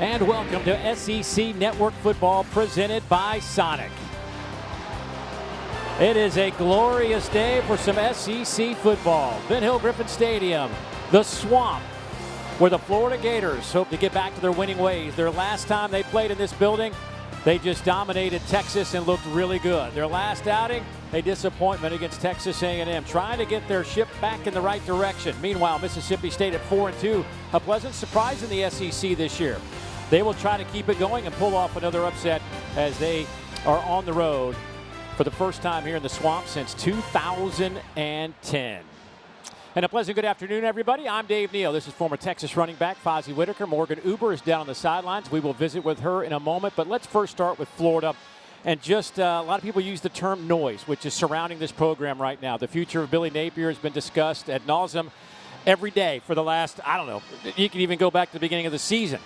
And welcome to SEC Network Football presented by Sonic. It is a glorious day for some SEC football. Ben Hill Griffin Stadium, the Swamp, where the Florida Gators hope to get back to their winning ways. Their last time they played in this building, they just dominated Texas and looked really good. Their last outing, a disappointment against Texas A&M, trying to get their ship back in the right direction. Meanwhile, Mississippi State at 4-2, a pleasant surprise in the SEC this year. They will try to keep it going and pull off another upset as they are on the road for the first time here in the Swamp since 2010. And a pleasant good afternoon, everybody. I'm Dave Neal. This is former Texas running back Fozzie Whitaker. Morgan Uber is down on the sidelines. We will visit with her in a moment, but let's first start with Florida. And just a lot of people use the term noise, which is surrounding this program right now. The future of Billy Napier has been discussed ad nauseum every day for the last, I don't know, you can even go back to the beginning of the season.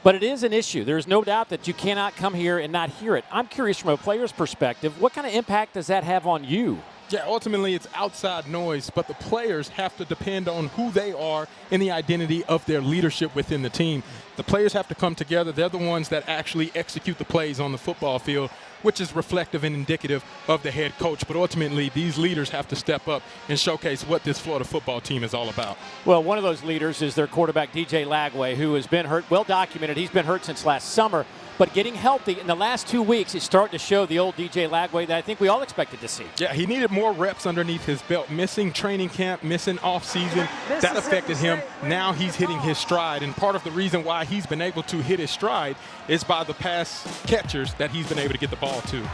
But it is an issue. There's no doubt that you cannot come here and not hear it. I'm curious from a player's perspective, what kind of impact does that have on you? Yeah, ultimately it's outside noise, but the players have to depend on who they are and the identity of their leadership within the team. The players have to come together. They're the ones that actually execute the plays on the football field, which is reflective and indicative of the head coach. But ultimately, these leaders have to step up and showcase what this Florida football team is all about. Well, one of those leaders is their quarterback, DJ Lagway, who has been hurt, well documented. He's been hurt since last summer. But getting healthy in the last 2 weeks is starting to show the old DJ Lagway that I think we all expected to see. Yeah, he needed more reps underneath his belt. Missing training camp, missing offseason, that affected him. Now he's hitting his stride. And part of the reason why he's been able to hit his stride is by the pass catchers that he's been able to get the ball to.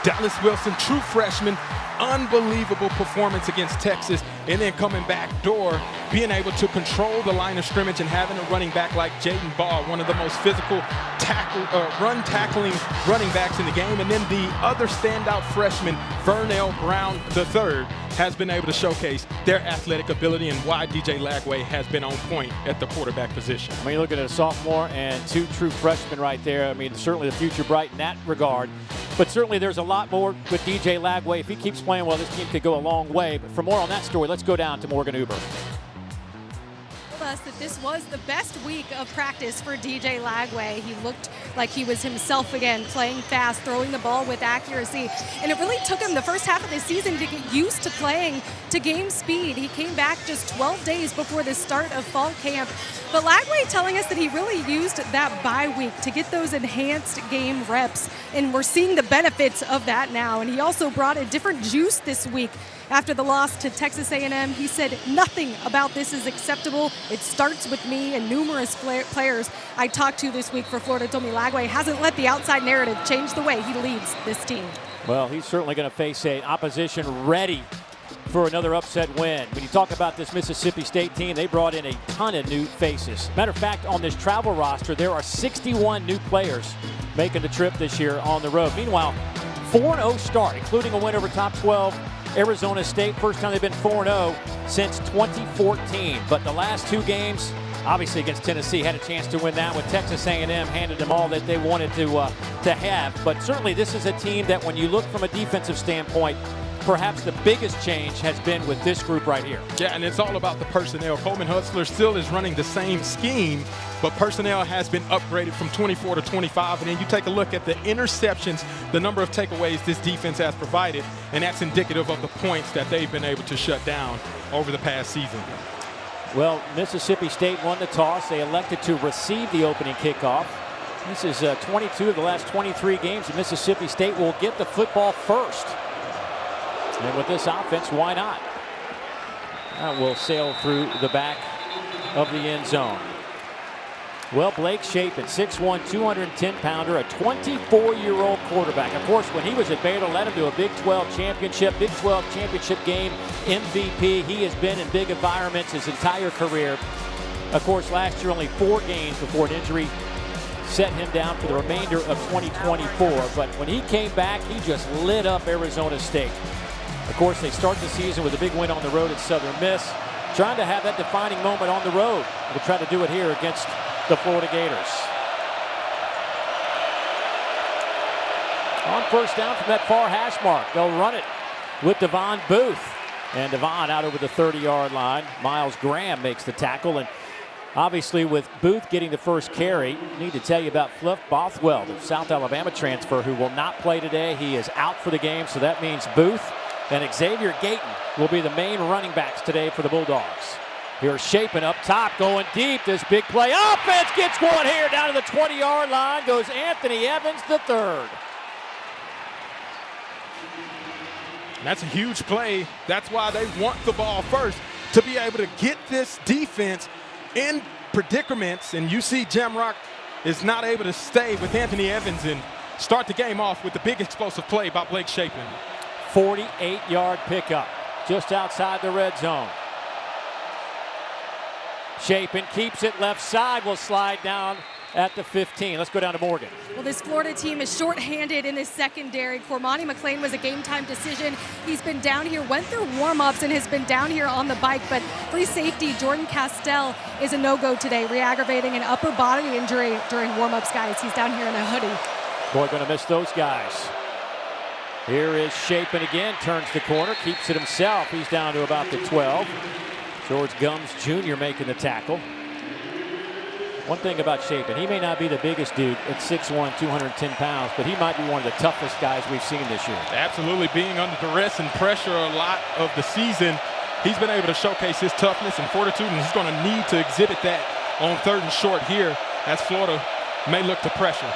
Dallas Wilson, true freshman, unbelievable performance against Texas, and then coming back door, being able to control the line of scrimmage and having a running back like Jaden Ball, one of the most physical run-tackling running backs in the game. And then the other standout freshman, Vernell Brown III, has been able to showcase their athletic ability and why DJ Lagway has been on point at the quarterback position. I mean, you're looking at a sophomore and two true freshmen right there. I mean, certainly the future bright in that regard. But certainly there's a lot more with DJ Lagway. If he keeps playing well, this team could go a long way. But for more on that story, let's go down to Morgan Uber. Us that this was the best week of practice for DJ Lagway. He looked like he was himself again, playing fast, throwing the ball with accuracy. And it really took him the first half of the season to get used to playing to game speed. He came back just 12 days before the start of fall camp. But Lagway telling us that he really used that bye week to get those enhanced game reps. And we're seeing the benefits of that now. And he also brought a different juice this week. After the loss to Texas A&M, he said, "Nothing about this is acceptable. It starts with me," and numerous players I talked to this week for Florida told me Lagway hasn't let the outside narrative change the way he leads this team. Well, he's certainly going to face an opposition ready for another upset win. When you talk about this Mississippi State team, they brought in a ton of new faces. Matter of fact, on this travel roster, there are 61 new players making the trip this year on the road. Meanwhile, 4-0 start, including a win over top 12 Arizona State. First time they've been 4-0 since 2014. But the last two games, obviously against Tennessee, had a chance to win that, with Texas A&M handed them all that they wanted to have. But certainly this is a team that when you look from a defensive standpoint, perhaps the biggest change has been with this group right here. Yeah, and it's all about the personnel. Coleman Hutzler still is running the same scheme, but personnel has been upgraded from 24 to 25. And then you take a look at the interceptions, the number of takeaways this defense has provided, and that's indicative of the points that they've been able to shut down over the past season. Well, Mississippi State won the toss. They elected to receive the opening kickoff. This is 22 of the last 23 games, and Mississippi State will get the football first. And with this offense, why not? That will sail through the back of the end zone. Well, Blake Shapen, 6'1", 210-pounder, a 24-year-old quarterback. Of course, when he was at Baylor, led him to a Big 12 championship game MVP. He has been in big environments his entire career. Of course, last year only 4 games before an injury set him down for the remainder of 2024. But when he came back, he just lit up Arizona State. Of course, they start the season with a big win on the road at Southern Miss, trying to have that defining moment on the road. They'll try to do it here against the Florida Gators. On first down from that far hash mark, they'll run it with Devon Booth. And Devon out over the 30-yard line. Miles Graham makes the tackle. And Obviously, with Booth getting the first carry, need to tell you about Fluff Bothwell, the South Alabama transfer who will not play today. He is out for the game, so that means Booth and Xavier Gayton will be the main running backs today for the Bulldogs. Here's Shapin up top, going deep. This big play. Offense gets one here down to the 20-yard line. Goes Anthony Evans, the third. That's a huge play. That's why they want the ball first, to be able to get this defense in predicaments. And you see Jamrock is not able to stay with Anthony Evans and start the game off with the big explosive play by Blake Shapin. 48-yard pickup just outside the red zone. Shapin keeps it left side, will slide down at the 15. Let's go down to Morgan. Well, this Florida team is shorthanded in this secondary. Cormani McClain was a game-time decision. He's been down here, went through warm-ups, and has been down here on the bike. But free safety Jordan Castell is a no-go today, re-aggravating an upper body injury during warm-ups, guys. He's down here in a hoodie. Boy, going to miss those guys. Here is Shapin again, turns the corner, keeps it himself. He's down to about the 12. George Gums Jr. making the tackle. One thing about Shapin, he may not be the biggest dude at 6'1", 210 pounds, but he might be one of the toughest guys we've seen this year. Absolutely, being under duress and pressure a lot of the season, he's been able to showcase his toughness and fortitude, and he's going to need to exhibit that on 3rd and short here as Florida may look to pressure.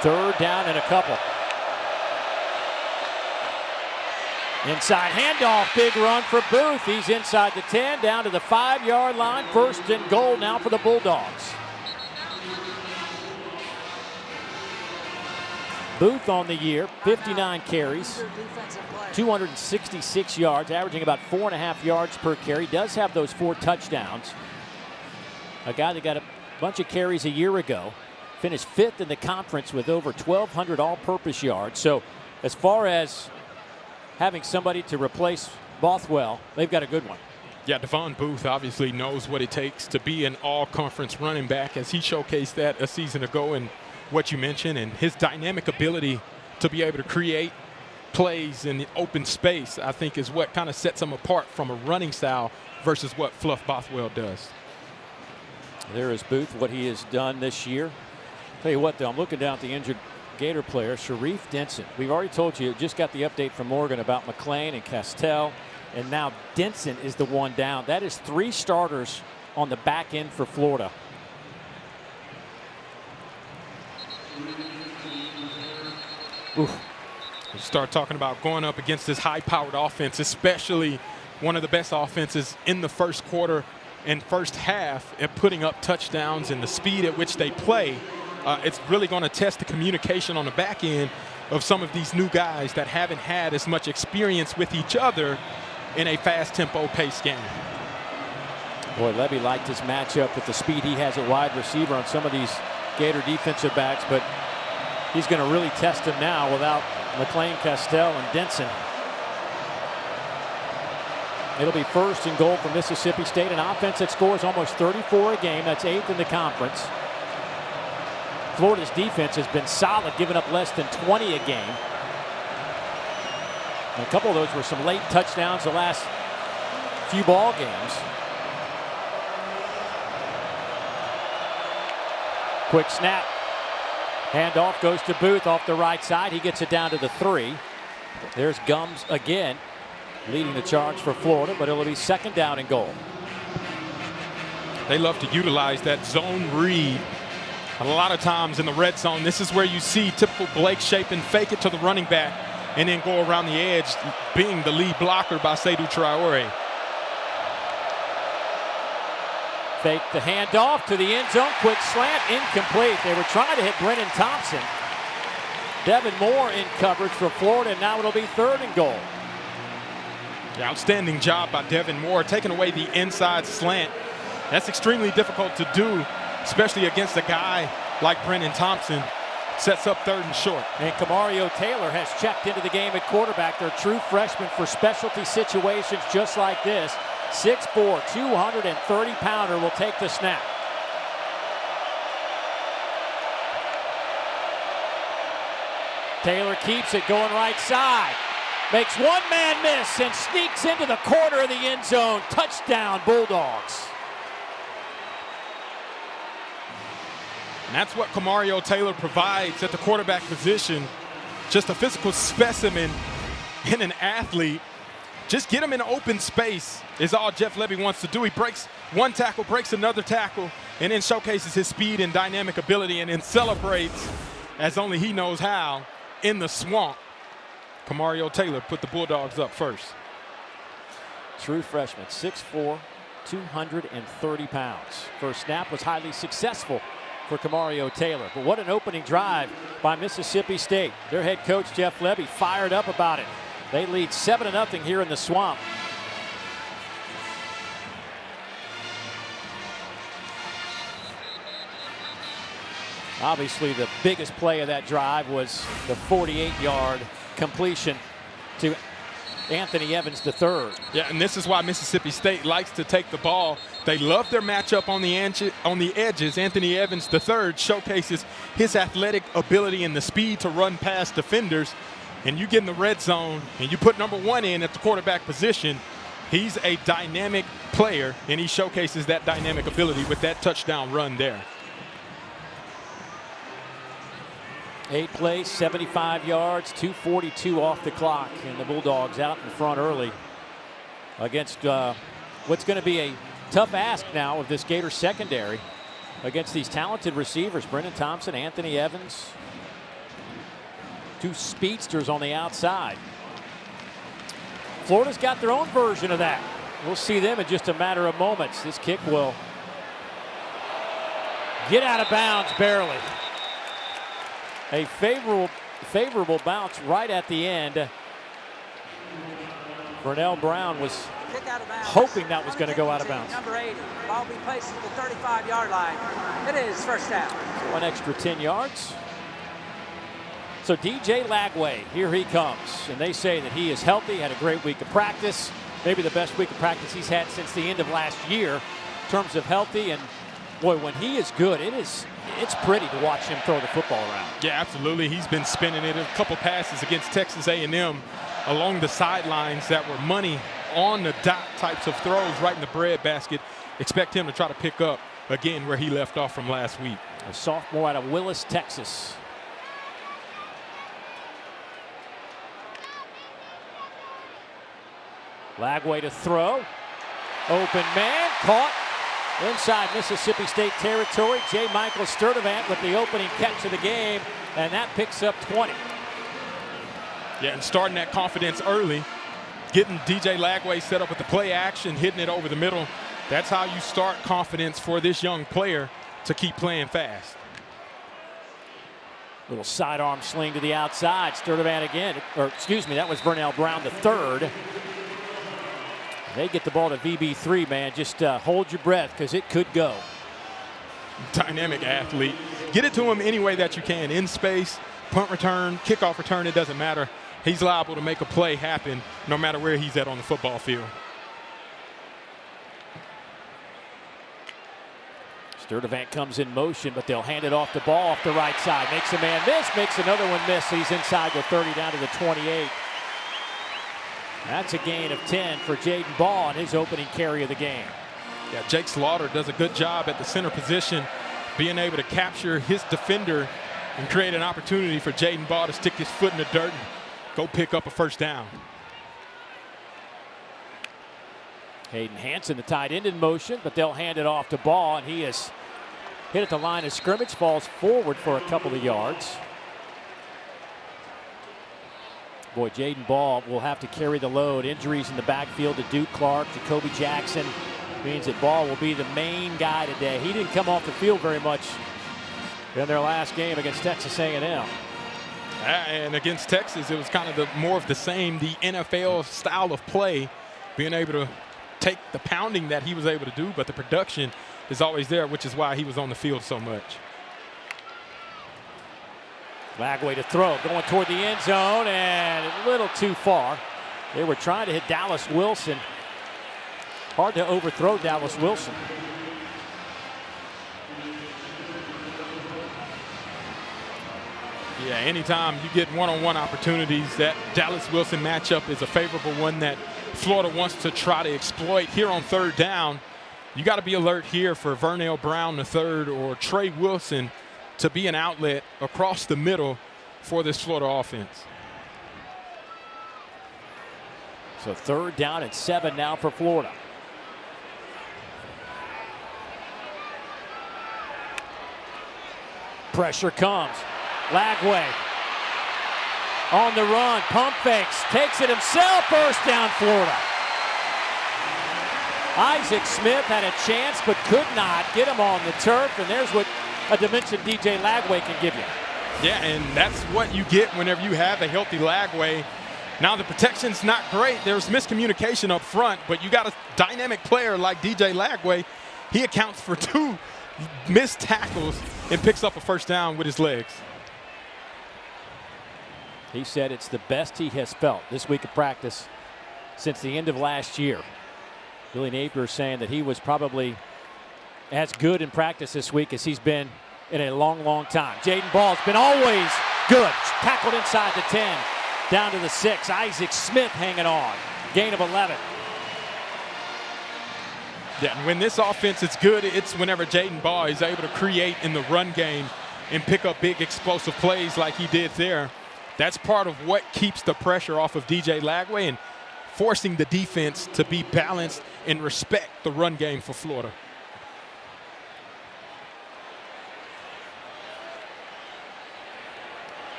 3rd down and a couple. Inside handoff, big run for Booth. He's inside the 10, down to the 5-yard line. 1st and goal now for the Bulldogs. Booth on the year, 59 carries, 266 yards, averaging about 4.5 yards per carry. Does have those 4 touchdowns. A guy that got a bunch of carries a year ago. Finished 5th in the conference with over 1,200 all-purpose yards. So as far as having somebody to replace Bothwell, they've got a good one. Yeah, Devon Booth obviously knows what it takes to be an all-conference running back, as he showcased that a season ago in what you mentioned, and his dynamic ability to be able to create plays in the open space, I think, is what kind of sets him apart from a running style versus what Fluff Bothwell does. There is Booth, what he has done this year. Tell you what, though, I'm looking down at the injured Gator player, Sharif Denson. We've already told you, just got the update from Morgan about McClain and Castell, and now Denson is the one down. That is 3 starters on the back end for Florida. Oof. You start talking about going up against this high-powered offense, especially one of the best offenses in the first quarter and first half at putting up touchdowns, and the speed at which they play. It's really going to test the communication on the back end of some of these new guys that haven't had as much experience with each other in a fast tempo pace game. Boy, Levy liked his matchup with the speed he has at wide receiver on some of these Gator defensive backs, but he's going to really test him now without McClain, Castell, and Denson. It'll be 1st and goal for Mississippi State, an offense that scores almost 34 a game. That's 8th in the conference. Florida's defense has been solid, giving up less than 20 a game. And a couple of those were some late touchdowns the last few ball games. Quick snap. Handoff goes to Booth off the right side. He gets it down to the 3. There's Gums again, leading the charge for Florida, but it'll be 2nd down and goal. They love to utilize that zone read. A lot of times in the red zone, this is where you see typical Blake Shapin fake it to the running back and then go around the edge, being the lead blocker by Seydou Traore. Fake the handoff to the end zone. Quick slant, incomplete. They were trying to hit Brennan Thompson. Devin Moore in coverage for Florida, and now it'll be 3rd and goal. The outstanding job by Devin Moore, taking away the inside slant. That's extremely difficult to do, especially against a guy like Brennan Thompson. Sets up 3rd and short. And Kamario Taylor has checked into the game at quarterback. Their true freshman for specialty situations just like this. 6'4", 230-pounder will take the snap. Taylor keeps it going right side. Makes one man miss and sneaks into the corner of the end zone. Touchdown, Bulldogs. And that's what Kamario Taylor provides at the quarterback position. Just a physical specimen and an athlete. Just get him in open space is all Jeff Lebby wants to do. He breaks one tackle, breaks another tackle, and then showcases his speed and dynamic ability, and then celebrates as only he knows how in the swamp. Kamario Taylor put the Bulldogs up first. True freshman, 6'4", 230 pounds. First snap was highly successful for Kamario Taylor. But what an opening drive by Mississippi State. Their head coach, Jeff Lebby, fired up about it. They lead 7-0 here in the swamp. Obviously, the biggest play of that drive was the 48-yard completion to Anthony Evans III. Yeah, and this is why Mississippi State likes to take the ball. They love their matchup on the edges. Anthony Evans III showcases his athletic ability and the speed to run past defenders. And you get in the red zone and you put number 1 in at the quarterback position. He's a dynamic player, and he showcases that dynamic ability with that touchdown run there. 8 plays, 75 yards, 2:42 off the clock, and the Bulldogs out in front early against what's going to be a tough ask now of this Gator secondary against these talented receivers, Brennan Thompson, Anthony Evans, 2 speedsters on the outside. Florida's got their own version of that. We'll see them in just a matter of moments. This kick will get out of bounds barely. A favorable bounce right at the end. Vernell Brown was hoping that was going to go out of bounds. Number 80, ball be placed at the 35-yard line. It is first down. So an extra 10 yards. So DJ Lagway, here he comes. And they say that he is healthy, had a great week of practice. Maybe the best week of practice he's had since the end of last year in terms of healthy. And boy, when he is good, it's pretty to watch him throw the football around. Yeah, absolutely. He's been spinning it. A couple passes against Texas A&M along the sidelines that were money on the dot types of throws right in the breadbasket. Expect him to try to pick up again where he left off from last week. A sophomore out of Willis, Texas. Lagway to throw. Open man, caught inside Mississippi State territory. J. Michael Sturdivant with the opening catch of the game, and that picks up 20. Yeah, and starting that confidence early, getting DJ Lagway set up with the play action, hitting it over the middle. That's how you start confidence for this young player to keep playing fast. Little sidearm sling to the outside. Sturdivant again, or excuse me, that was Vernell Brown the third. They get the ball to VB3, man. Just hold your breath because it could go. Dynamic athlete. Get it to him any way that you can. In space, punt return, kickoff return, it doesn't matter. He's liable to make a play happen no matter where he's at on the football field. Sturdivant comes in motion, but they'll hand it off the ball off the right side. Makes a man miss, makes another one miss. He's inside the 30 down to the 28. That's a gain of 10 for Jaden Ball on his opening carry of the game. Yeah, Jake Slaughter does a good job at the center position, being able to capture his defender and create an opportunity for Jaden Ball to stick his foot in the dirt and go pick up a first down. Hayden Hansen, the tight end, in motion, but they'll hand it off to Ball, and he is hit at the line of scrimmage, falls forward for a couple of yards. Boy, Jaden Ball will have to carry the load. Injuries in the backfield to Duke Clark, Jacoby Jackson. Means that Ball will be the main guy today. He didn't come off the field very much in their last game against Texas A&M. And against Texas, it was kind of more of the same, the NFL style of play, being able to take the pounding that he was able to do, but the production is always there, which is why he was on the field so much. Lagway to throw, going toward the end zone, and a little too far. They were trying to hit Dallas Wilson. Hard to overthrow Dallas Wilson. Yeah, anytime you get one-on-one opportunities, that Dallas Wilson matchup is a favorable one that Florida wants to try to exploit. Here on third down, you got to be alert here for Vernell Brown III or Trey Wilson to be an outlet across the middle for this Florida offense. So 3rd down and 7 now for Florida. Pressure comes. Lagway on the run, pump fakes, takes it himself, 1st down Florida. Isaac Smith had a chance but could not get him on the turf, and there's what a dimension DJ Lagway can give you. Yeah, and that's what you get whenever you have a healthy Lagway. Now the protection's not great. There's miscommunication up front, but you got a dynamic player like DJ Lagway. He accounts for 2 missed tackles and picks up a 1st down with his legs. He said it's the best he has felt this week of practice since the end of last year. Billy Napier saying that he was probably as good in practice this week as he's been in a long, long time. Jaden Ball's been always good. Tackled inside the 10, down to the 6. Isaac Smith hanging on. Gain of 11. Yeah, and when this offense is good, it's whenever Jaden Ball is able to create in the run game and pick up big explosive plays like he did there. That's part of what keeps the pressure off of DJ Lagway and forcing the defense to be balanced and respect the run game for Florida.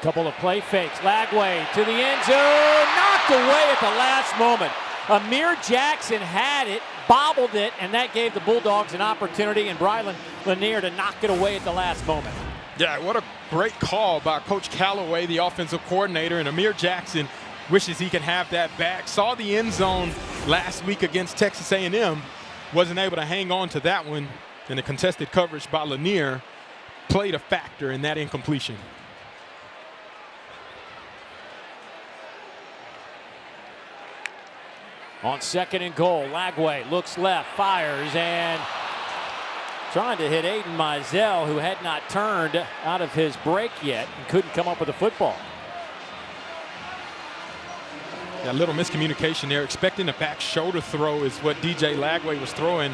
Couple of play fakes. Lagway to the end zone. Knocked away at the last moment. Amir Jackson had it, bobbled it, and that gave the Bulldogs an opportunity and Brylan Lanier to knock it away at the last moment. Yeah, what a great call by Coach Callaway, the offensive coordinator, and Amir Jackson wishes he could have that back. Saw the end zone last week against Texas A&M, wasn't able to hang on to that one, and the contested coverage by Lanier played a factor in that incompletion. On 2nd and goal, Lagway looks left, fires, and trying to hit Aiden Mizell, who had not turned out of his break yet and couldn't come up with the football. A little miscommunication there. Expecting a back shoulder throw is what DJ Lagway was throwing.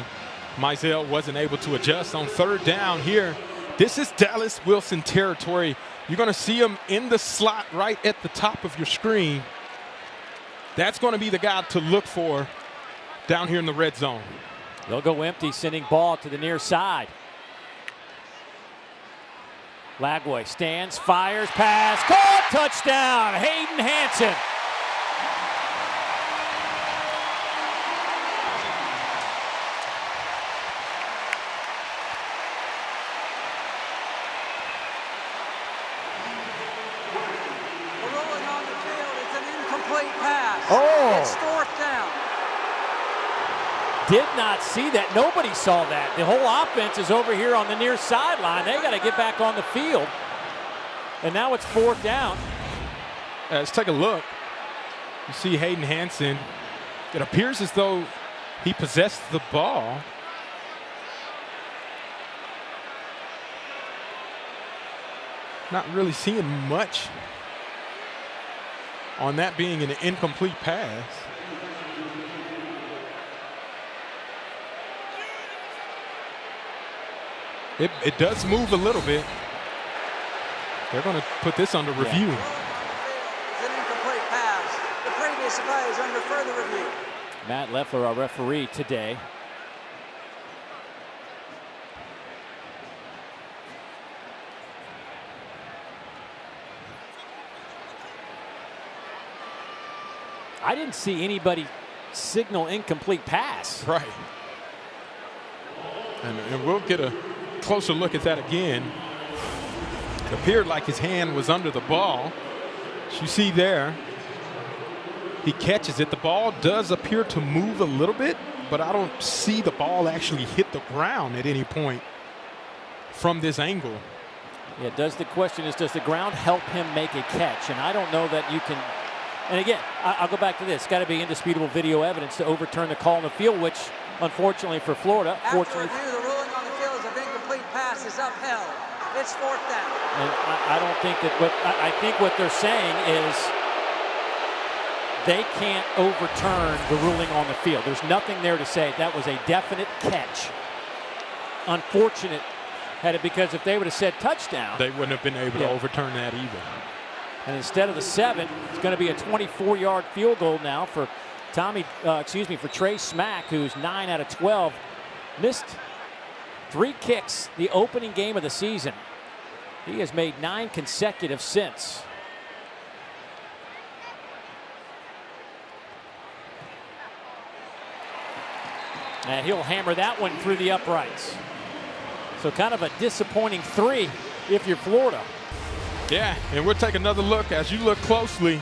Mizell wasn't able to adjust on 3rd down here. This is Dallas Wilson territory. You're going to see him in the slot right at the top of your screen. That's going to be the guy to look for down here in the red zone. They'll go empty, sending ball to the near side. Lagway stands, fires, pass, caught, touchdown, Hayden Hansen. Rolling on the field, it's an incomplete pass. Oh. It's 4th down. Did not see that. Nobody saw that. The whole offense is over here on the near sideline. They got to get back on the field. And now it's 4th down. Let's take a look. You see Hayden Hansen. It appears as though he possessed the ball. Not really seeing much on that being an incomplete pass. It does move a little bit. They're going to put this under review. It's an incomplete pass. The previous play is under further review. Matt Leffler, our referee today. I didn't see anybody signal incomplete pass. Right. And we'll get a closer look at that again. It appeared like his hand was under the ball. As you see there, he catches it. The ball does appear to move a little bit, but I don't see the ball actually hit the ground at any point from this angle. Yeah, the question is, does the ground help him make a catch? And I don't know that you can. And again, I'll go back to this. It's got to be indisputable video evidence to overturn the call on the field, which, unfortunately for Florida, After review, the ruling on the field is of incomplete pass is upheld. It's 4th down. And I don't think that. I think what they're saying is they can't overturn the ruling on the field. There's nothing there to say that was a definite catch. unfortunate had it, because if they would have said touchdown, they wouldn't have been able to overturn that either. And instead of the 7, it's going to be a 24-yard field goal now for for Trey Smack, who's 9 out of 12. Missed 3 kicks the opening game of the season. He has made 9 consecutive since. And he'll hammer that one through the uprights. So kind of a disappointing 3 if you're Florida. Yeah, and we'll take another look. As you look closely,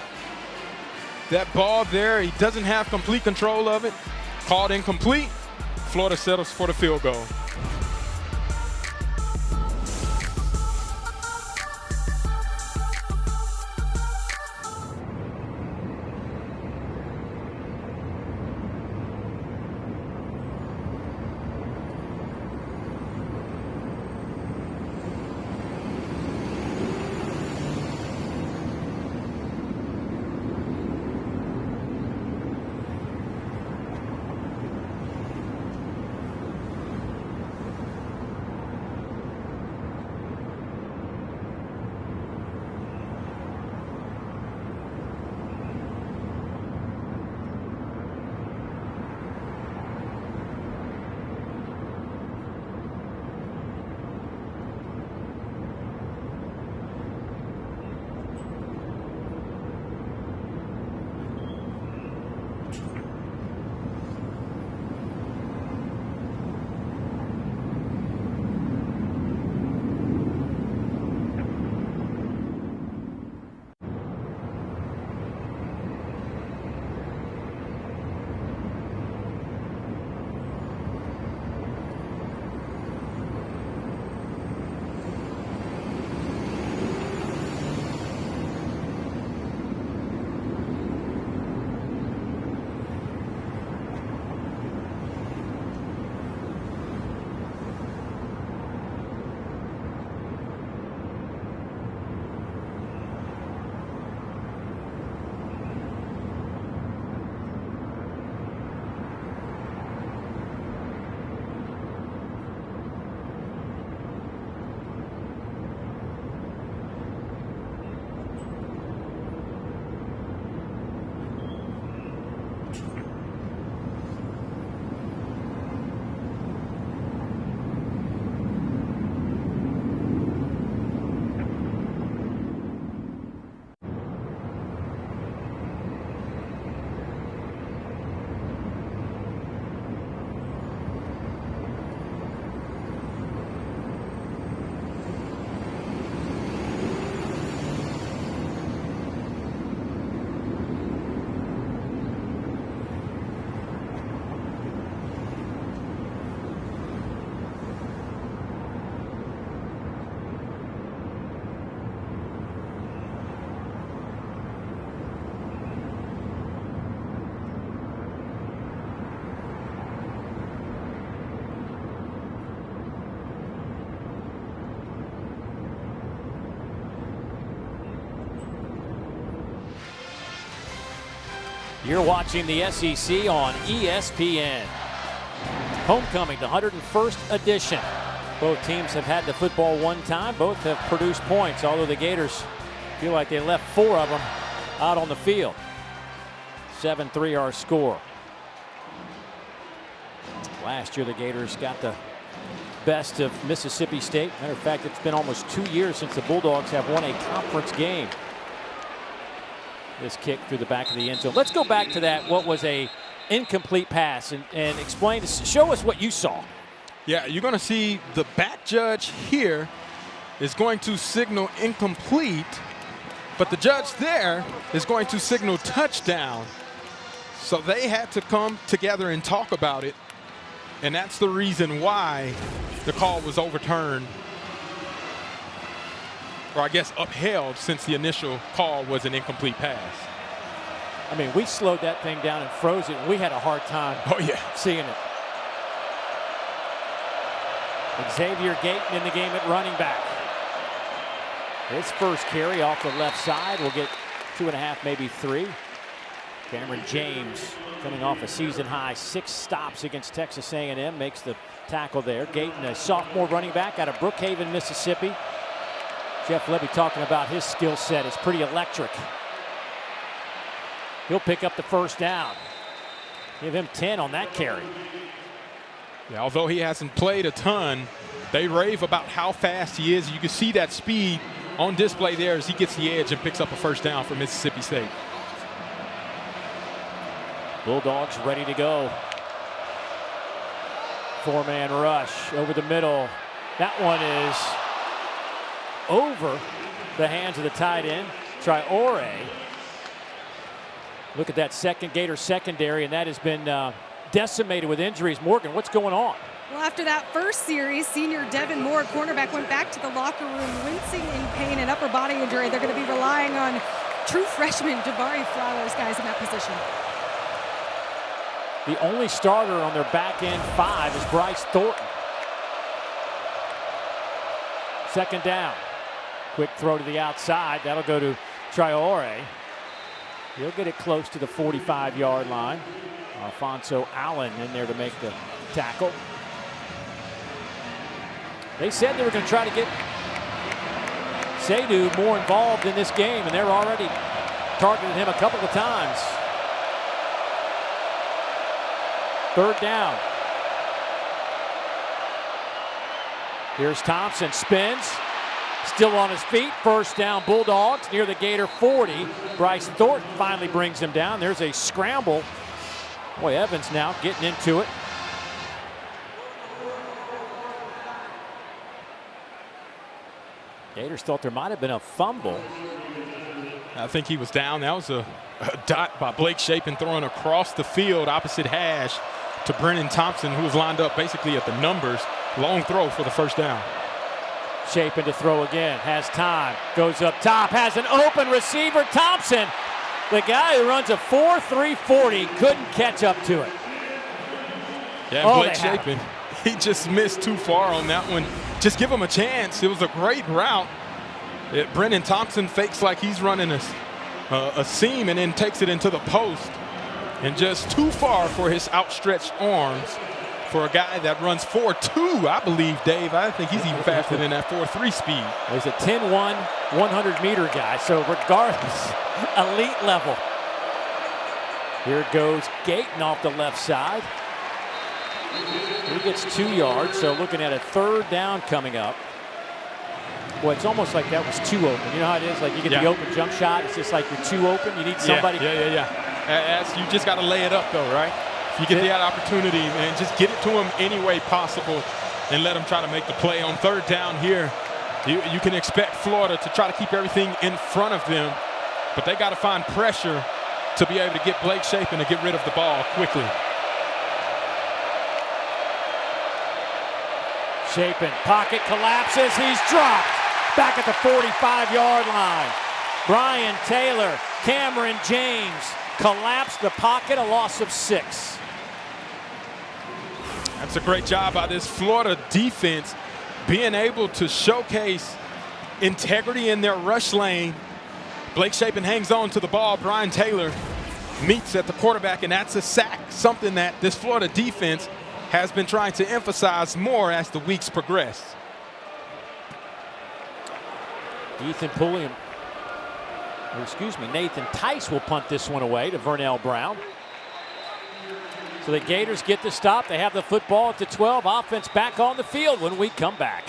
that ball there, he doesn't have complete control of it. Called incomplete. Florida settles for the field goal. You're watching the SEC on ESPN. Homecoming, the 101st edition. Both teams have had the football one time. Both have produced points, although the Gators feel like they left 4 of them out on the field. 7-3 our score. Last year the Gators got the best of Mississippi State. Matter of fact, it's been almost 2 years since the Bulldogs have won a conference game. This kick through the back of the end zone. Let's go back to that, what was a incomplete pass, and explain, show us what you saw. Yeah, you're going to see the back judge here is going to signal incomplete, but the judge there is going to signal touchdown. So they had to come together and talk about it, and that's the reason why the call was overturned, or I guess upheld, since the initial call was an incomplete pass. I mean, we slowed that thing down and froze it, and we had a hard time seeing it. Xavier Gayton in the game at running back. His first carry off the left side will get 2.5, maybe 3. Cameron James coming off a season-high 6 stops against Texas A&M, makes the tackle there. Gayton, a sophomore running back out of Brookhaven, Mississippi. Jeff Levy talking about his skill set is pretty electric. He'll pick up the first down. Give him 10 on that carry. Yeah, although he hasn't played a ton, they rave about how fast he is. You can see that speed on display there as he gets the edge and picks up a first down for Mississippi State. Bulldogs ready to go. 4-man rush over the middle. That one is over the hands of the tight end, Traore. Look at that second Gator secondary, and that has been decimated with injuries. Morgan, what's going on? Well, after that first series, senior Devin Moore, cornerback, went back to the locker room wincing in pain and upper body injury. They're going to be relying on true freshman Jabari Flowers, guys, in that position. The only starter on their back end 5 is Bryce Thornton. Second down. Quick throw to the outside. That'll go to Traore. He'll get it close to the 45-yard line. Alfonso Allen in there to make the tackle. They said they were going to try to get Seydu more involved in this game, and they're already targeted him a couple of times. Third down. Here's Thompson, spins, still on his feet. First down, Bulldogs near the Gator 40. Bryce Thornton finally brings him down. There's a scramble. Boy, Evans now getting into it. Gators thought there might have been a fumble. I think he was down. That was a dot by Blake Shapen throwing across the field opposite hash to Brennan Thompson, who was lined up basically at the numbers. Long throw for the first down. Shapen to throw again, has time, goes up top, has an open receiver. Thompson, the guy who runs a 4.3 40, couldn't catch up to it. Yeah, Blake Shapen, he just missed too far on that one. Just give him a chance. It was a great route. Brennan Thompson fakes like he's running a seam and then takes it into the post. And just too far for his outstretched arms for a guy that runs 4.2, I believe, Dave. I think he's even faster than that 4.3 speed. He's a 10-1, 100-meter guy, so regardless, elite level. Here goes Gayton off the left side. He gets 2 yards, so looking at a third down coming up. Boy, it's almost like that was too open. You know how it is? Like you get the open jump shot. It's just like you're too open. You need somebody. Yeah. You just got to lay it up, though, right? If you get that opportunity, man, just get it to him any way possible and let him try to make the play. On third down here, you can expect Florida to try to keep everything in front of them, but they got to find pressure to be able to get Blake Shapen to get rid of the ball quickly. Shapen, pocket collapses. He's dropped back at the 45-yard line. Brian Taylor, Cameron James collapsed the pocket, a loss of 6. That's a great job by this Florida defense, being able to showcase integrity in their rush lane. Blake Shapen hangs on to the ball. Brian Taylor meets at the quarterback, and that's a sack, something that this Florida defense has been trying to emphasize more as the weeks progress. Nathan Tice will punt this one away to Vernell Brown. So the Gators get the stop. They have the football at the 12. Offense back on the field when we come back.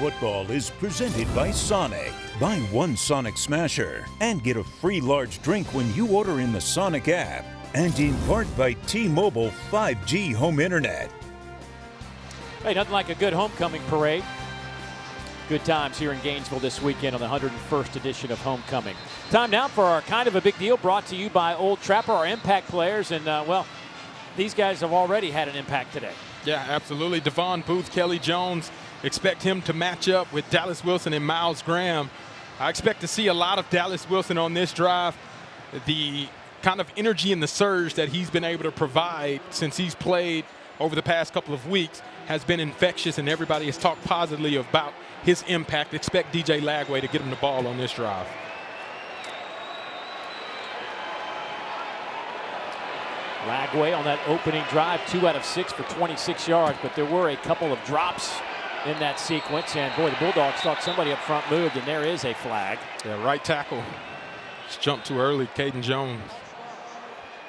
football is presented by Sonic. Buy one Sonic Smasher and get a free large drink when you order in the Sonic app. And in part by T-Mobile 5G home internet. Hey, nothing like a good homecoming parade. Good times here in Gainesville this weekend on the 101st edition of Homecoming. Time now for our kind of a big deal, brought to you by Old Trapper, our impact players. And, well, these guys have already had an impact today. Yeah, absolutely. Devon Booth, Kelly Jones, expect him to match up with Dallas Wilson and Miles Graham. I expect to see a lot of Dallas Wilson on this drive. The kind of energy and the surge that he's been able to provide since he's played over the past couple of weeks has been infectious, and everybody has talked positively about his impact. Expect DJ Lagway to get him the ball on this drive. Lagway on that opening drive, 2 out of 6 for 26 yards, but there were a couple of drops in that sequence, and boy, the Bulldogs thought somebody up front moved, and there is a flag. Yeah, right tackle just jumped too early, Caden Jones.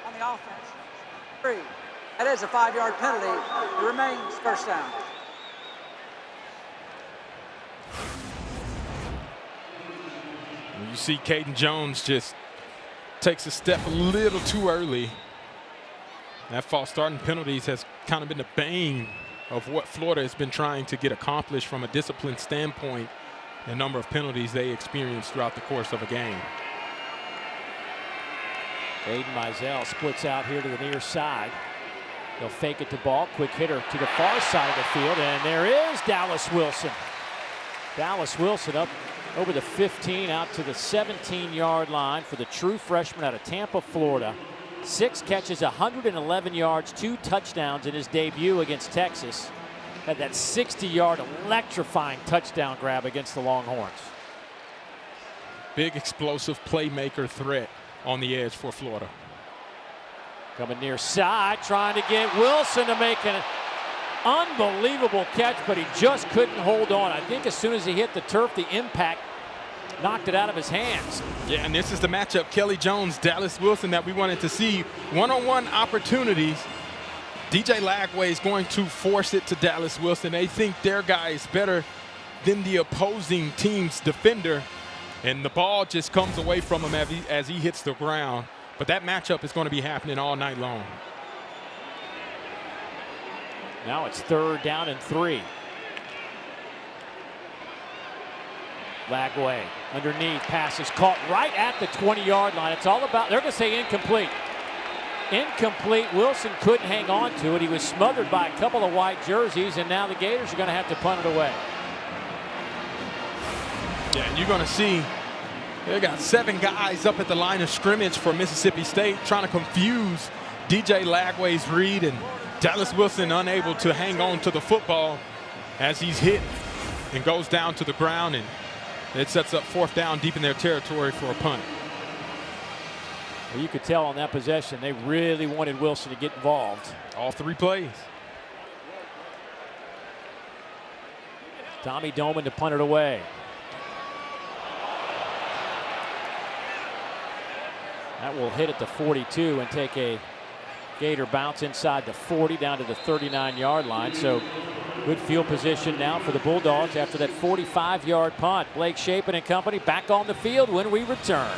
On the offense, 3. That is a 5-yard penalty. It remains first down. You see Caden Jones just takes a step a little too early. That false starting penalties has kind of been the bane of what Florida has been trying to get accomplished from a discipline standpoint, the number of penalties they experience throughout the course of a game. Aiden Mizell splits out here to the near side. They'll fake it to ball, quick hitter to the far side of the field, and there is Dallas Wilson. Dallas Wilson up over the 15 out to the 17-yard line for the true freshman out of Tampa, Florida. 6 catches, 111 yards, 2 touchdowns in his debut against Texas. Had that 60-yard electrifying touchdown grab against the Longhorns. Big explosive playmaker threat on the edge for Florida. Coming near side, trying to get Wilson to make an unbelievable catch, but he just couldn't hold on. I think as soon as he hit the turf, the impact knocked it out of his hands. Yeah, and this is the matchup, Kelly Jones, Dallas Wilson, that we wanted to see. One-on-one opportunities. DJ Lagway is going to force it to Dallas Wilson. They think their guy is better than the opposing team's defender, and the ball just comes away from him as he hits the ground. But that matchup is going to be happening all night long. Now it's 3rd down and 3. Lagway underneath, pass is caught right at the 20-yard line. It's all about, they're going to say incomplete. Incomplete. Wilson couldn't hang on to it. He was smothered by a couple of white jerseys, and now the Gators are going to have to punt it away. Yeah, and you're going to see they got 7 guys up at the line of scrimmage for Mississippi State trying to confuse DJ Lagway's read, and Dallas Wilson unable to hang on to the football as he's hit and goes down to the ground, and it sets up 4th down deep in their territory for a punt. Well, you could tell on that possession they really wanted Wilson to get involved. All 3 plays. Tommy Doman to punt it away. That will hit at the 42 and take a Gator bounce inside the 40 down to the 39-yard line. So good field position now for the Bulldogs after that 45-yard punt. Blake Shapen and company back on the field when we return.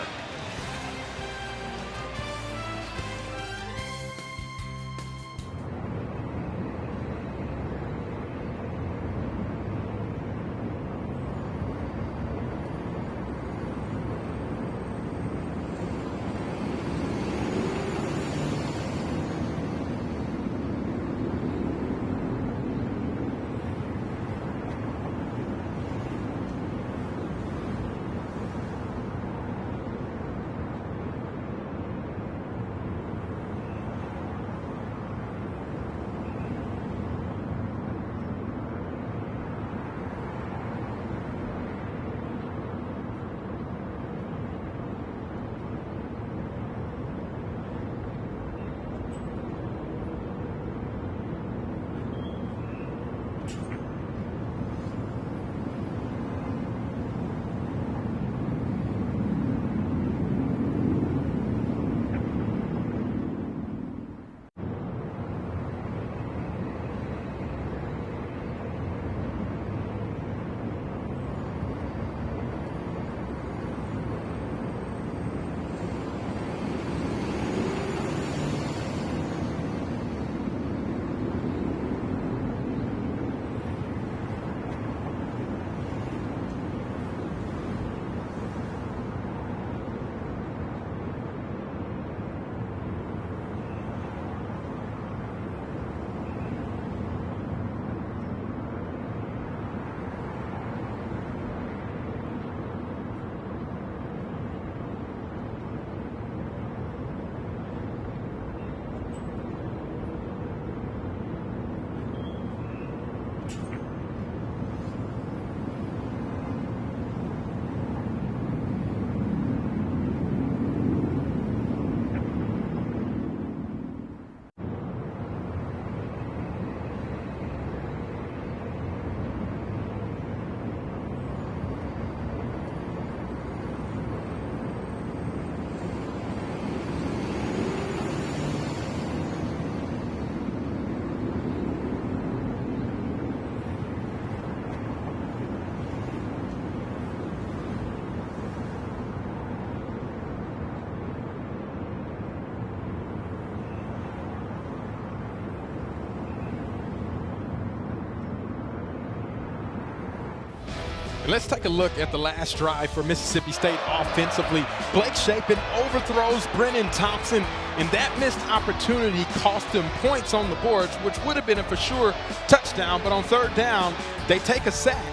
Let's take a look at the last drive for Mississippi State offensively. Blake Shapen overthrows Brennan Thompson, and that missed opportunity cost them points on the boards, which would have been a for sure touchdown. But on third down, they take a sack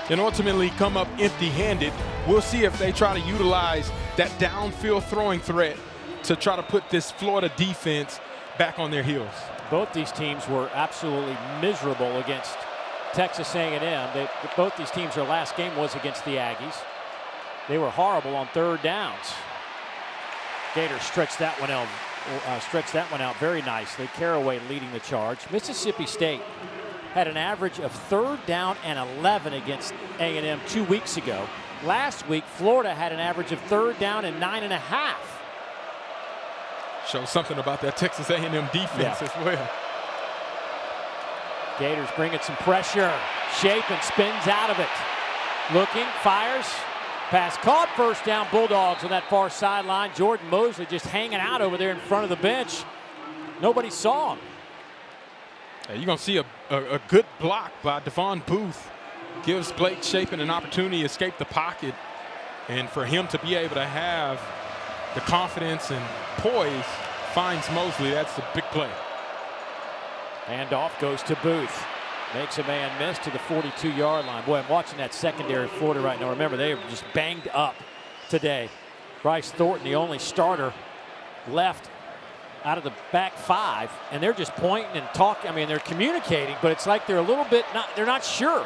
and ultimately come up empty-handed. We'll see if they try to utilize that downfield throwing threat to try to put this Florida defense back on their heels. Both these teams were absolutely miserable against Texas A&M. Both these teams, their last game was against the Aggies. They were horrible on third downs. Gators stretched that one out very nicely. Caraway leading the charge. Mississippi State had an average of third down and 11 against A&M 2 weeks ago. Last week, Florida had an average of third down and 9.5. Shows something about that Texas A&M defense as well. Gators bringing some pressure. Shapen spins out of it. Looking, fires. Pass caught, first down, Bulldogs on that far sideline. Jordan Mosley just hanging out over there in front of the bench. Nobody saw him. You're going to see a good block by Devon Booth. Gives Blake Shapen an opportunity to escape the pocket. And for him to be able to have the confidence and poise, finds Mosley. That's a big play. Handoff goes to Booth. Makes a man miss to the 42-yard line. Boy, I'm watching that secondary of Florida right now. Remember, they were just banged up today. Bryce Thornton, the only starter left out of the back five, and they're just pointing and talking. I mean, they're communicating, but it's like they're a little bit they're not sure.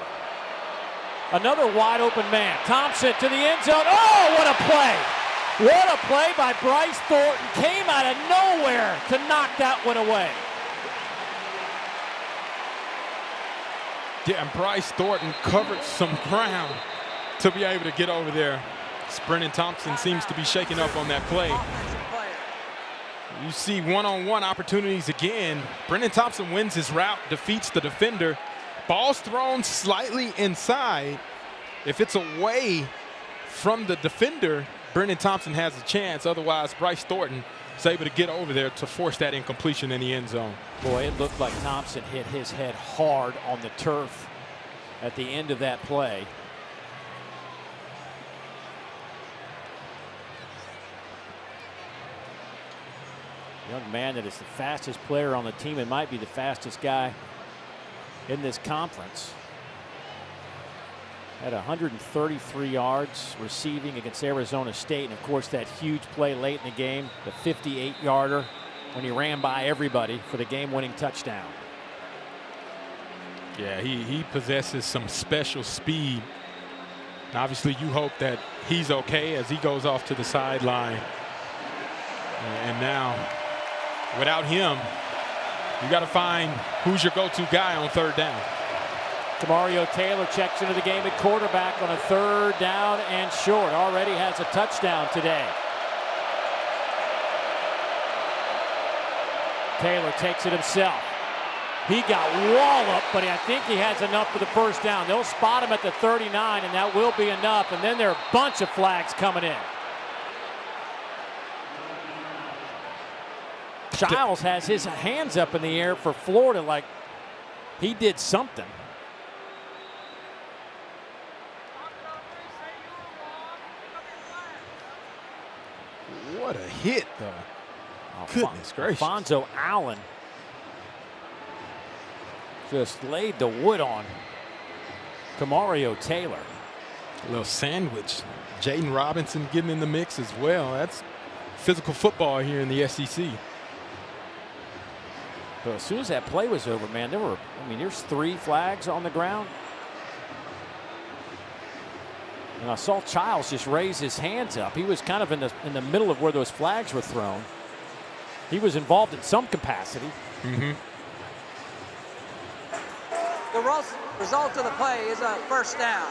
Another wide open man. Thompson to the end zone. Oh, what a play! What a play by Bryce Thornton. Came out of nowhere to knock that one away. Yeah, and Bryce Thornton covered some ground to be able to get over there. Brennan Thompson seems to be shaking up on that play. You see one-on-one opportunities again. Brennan Thompson wins his route, defeats the defender. Ball's thrown slightly inside. If it's away from the defender, Brennan Thompson has a chance. Otherwise, Bryce Thornton is able to get over there to force that incompletion in the end zone. Boy, it looked like Thompson hit his head hard on the turf at the end of that play. Young man that is the fastest player on the team and might be the fastest guy in this conference. Had 133 yards receiving against Arizona State, and of course that huge play late in the game, the 58-yarder when he ran by everybody for the game-winning touchdown. Yeah, he possesses some special speed. And obviously you hope that he's okay as he goes off to the sideline. And now, without him, you got to find who's your go-to guy on third down. Mario Taylor checks into the game at quarterback on a third down and short. Already has a touchdown today. Taylor takes it himself. He got walloped, but I think he has enough for the first down. They'll spot him at the 39, and that will be enough. And then there are a bunch of flags coming in. Childs has his hands up in the air for Florida like he did something. What a hit, though. Goodness gracious. Alfonso Allen just laid the wood on Mario Taylor. A little sandwich. Jaden Robinson getting in the mix as well. That's physical football here in the SEC. But as soon as that play was over, man, there's 3 flags on the ground. And I saw Childs just raise his hands up. He was kind of in the middle of where those flags were thrown. He was involved in some capacity. The result of the play is a first down.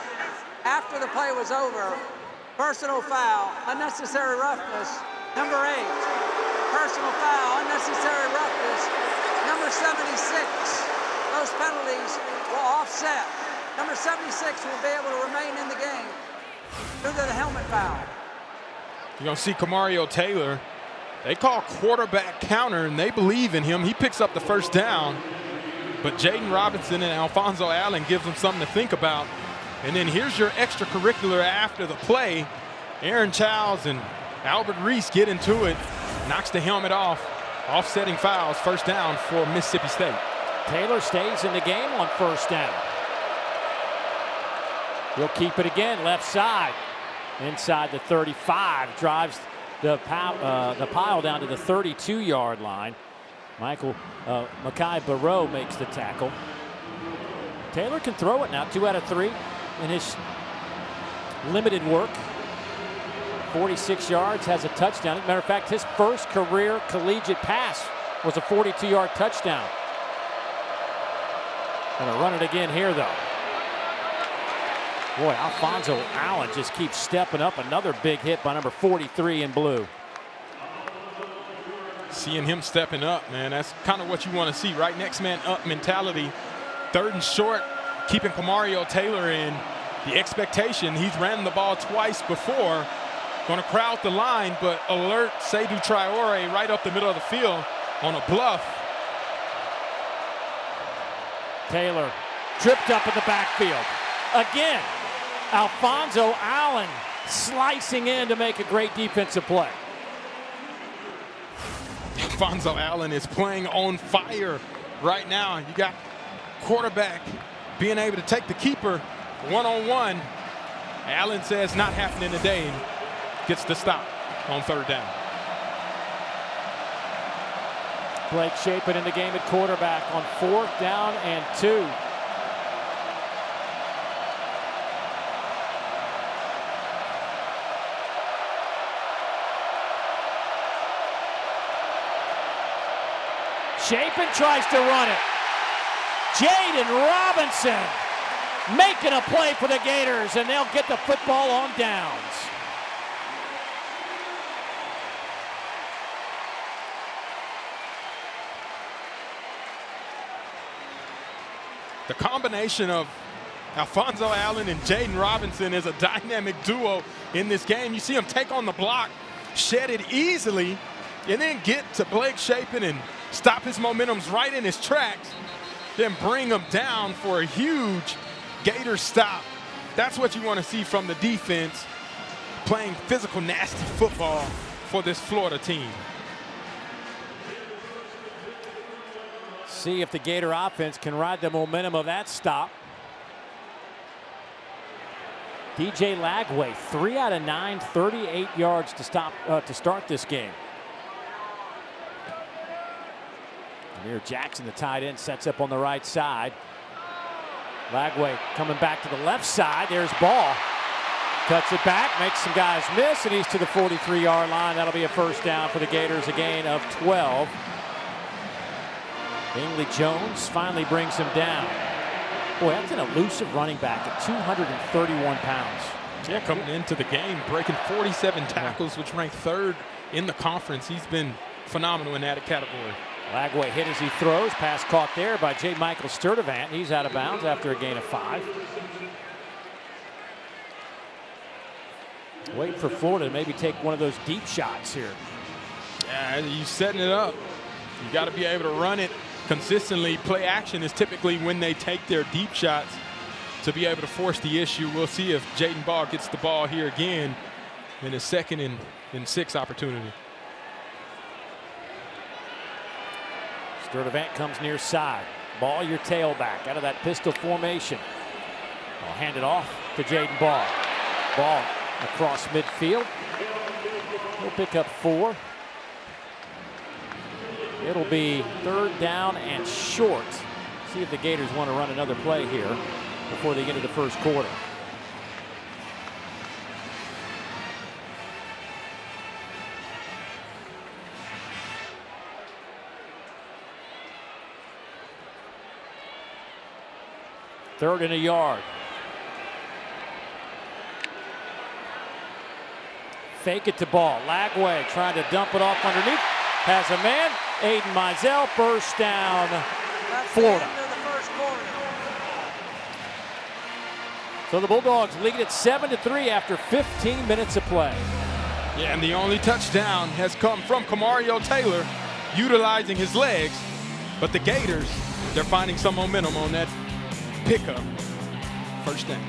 After the play was over, personal foul, unnecessary roughness, number 8. Personal foul, unnecessary roughness, number 76. Those penalties will offset. Number 76 will be able to remain in the game due to the helmet foul. You're going to see Mario Taylor. They call quarterback counter, and they believe in him. He picks up the first down. But Jaden Robinson and Alfonso Allen gives them something to think about And then here's your extracurricular after the play. Aaron Childs and Albert Reese get into it, knocks the helmet off, offsetting fouls, first down for Mississippi State. Taylor stays in the game on first down. He'll keep it again, left side. Inside the 35, drives the pile down to the 32-yard line. Makai Barrow makes the tackle. Taylor can throw it now, 2 out of 3 in his limited work. 46 yards, has a touchdown. As a matter of fact, his first career collegiate pass was a 42-yard touchdown. Gonna run it again here, though. Boy, Alfonso Allen just keeps stepping up. Another big hit by number 43 in blue. Seeing him stepping up, man, that's kind of what you want to see, right? Next man up mentality. 3rd and short, keeping Kamario Taylor in. The expectation, he's ran the ball twice before. Going to crowd the line, but alert Seydou Traore right up the middle of the field on a bluff. Taylor tripped up in the backfield. Again, Alfonso Allen slicing in to make a great defensive play. Alfonso Allen is playing on fire right now. You got quarterback being able to take the keeper one-on-one. Allen says not happening today and gets the stop on 3rd down. Blake Shapen in the game at quarterback on 4th down and 2. Shapen tries to run it. Jaden Robinson making a play for the Gators, and they'll get the football on downs. The combination of Alfonso Allen and Jaden Robinson is a dynamic duo in this game. You see him take on the block, shed it easily, and then get to Blake Shapen and stop his momentum right in his tracks, then bring him down for a huge Gator stop. That's what you want to see from the defense, playing physical, nasty football for this Florida team. See if the Gator offense can ride the momentum of that stop. DJ Lagway, 3 out of 9, 38 yards to start this game. Amir Jackson, the tight end, sets up on the right side. Lagway coming back to the left side. There's Ball. Cuts it back, makes some guys miss, and he's to the 43-yard line. That'll be a first down for the Gators, a gain of 12. Bingley Jones finally brings him down. Boy, that's an elusive running back at 231 pounds. Yeah, coming into the game, breaking 47 tackles, which ranked 3rd in the conference. He's been phenomenal in that category. Lagway hit as he throws. Pass caught there by J. Michael Sturdivant. He's out of bounds after a gain of 5. Wait for Florida to maybe take one of those deep shots here. Yeah, you're setting it up. You got to be able to run it consistently. Play action is typically when they take their deep shots to be able to force the issue. We'll see if Jaden Ball gets the ball here again in his 2nd and 6 opportunity. Sturdivant comes near side. Ball your tailback out of that pistol formation. I'll hand it off to Jaden Ball. Ball across midfield. He'll pick up 4. It'll be 3rd down and short. See if the Gators want to run another play here before they get into the first quarter. Third and a yard. Fake it to Ball. Lagway trying to dump it off underneath. Has a man. Aiden Mizell, first down, Florida. So the Bulldogs lead at 7-3 after 15 minutes of play. Yeah, and the only touchdown has come from Kamario Taylor, utilizing his legs. But the Gators, they're finding some momentum on that pickup. First down.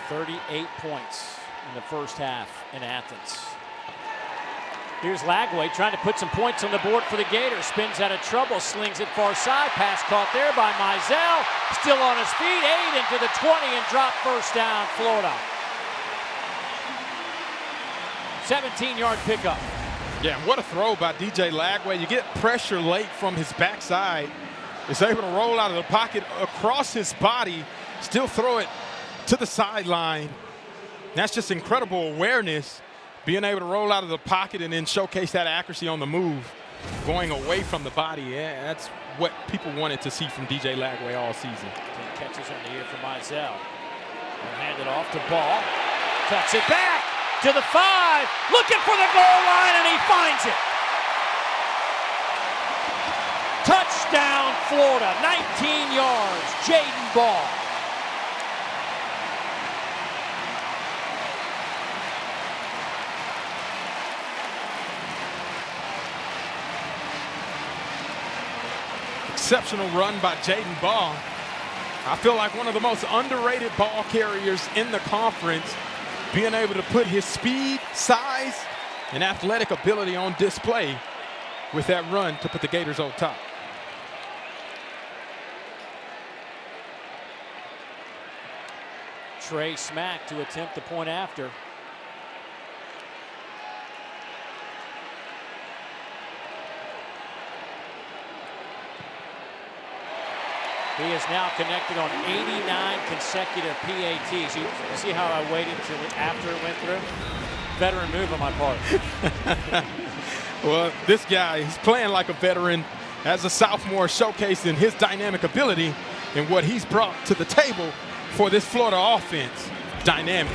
38 points in the first half in Athens. Here's Lagway trying to put some points on the board for the Gators. Spins out of trouble, slings it far side. Pass caught there by Mizell. Still on his feet, 8 into the 20 and drop first down, Florida. 17-yard pickup. Yeah, what a throw by DJ Lagway. You get pressure late from his backside. Is able to roll out of the pocket across his body, still throw it to the sideline. That's just incredible awareness, being able to roll out of the pocket and then showcase that accuracy on the move, going away from the body. Yeah, that's what people wanted to see from DJ Lagway all season. 10 catches on the year for Mizell. Hand it off to Ball. Cuts it back to the 5. Looking for the goal line, and he finds it. Touchdown, Florida. 19 yards. Jaden Ball. Exceptional run by Jaden Ball. I feel like one of the most underrated ball carriers in the conference, being able to put his speed, size, and athletic ability on display with that run to put the Gators on top. Trey Smack to attempt the point after. He is now connected on 89 consecutive PATs. You see how I waited till after it went through? Veteran move on my part. Well, this guy is playing like a veteran as a sophomore, showcasing his dynamic ability and what he's brought to the table for this Florida offense. Dynamic.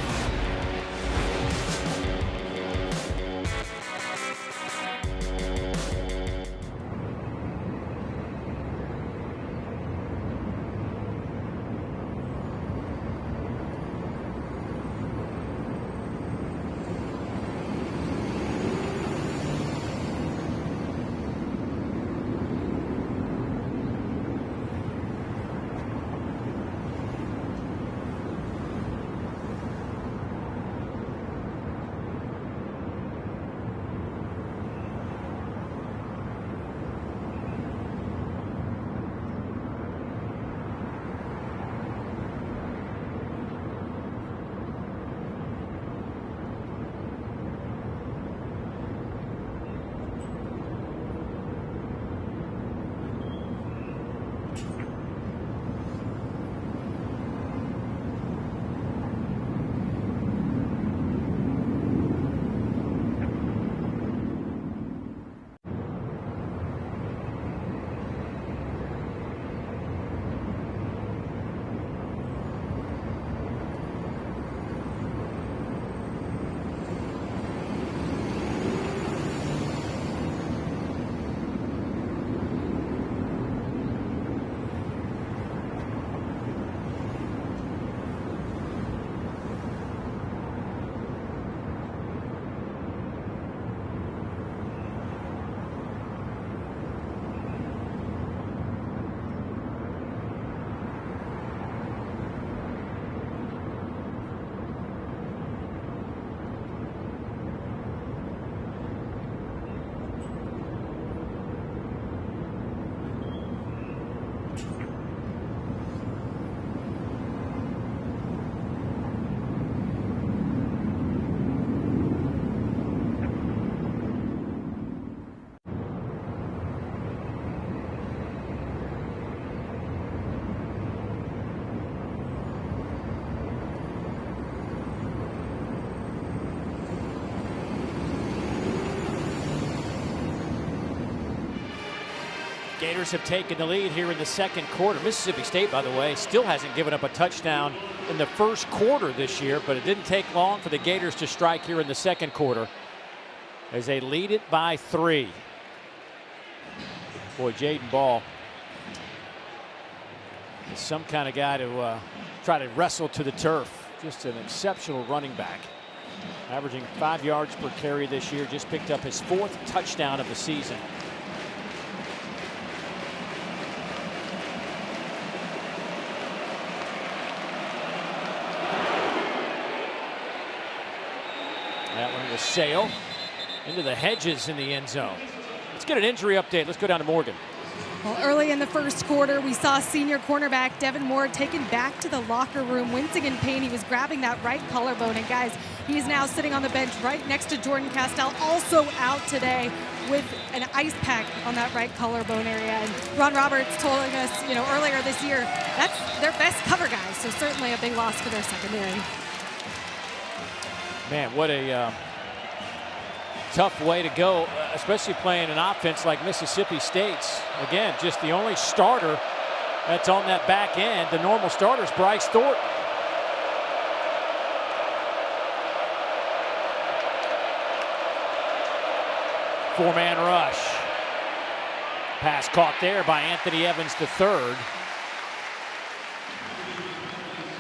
Gators have taken the lead here in the second quarter. Mississippi State, by the way, still hasn't given up a touchdown in the first quarter this year, but it didn't take long for the Gators to strike here in the second quarter as they lead it by 3. Boy, Jaden Ball is some kind of guy to try to wrestle to the turf. Just an exceptional running back. Averaging 5 yards per carry this year. Just picked up his 4th touchdown of the season. will sail into the hedges in the end zone. Let's get an injury update. Let's go down to Morgan. Well, early in the first quarter, we saw senior cornerback Devin Ward taken back to the locker room, wincing in pain. He was grabbing that right collarbone. And guys, he's now sitting on the bench right next to Jordan Castell, also out today with an ice pack on that right collarbone area. And Ron Roberts told us, earlier this year, that's their best cover guy. So certainly a big loss for their secondary. Man, what a tough way to go, especially playing an offense like Mississippi State's. Again, just the only starter that's on that back end. The normal starter is Bryce Thornton. Four-man rush. Pass caught there by Anthony Evans III.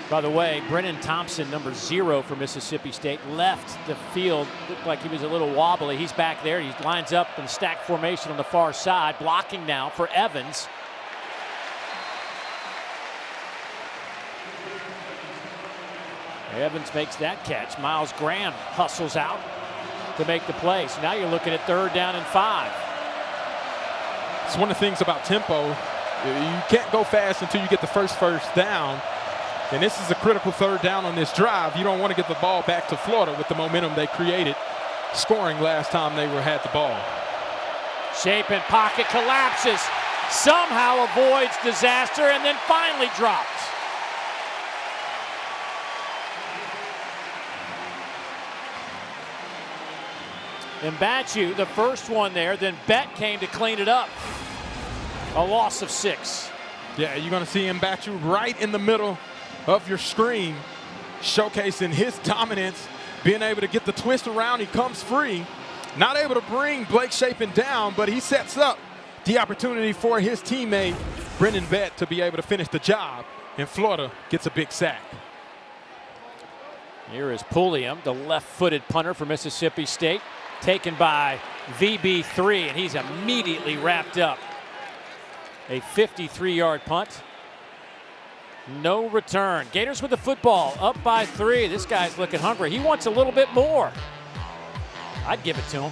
By the way, Brennan Thompson, number 0 for Mississippi State, left the field. Looked like he was a little wobbly. He's back there. He lines up in stack formation on the far side, blocking now for Evans. Evans makes that catch. Miles Graham hustles out to make the play. So now you're looking at 3rd down and 5. It's one of the things about tempo. You can't go fast until you get the first down. And this is a critical 3rd down on this drive. You don't want to get the ball back to Florida with the momentum they created scoring last time they had the ball. Shape in pocket, collapses, somehow avoids disaster, and then finally drops. Mbachu, the first one there, then Bett came to clean it up. A loss of 6. Yeah, you're going to see Mbachu right in the middle of your screen, showcasing his dominance, being able to get the twist around. He comes free, not able to bring Blake Shapen down, but he sets up the opportunity for his teammate, Brendan Bett, to be able to finish the job, and Florida gets a big sack. Here is Pulliam, the left-footed punter for Mississippi State, taken by VB3, and he's immediately wrapped up. A 53-yard punt. No return. Gators with the football, up by 3. This guy's looking hungry. He wants a little bit more. I'd give it to him.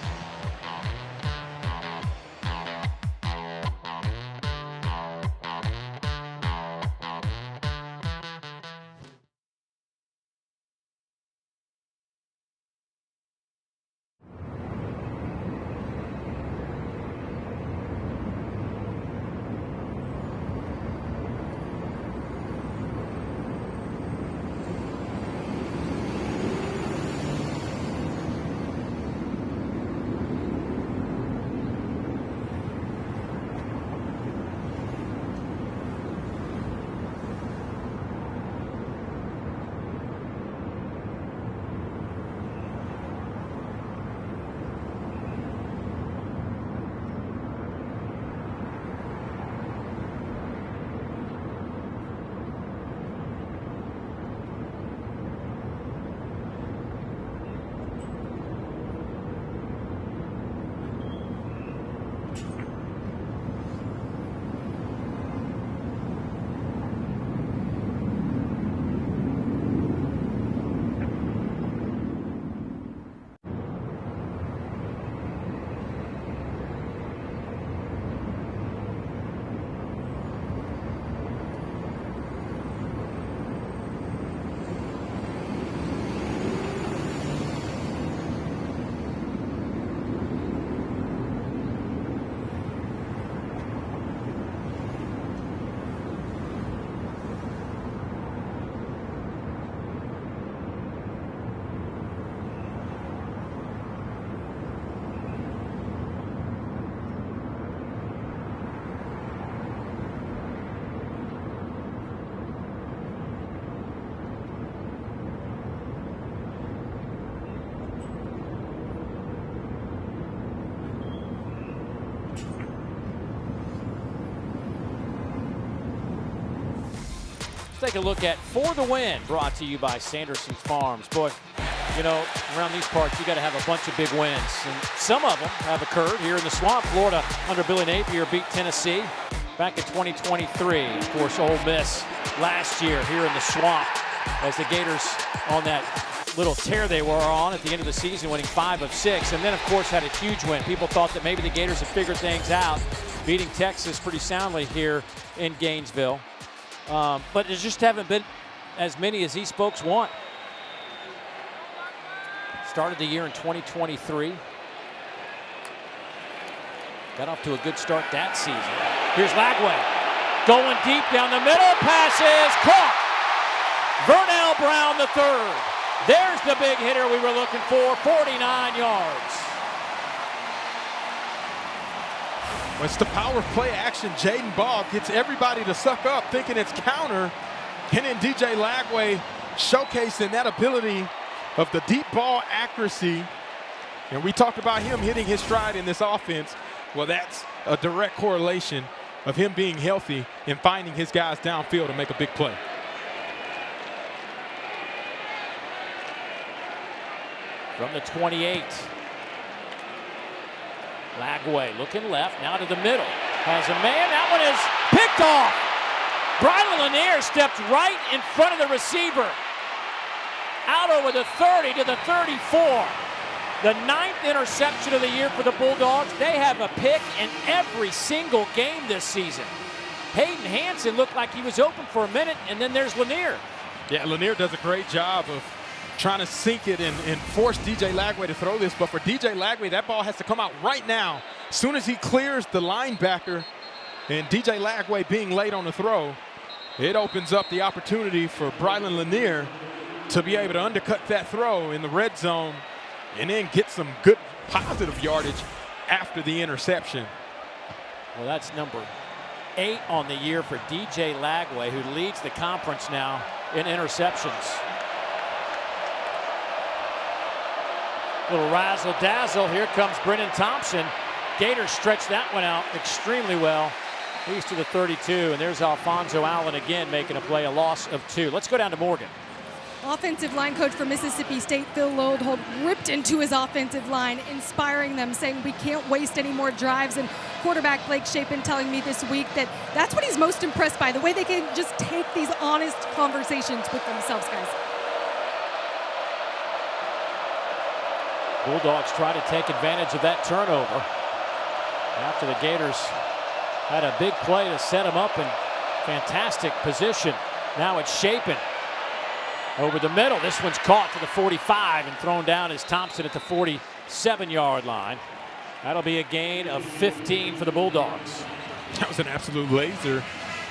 Let's take a look at For the Win, brought to you by Sanderson's Farms. Boy, you know, around these parts, you got to have a bunch of big wins. And some of them have occurred here in the Swamp. Florida, under Billy Napier, beat Tennessee back in 2023. Of course, Ole Miss last year here in the Swamp as the Gators on that little tear they were on at the end of the season, winning 5 of 6, and then of course had a huge win. People thought that maybe the Gators had figured things out, beating Texas pretty soundly here in Gainesville. But there just haven't been as many as these folks want. Started the year in 2023. Got off to a good start that season. Here's Lagway. Going deep down the middle. Passes caught. Vernell Brown III. There's the big hitter we were looking for. 49 yards. Well, it's the power play action. Jaden Ball gets everybody to suck up, thinking it's counter. And then DJ Lagway showcasing that ability of the deep ball accuracy. And we talked about him hitting his stride in this offense. Well, that's a direct correlation of him being healthy and finding his guys downfield to make a big play. From the 28. Lagway looking left, now to the middle. Has a man, that one is picked off. Brylan Lanier stepped right in front of the receiver. Out over the 30 to the 34. The 9th interception of the year for the Bulldogs. They have a pick in every single game this season. Hayden Hansen looked like he was open for a minute, and then there's Lanier. Yeah, Lanier does a great job of trying to sink it and force DJ Lagway to throw this. But for DJ Lagway, that ball has to come out right now. As soon as he clears the linebacker, and DJ Lagway being late on the throw, it opens up the opportunity for Brylan Lanier to be able to undercut that throw in the red zone and then get some good positive yardage after the interception. Well, that's number 8 on the year for DJ Lagway, who leads the conference now in interceptions. Little razzle-dazzle. Here comes Brennan Thompson. Gators stretch that one out extremely well. He's to the 32, and there's Alfonso Allen again making a play, a loss of 2. Let's go down to Morgan. Offensive line coach for Mississippi State, Phil Lodehold, ripped into his offensive line, inspiring them, saying we can't waste any more drives. And quarterback Blake Shapen telling me this week that that's what he's most impressed by, the way they can just take these honest conversations with themselves, guys. Bulldogs try to take advantage of that turnover after the Gators had a big play to set them up in fantastic position. Now it's Shapen over the middle. This one's caught to the 45 and thrown down as Thompson at the 47-yard line. That'll be a gain of 15 for the Bulldogs. That was an absolute laser.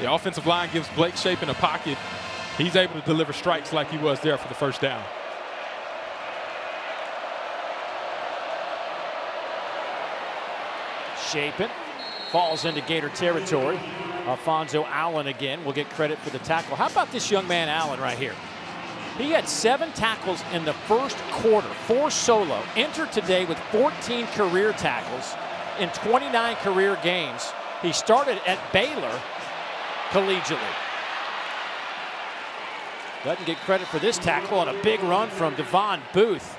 The offensive line gives Blake Shapen a pocket. He's able to deliver strikes like he was there for the first down. Shapen falls into Gator territory. Alfonso Allen again will get credit for the tackle. How about this young man Allen right here? He had 7 tackles in the first quarter, 4 solo. Entered today with 14 career tackles in 29 career games. He started at Baylor collegiately. Doesn't get credit for this tackle on a big run from Devon Booth.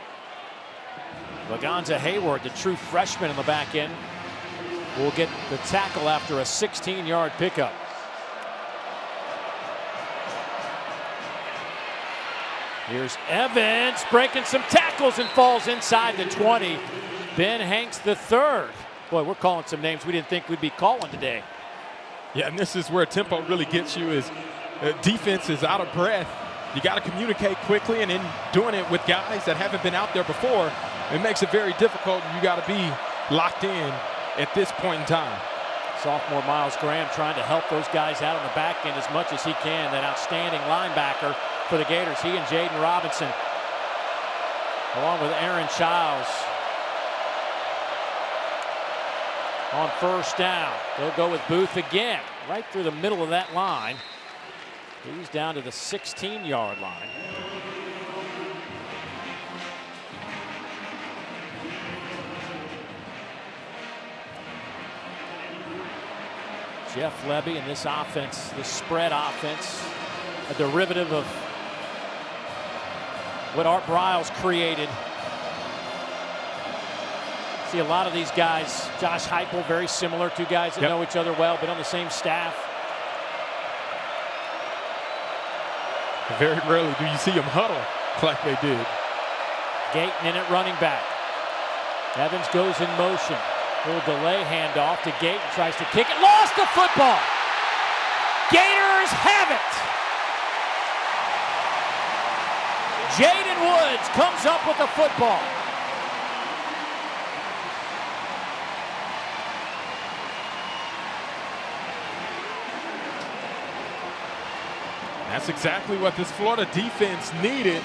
Laganza Hayward, the true freshman in the back end, will get the tackle after a 16-yard pickup. Here's Evans breaking some tackles and falls inside the 20. Ben Hanks III. Boy, we're calling some names we didn't think we'd be calling today. Yeah, and this is where tempo really gets you, is defense is out of breath. You got to communicate quickly, and in doing it with guys that haven't been out there before, it makes it very difficult. You got to be locked in at this point in time. Sophomore Miles Graham trying to help those guys out on the back end as much as he can. That outstanding linebacker for the Gators. He and Jaden Robinson, along with Aaron Childs, on first down. They'll go with Booth again, right through the middle of that line. He's down to the 16-yard line. Jeff Levy and this offense, this spread offense, a derivative of what Art Briles created. See a lot of these guys, Josh Heupel, very similar, 2 guys that know each other well, but on the same staff. Very rarely do you see them huddle like they did. Gayton in at running back. Evans goes in motion. Little delay handoff to Gayton. Tries to kick it. Lost the football. Gators have it. Jaden Woods comes up with the football. That's exactly what this Florida defense needed.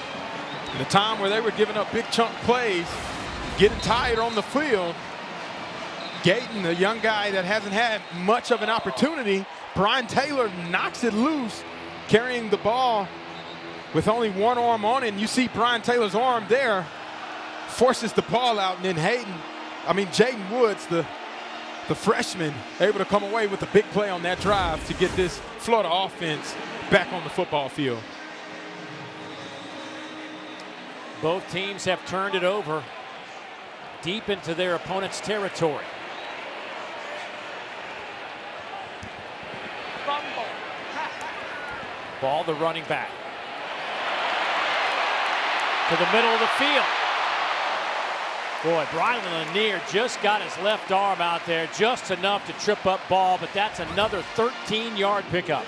In a time where they were giving up big chunk plays, getting tired on the field. Gayton, a young guy that hasn't had much of an opportunity, Brian Taylor knocks it loose, carrying the ball with only one arm on it. And you see Brian Taylor's arm there, forces the ball out, and then Jaden Woods, the freshman, able to come away with a big play on that drive to get this Florida offense back on the football field. Both teams have turned it over deep into their opponent's territory. Ball the running back. To the middle of the field. Boy, Brian Lanier just got his left arm out there, just enough to trip up ball, but that's another 13-yard pickup.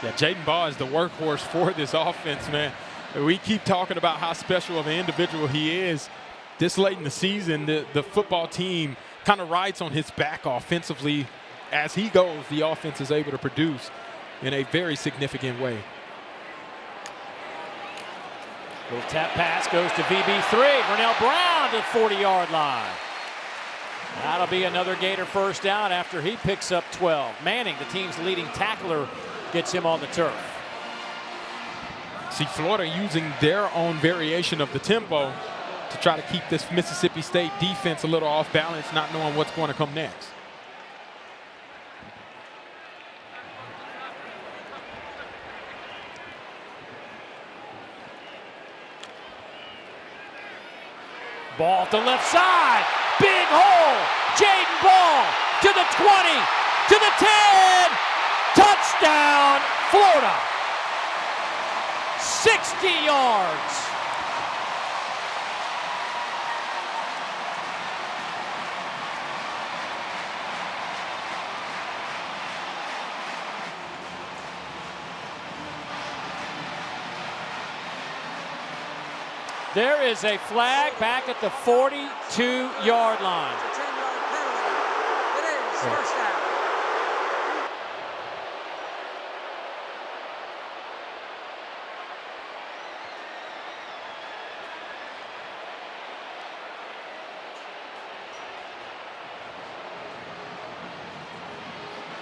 Yeah, Jaden Ball is the workhorse for this offense, man. We keep talking about how special of an individual he is. This late in the season, the football team kind of rides on his back offensively. As he goes, the offense is able to produce in a very significant way. Little tap pass goes to VB3. Vernell Brown to the 40-yard line. That'll be another Gator first down after he picks up 12. Manning, the team's leading tackler, gets him on the turf. See, Florida using their own variation of the tempo to try to keep this Mississippi State defense a little off balance, not knowing what's going to come next. Ball to left side. Big hole. Jaden Ball to the 20, to the 10. Touchdown, Florida. 60 yards. There is a flag back at the 42-yard line. It's a 10-yard penalty. It is first down.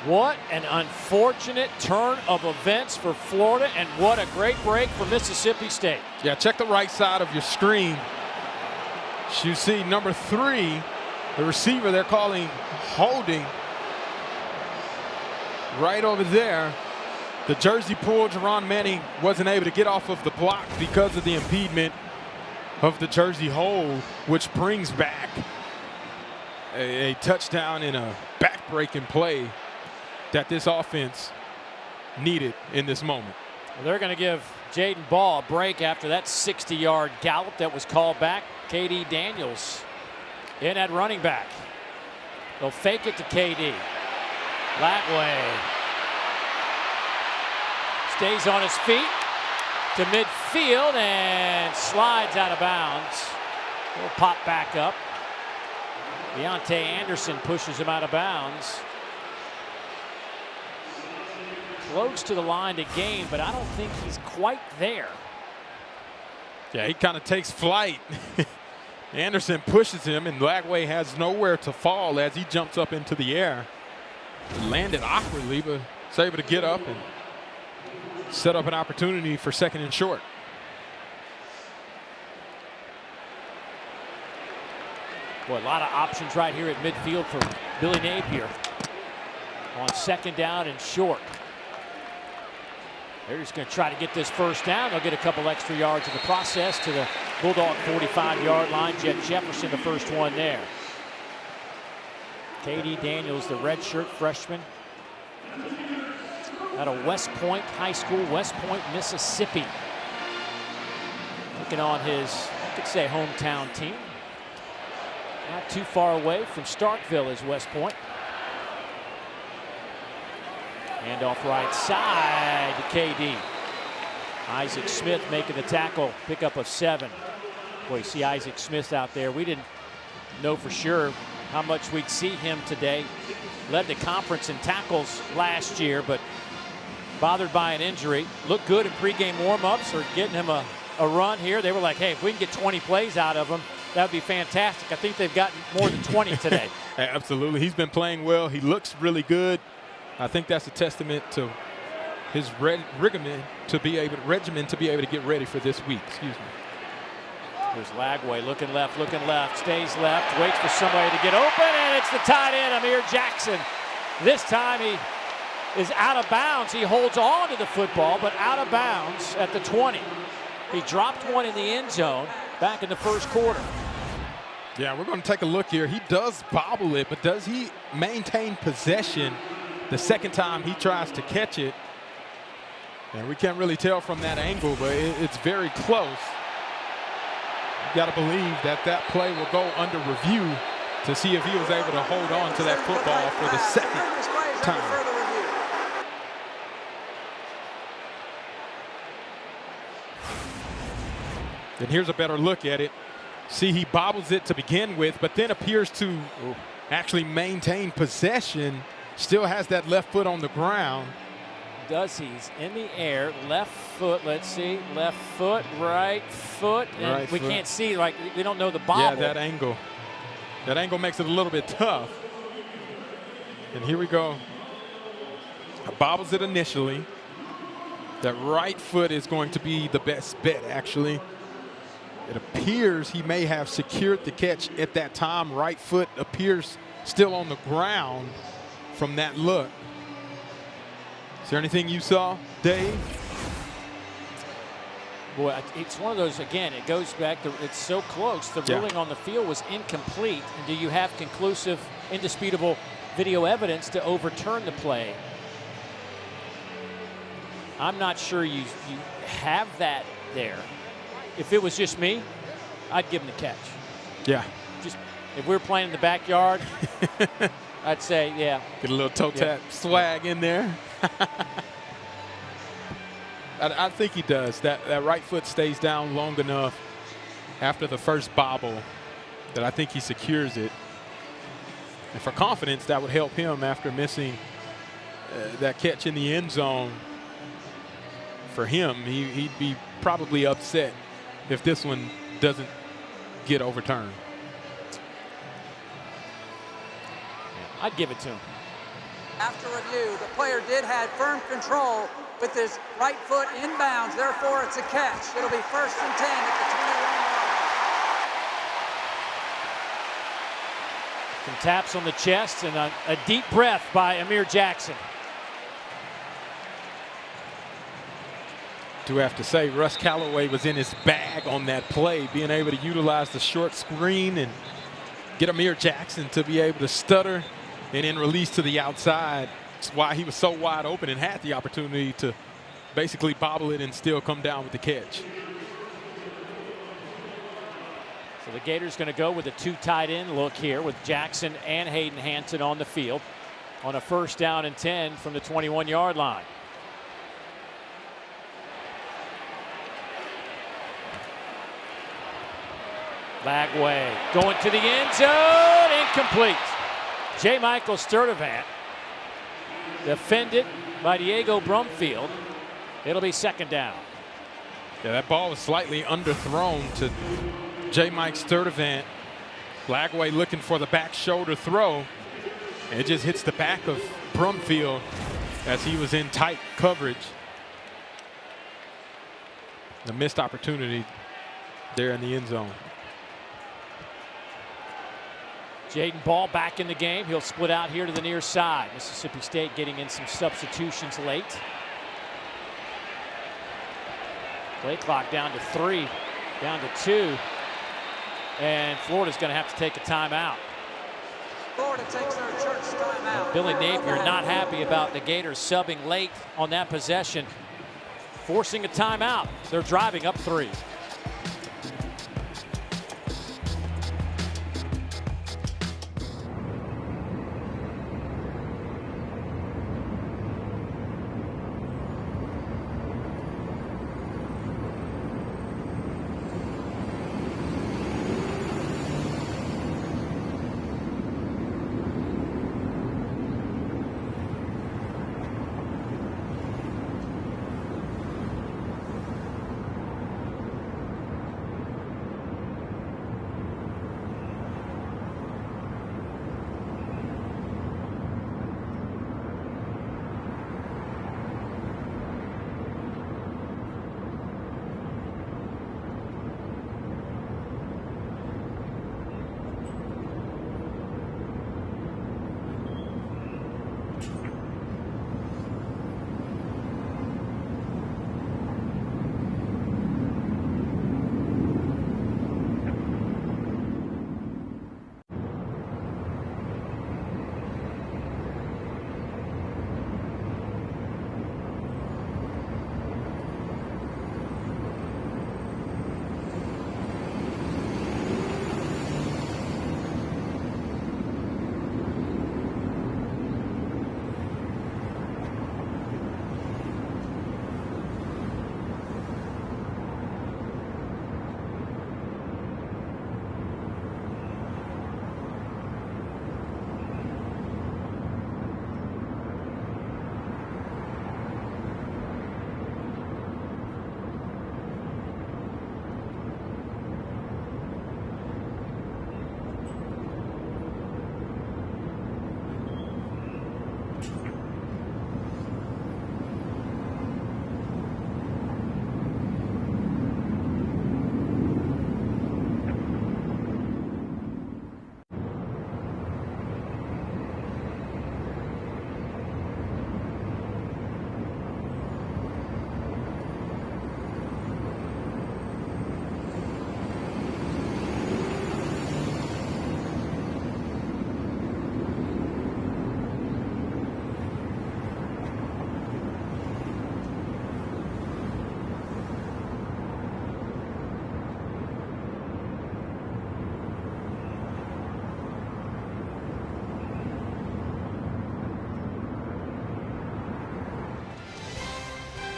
What an unfortunate turn of events for Florida, and what a great break for Mississippi State. Yeah, check the right side of your screen. You see number 3, the receiver they're calling holding right over there. The jersey pull, Jerron Manning wasn't able to get off of the block because of the impediment of the jersey hold, which brings back a touchdown in a back-breaking play that this offense needed in this moment. Well, they're going to give Jaden Ball a break after that 60-yard gallop that was called back. KD Daniels in at running back. They'll fake it to KD. Latway stays on his feet to midfield and slides out of bounds. He'll pop back up. Deontay Anderson pushes him out of bounds. Close to the line to gain, but I don't think he's quite there. Yeah, he kind of takes flight. Anderson pushes him, and Lagway has nowhere to fall as he jumps up into the air. He landed awkwardly, but is able to get up and set up an opportunity for second and short. Boy, a lot of options right here at midfield for Billy Napier on second down and short. They're just going to try to get this first down. They'll get a couple extra yards in the process to the Bulldog 45-yard line. Jet Jefferson, the first one there. KD Daniels, the redshirt freshman out of West Point High School, West Point, Mississippi. taking on his, you could say, hometown team. Not too far away from Starkville is West Point. Handoff right side to KD. Isaac Smith making the tackle, pickup of 7. Boy, you see Isaac Smith out there. We didn't know for sure how much we'd see him today. Led the conference in tackles last year, but bothered by an injury. Looked good in pregame warmups or getting him a run here. They were like, hey, if we can get 20 plays out of him, that would be fantastic. I think they've gotten more than 20 today. Absolutely. He's been playing well. He looks really good. I think that's a testament to his regimen to be able to get ready for this week. Excuse me. There's Lagway looking left, stays left, waits for somebody to get open, and it's the tight end, Amir Jackson. This time he is out of bounds. He holds on to the football, but out of bounds at the 20. He dropped one in the end zone back in the first quarter. Yeah, we're going to take a look here. He does bobble it, but does he maintain possession the second time he tries to catch it? And we can't really tell from that angle, but it's very close. You got to believe that play will go under review to see if he was able to hold on to that football for the second time. And here's a better look at it. See, he bobbles it to begin with, but then appears to actually maintain possession. Still has that left foot on the ground. Does he's in the air, left foot, let's see, left foot, right foot, and right we foot. Can't see, like, we don't know the bobble. Yeah, that angle makes it a little bit tough. And here we go. Bobbles it initially. That right foot is going to be the best bet, actually. It appears he may have secured the catch at that time. Right foot appears still on the ground from that look. Is there anything you saw, Dave? Boy, it's one of those, again, it goes back to, it's so close. The ruling on the field was incomplete. And do you have conclusive, indisputable video evidence to overturn the play? I'm not sure you have that there. If it was just me, I'd give him the catch. Yeah. Just if we were playing in the backyard, I'd say, yeah. Get a little toe tap swag in there. I think he does. That right foot stays down long enough after the first bobble that I think he secures it. And for confidence, that would help him after missing that catch in the end zone. For him, he'd be probably upset if this one doesn't get overturned. I'd give it to him. After review, the player did have firm control with his right foot inbounds. Therefore, it's a catch. It'll be 1st and 10 at the 21-yard line. Some taps on the chest and a deep breath by Amir Jackson. Do have to say, Russ Callaway was in his bag on that play, being able to utilize the short screen and get Amir Jackson to be able to stutter and then release to the outside. That's why he was so wide open and had the opportunity to basically bobble it and still come down with the catch. So the Gators going to go with a 2 tight end look here with Jackson and Hayden Hanson on the field on a 1st down and 10 from the 21-yard line. Lagway going to the end zone, incomplete. J. Michael Sturdivant defended by Diego Brumfield. It'll be 2nd down. Yeah, that ball was slightly underthrown to J. Mike Sturdivant. Lagway looking for the back shoulder throw. And it just hits the back of Brumfield as he was in tight coverage. The missed opportunity there in the end zone. Jaden Ball back in the game. He'll split out here to the near side. Mississippi State getting in some substitutions late. Play clock down to 3, down to 2. And Florida's going to have to take a timeout. Florida takes their church timeout. Billy Napier not happy about the Gators subbing late on that possession, forcing a timeout. They're driving up 3.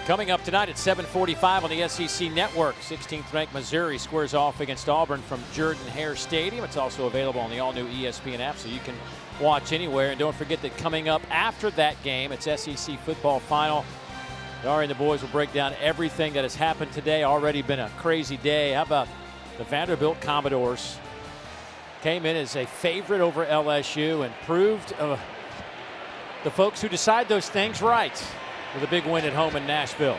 Coming up tonight at 7:45 on the SEC Network, 16th ranked Missouri squares off against Auburn from Jordan-Hare Stadium. It's also available on the all-new ESPN app, so you can watch anywhere. And don't forget that coming up after that game, it's SEC football final. Dari and the boys will break down everything that has happened today. Already been a crazy day. How about the Vanderbilt Commodores? Came in as a favorite over LSU and proved the folks who decide those things right with a big win at home in Nashville.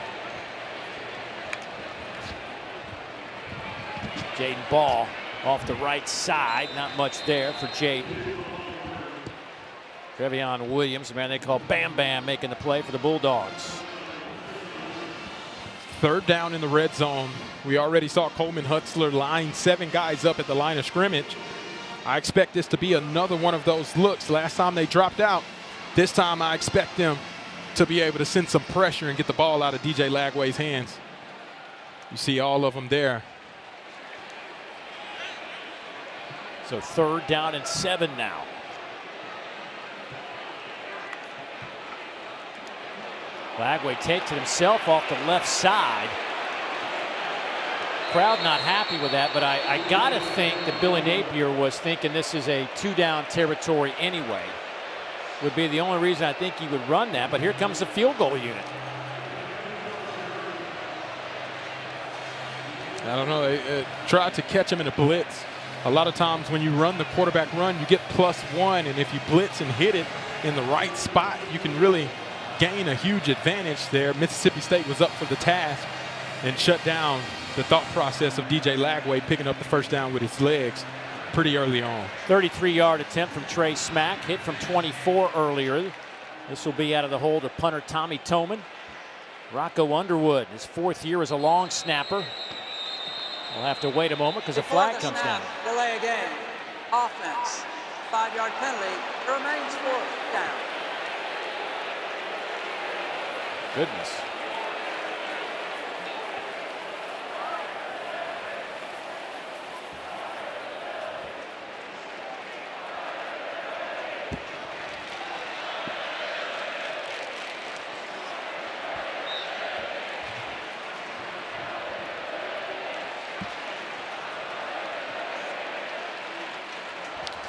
Jaden Ball off the right side. Not much there for Jaden. Trevion Williams, the man they call Bam Bam, making the play for the Bulldogs. Third down in the red zone. We already saw Coleman Hutzler line 7 guys up at the line of scrimmage. I expect this to be another one of those looks. Last time they dropped out. This time I expect them to be able to send some pressure and get the ball out of DJ Lagway's hands. You see all of them there. So 3rd down and 7 now. Lagway takes it himself off the left side. Crowd not happy with that, but I gotta think that Billy Napier was thinking this is a 2-down territory anyway. Would be the only reason I think he would run that, but here comes the field goal unit. I don't know, they tried to catch him in a blitz. A lot of times when you run the quarterback run, you get +1, and if you blitz and hit it in the right spot, you can really gain a huge advantage there. Mississippi State was up for the task and shut down the thought process of DJ Lagway picking up the first down with his legs pretty early on. 33-yard attempt from Trey Smack, hit from 24 earlier. This will be out of the hold of punter Tommy Toman. Rocco Underwood, his 4th year as a long snapper. We'll have to wait a moment because a flag comes down. Delay a game. Offense. 5-yard penalty. It remains 4th down. Goodness.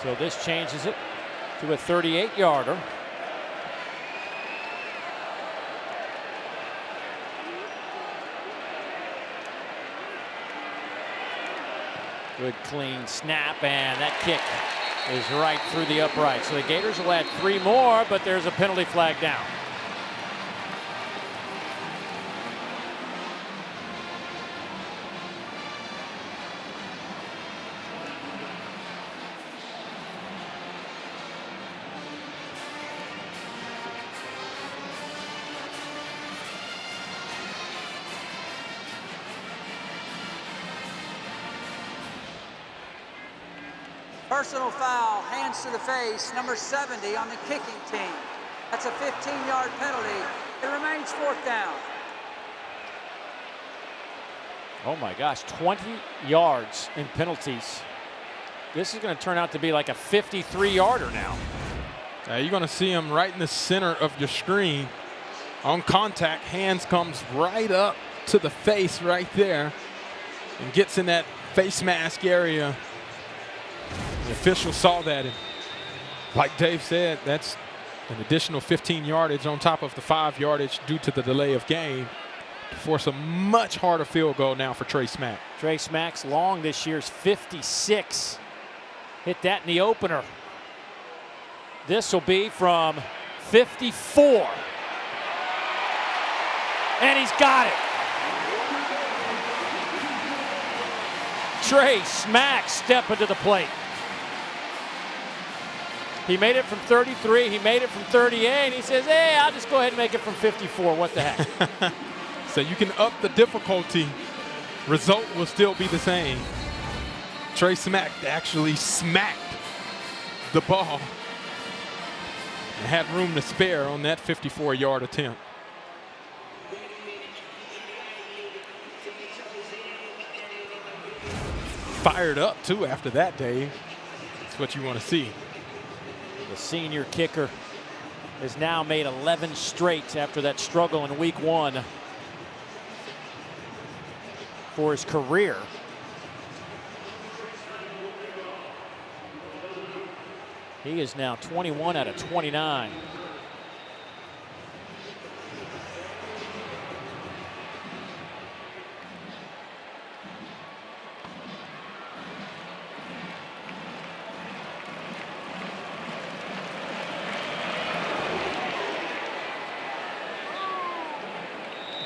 So this changes it to a 38-yarder. Good clean snap, and that kick is right through the upright. So the Gators will add 3 more, but there's a penalty flag down. Personal foul, hands to the face, number 70 on the kicking team. That's a 15-yard penalty. It remains 4th down. Oh my gosh, 20 yards in penalties. This is going to turn out to be like a 53-yarder now. You're going to see him right in the center of your screen. On contact, hands comes right up to the face right there and gets in that face mask area. The official saw that, and like Dave said, that's an additional 15 yardage on top of the 5 yardage due to the delay of game to force a much harder field goal now for Trey Smack. Trey Smack's long this year's 56. Hit that in the opener. This will be from 54. And he's got it. Trey Smack stepping to the plate. He made it from 33, he made it from 38, he says, hey, I'll just go ahead and make it from 54, what the heck. So you can up the difficulty, result will still be the same. Trey Smack actually smacked the ball and had room to spare on that 54-yard attempt. Fired up too after that, Dave. That's what you want to see. The senior kicker has now made 11 straight after that struggle in week 1 for his career. He is now 21 out of 29.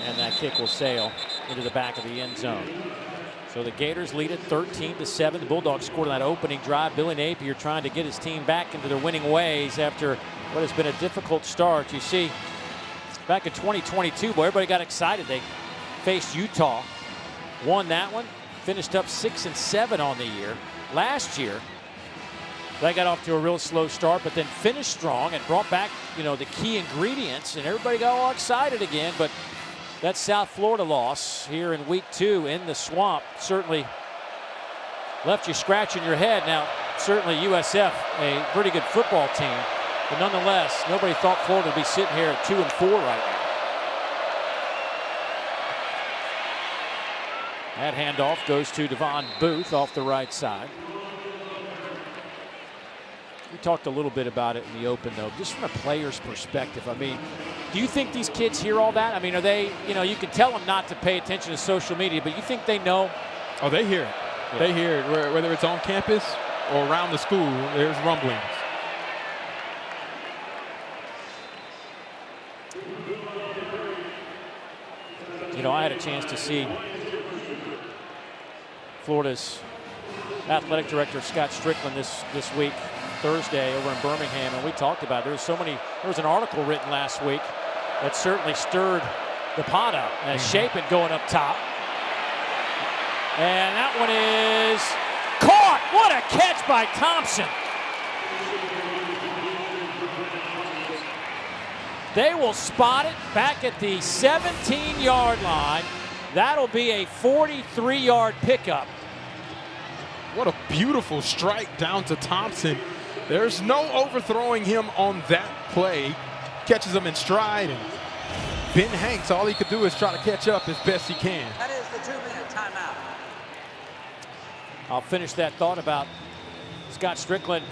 And that kick will sail into the back of the end zone. So the Gators lead it 13-7. The Bulldogs scored on that opening drive. Billy Napier trying to get his team back into their winning ways after what has been a difficult start. You see, back in 2022, boy, everybody got excited. They faced Utah, won that one, finished up 6-7 on the year. Last year, they got off to a real slow start, but then finished strong and brought back, the key ingredients, and everybody got all excited again. But that South Florida loss here in week 2 in the Swamp certainly left you scratching your head. Now, certainly USF, a pretty good football team, but nonetheless, nobody thought Florida would be sitting here at 2-4 right now. That handoff goes to Devon Booth off the right side. We talked a little bit about it in the open, though, just from a player's perspective. I mean, do you think these kids hear all that? I mean, are they, you can tell them not to pay attention to social media, but you think they know? Oh, they hear it. Yeah. They hear it, whether it's on campus or around the school, there's rumblings. I had a chance to see Florida's athletic director, Scott Strickland, this week, Thursday, over in Birmingham, and we talked about it. There was an article written last week that certainly stirred the pot up. And Shapen going up top. And that one is caught. What a catch by Thompson. They will spot it back at the 17-yard line. That'll be a 43-yard pickup. What a beautiful strike down to Thompson. There's no overthrowing him on that play. Catches him in stride, and Ben Hanks, all he could do is try to catch up as best he can. That is the 2-minute timeout. I'll finish that thought about Scott Strickland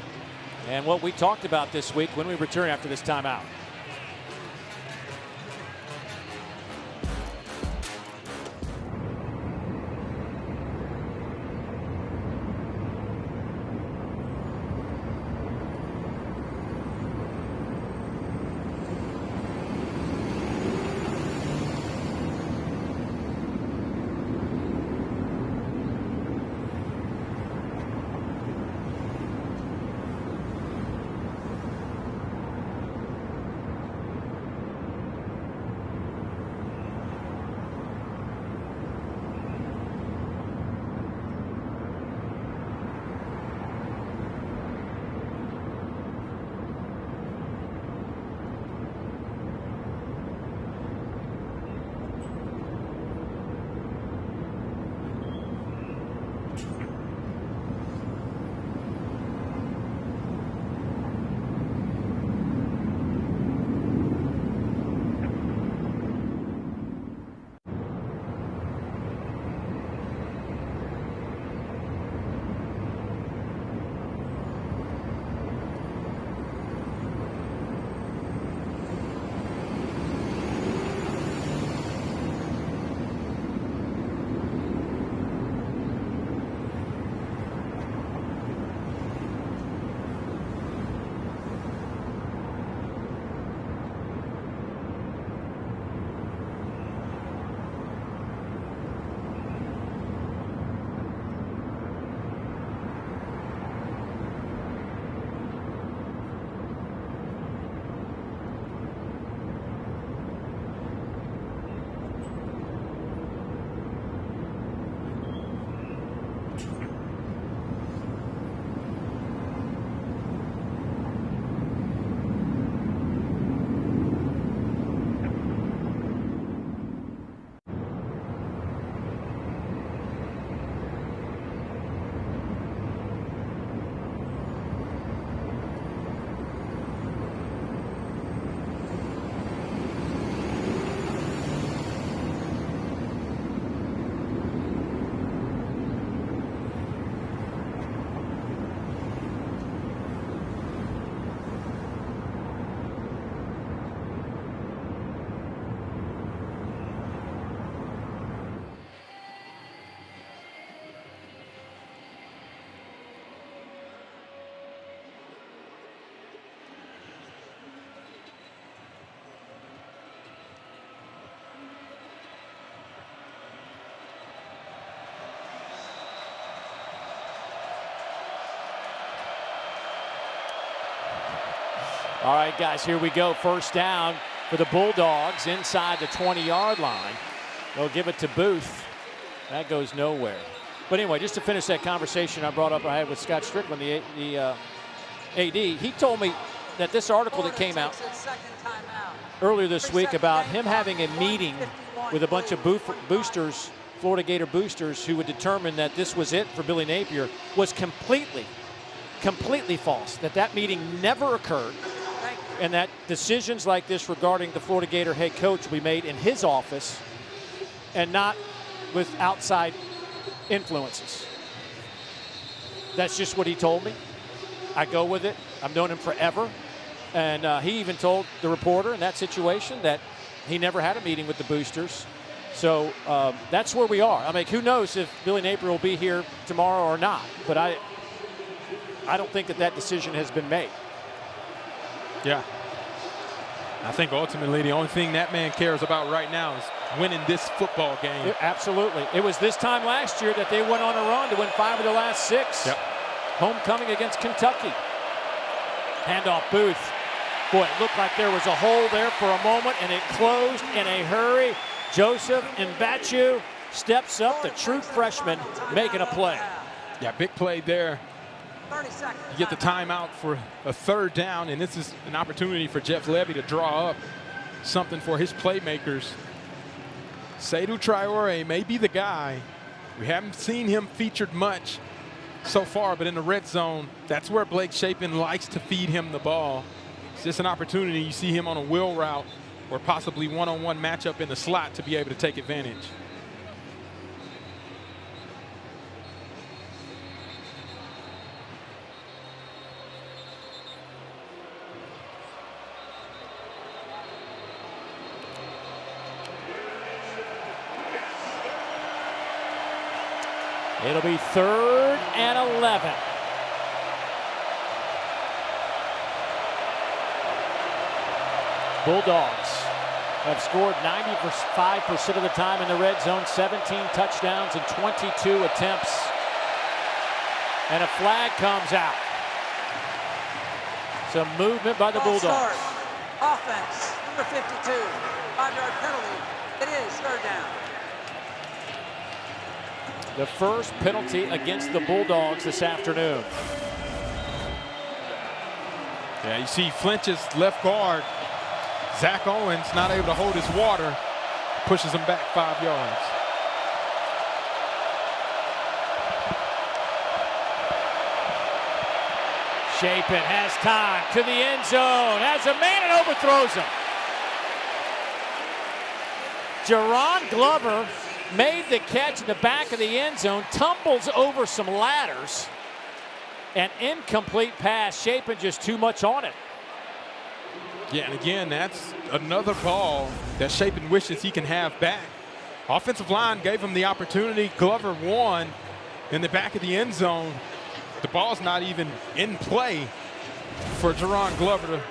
and what we talked about this week when we return after this timeout. All right, guys, here we go. First down for the Bulldogs inside the 20-yard line. They'll give it to Booth. That goes nowhere. But anyway, just to finish that conversation I had with Scott Strickland, the AD, he told me that this article that came out earlier this week about him having a meeting with a bunch of boosters, Florida Gator boosters, who would determine that this was it for Billy Napier was completely false. That meeting never occurred, and that decisions like this regarding the Florida Gator head coach will be made in his office and not with outside influences. That's just what he told me. I go with it. I've known him forever. And he even told the reporter in that situation that he never had a meeting with the boosters. So that's where we are. I mean, who knows if Billy Napier will be here tomorrow or not. But I don't think that decision has been made. Yeah. I think ultimately the only thing that man cares about right now is winning this football game. Absolutely. It was this time last year that they went on a run to win 5 of the last 6. Yep. Homecoming against Kentucky. Handoff Booth. Boy, it looked like there was a hole there for a moment, and it closed in a hurry. Joseph Mbachu steps up, the true freshman, making a play. Yeah, big play there. 30 seconds. You get the timeout for a third down, and this is an opportunity for Jeff Levy to draw up something for his playmakers. Seydou Traoré may be the guy. We haven't seen him featured much so far, but in the red zone, that's where Blake Shapen likes to feed him the ball. It's just an opportunity. You see him on a wheel route or possibly one-on-one matchup in the slot to be able to take advantage. It'll be 3rd and 11. Bulldogs have scored 95% of the time in the red zone, 17 touchdowns and 22 attempts. And a flag comes out. Some movement by the Bulldogs. Start. Offense, number 52, 5-yard penalty. It is 3rd down. The first penalty against the Bulldogs this afternoon. Yeah, you see Flinch's left guard, Zach Owens, not able to hold his water, pushes him back 5 yards. Shapen has time to the end zone, has a man and overthrows him. Jerron Glover made the catch in the back of the end zone, tumbles over some ladders. An incomplete pass. Shapen just too much on it. Yeah, and again, that's another ball that Shapen wishes he can have back. Offensive line gave him the opportunity. Glover won in the back of the end zone. The ball's not even in play for Jerron Glover to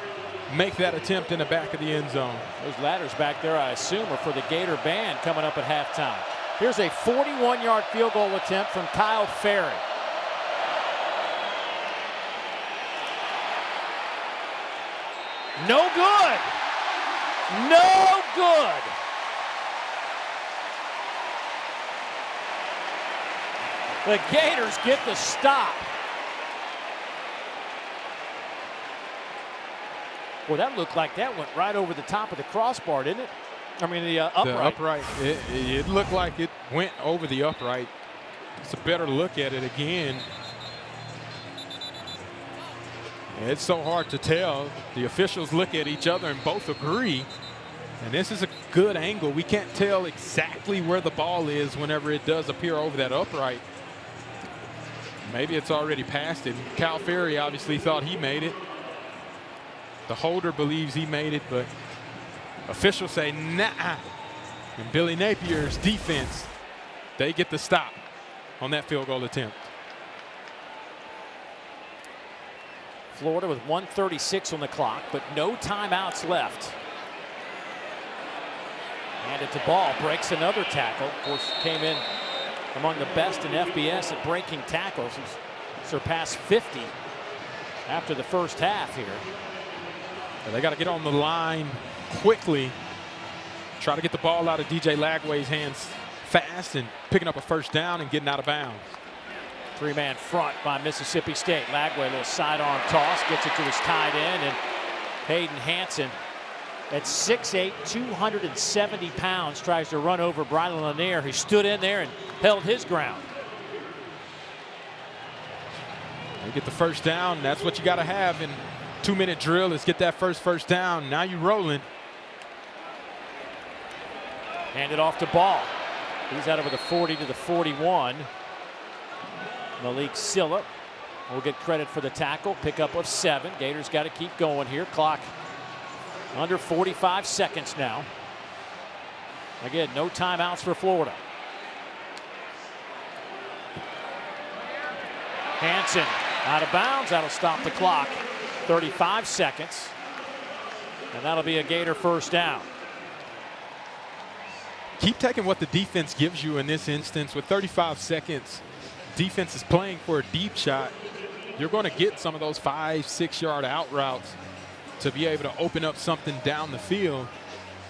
make that attempt in the back of the end zone. Those ladders back there, I assume, are for the Gator band coming up at halftime. Here's a 41-yard field goal attempt from Kyle Ferry. No good. No good. The Gators get the stop. Well, that looked like that went right over the top of the crossbar, didn't it? I mean, the upright. The upright, it looked like it went over the upright. It's a better look at it again. It's so hard to tell. The officials look at each other and both agree. And this is a good angle. We can't tell exactly where the ball is whenever it does appear over that upright. Maybe it's already past it. Cal Ferry obviously thought he made it. The holder believes he made it, but officials say, nah. And Billy Napier's defense, they get the stop on that field goal attempt. Florida with 1:36 on the clock, but no timeouts left. And it's a ball, breaks another tackle. Of course, came in among the best in FBS at breaking tackles. He's surpassed 50 after the first half here. They got to get on the line quickly. Try to get the ball out of DJ Lagway's hands fast and picking up a first down and getting out of bounds. Three-man front by Mississippi State. Lagway, a little sidearm toss, gets it to his tight end, and Hayden Hansen at 6'8", 270 pounds, tries to run over Brylan Lanier, who stood in there and held his ground. They get the first down. That's what you got to have in 2-minute drill, is get that first down. Now you're rolling. Hand it off to Ball. He's out over the 40 to the 41. Malik Silla will get credit for the tackle. Pickup of 7. Gators got to keep going here. Clock under 45 seconds now. Again, no timeouts for Florida. Hansen out of bounds. That'll stop the clock. 35 seconds. And that'll be a Gator first down. Keep taking what the defense gives you in this instance. With 35 seconds, defense is playing for a deep shot. You're going to get some of those 5-6 yard out routes to be able to open up something down the field.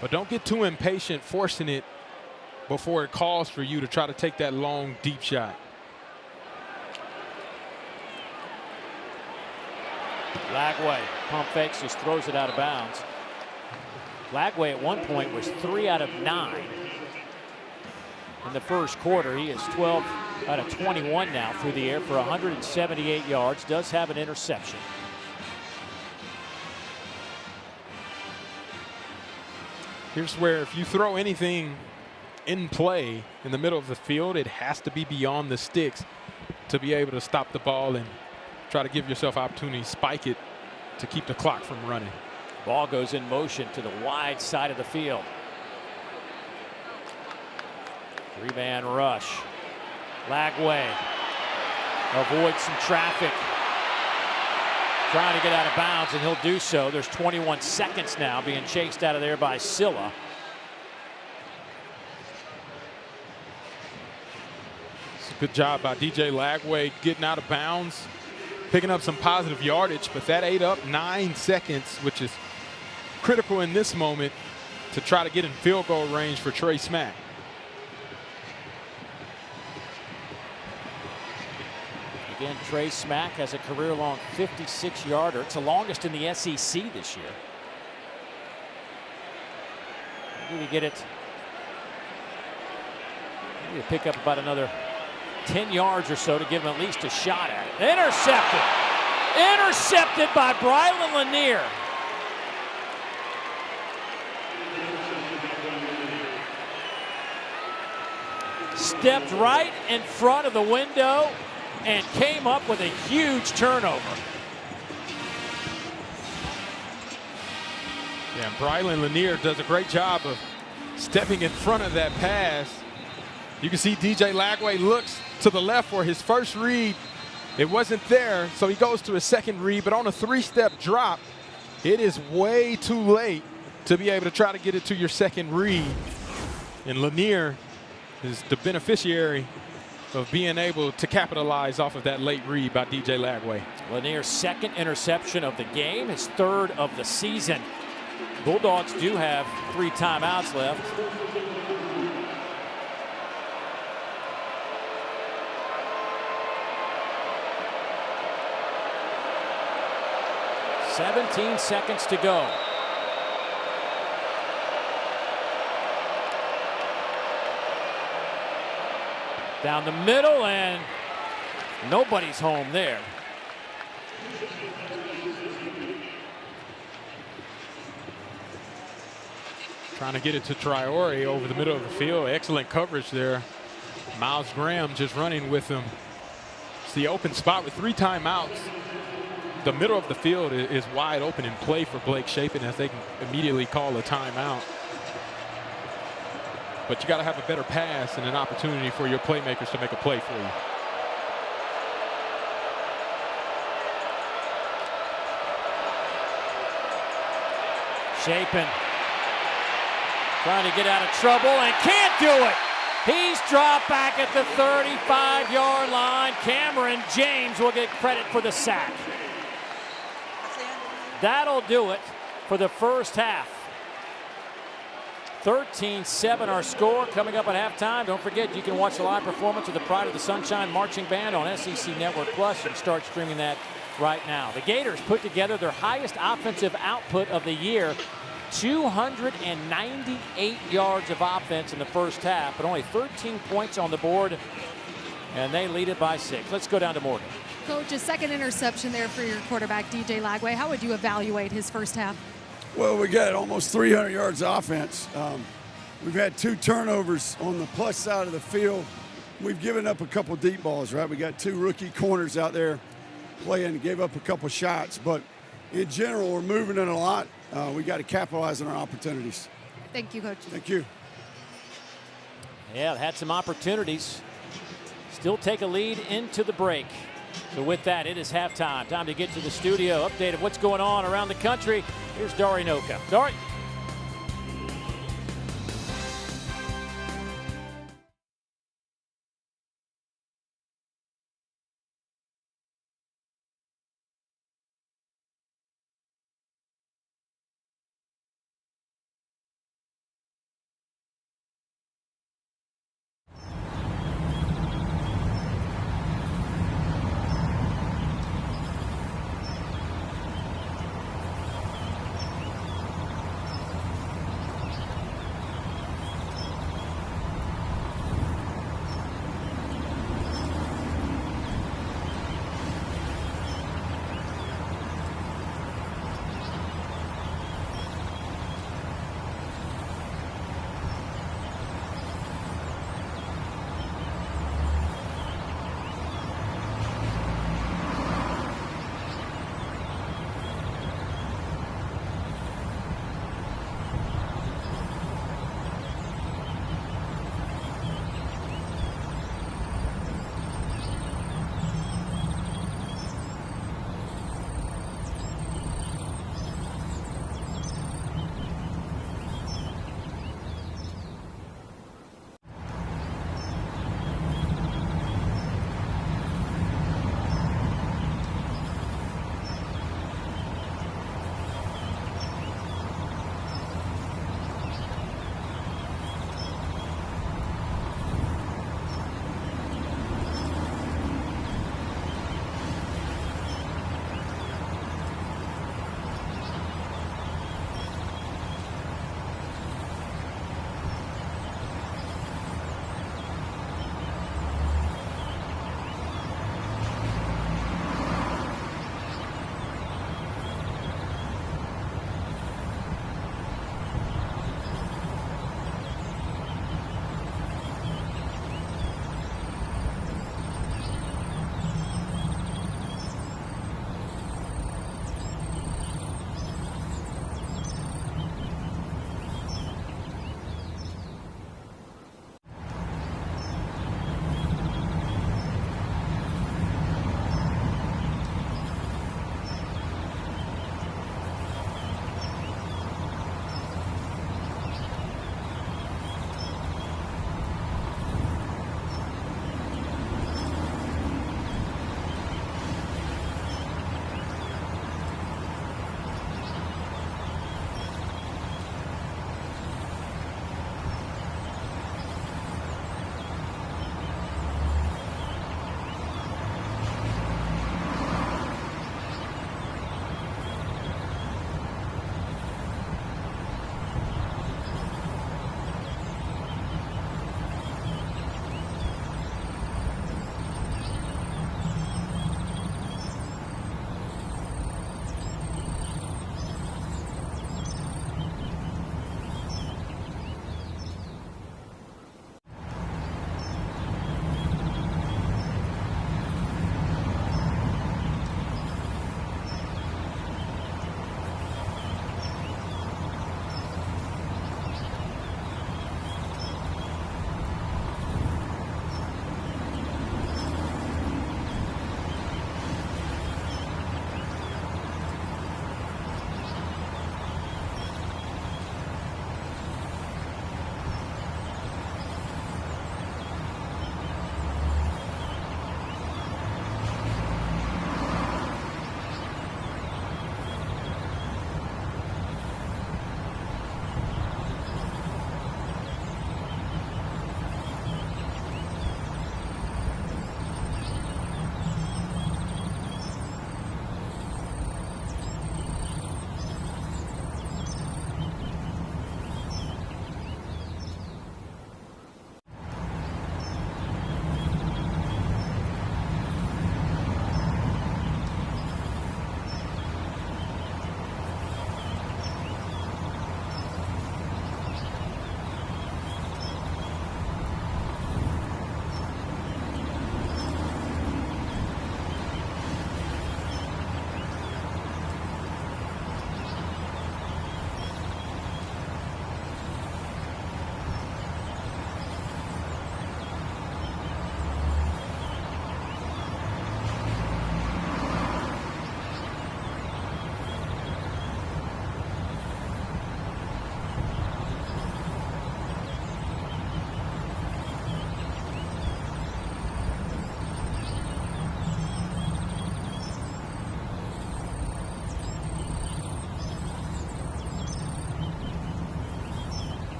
But don't get too impatient forcing it before it calls for you to try to take that long, deep shot. Lagway pump fakes, just throws it out of bounds. Lagway at one point was 3 out of 9 in the first quarter. He is 12 out of 21 now through the air for 178 yards. Does have an interception. Here's where if you throw anything in play in the middle of the field, it has to be beyond the sticks to be able to stop the ball and try to give yourself opportunity, spike it to keep the clock from running. Ball goes in motion to the wide side of the field. 3-man rush. Lagway avoids some traffic. Trying to get out of bounds, and he'll do so. There's 21 seconds now, being chased out of there by Silla. It's a good job by DJ Lagway getting out of bounds, picking up some positive yardage, but that ate up 9 seconds, which is critical in this moment to try to get in field goal range for Trey Smack. Again, Trey Smack has a career-long 56-yarder. It's the longest in the SEC this year. Maybe get it. Maybe pick up about another 10 yards or so to give him at least a shot at it. Intercepted. Intercepted by Brylan Lanier. Stepped right in front of the window and came up with a huge turnover. Yeah, and Brylan Lanier does a great job of stepping in front of that pass. You can see DJ Lagway looks to the left for his first read. It wasn't there, so he goes to a second read, but on a 3-step drop, it is way too late to be able to try to get it to your second read. And Lanier is the beneficiary of being able to capitalize off of that late read by DJ Lagway. Lanier's second interception of the game, his third of the season. Bulldogs do have 3 timeouts left. "17 seconds to go." Down the middle, and nobody's home there. Trying to get it to Traore over the middle of the field. Excellent coverage there. Miles Graham just running with him. It's the open spot with 3 timeouts. The middle of the field is wide open in play for Blake Shapen as they can immediately call a timeout. But you got to have a better pass and an opportunity for your playmakers to make a play for you. Shapen trying to get out of trouble and can't do it. He's dropped back at the 35-yard line. Cameron James will get credit for the sack. That'll do it. for the first half. 13-7 our score. Coming up at halftime, don't forget you can watch the live performance of the Pride of the Sunshine Marching Band on SEC Network Plus and start streaming that right now. The Gators put together their highest offensive output of the year, 298 yards of offense in the first half, but only 13 points on the board, and they lead it by 6. Let's go down to Morgan. Coach, a second interception there for your quarterback, DJ Lagway. How would you evaluate his first half? Well, we got almost 300 yards of offense. We've had 2 turnovers on the plus side of the field. We've given up a couple deep balls, right? We got 2 rookie corners out there playing, gave up a couple shots. But in general, we're moving it a lot. We got to capitalize on our opportunities. Thank you, Coach. Thank you. Yeah, had some opportunities. Still take a lead into the break. So with that, it is halftime. Time to get to the studio. Update of what's going on around the country. Here's Dari Noka. Dari.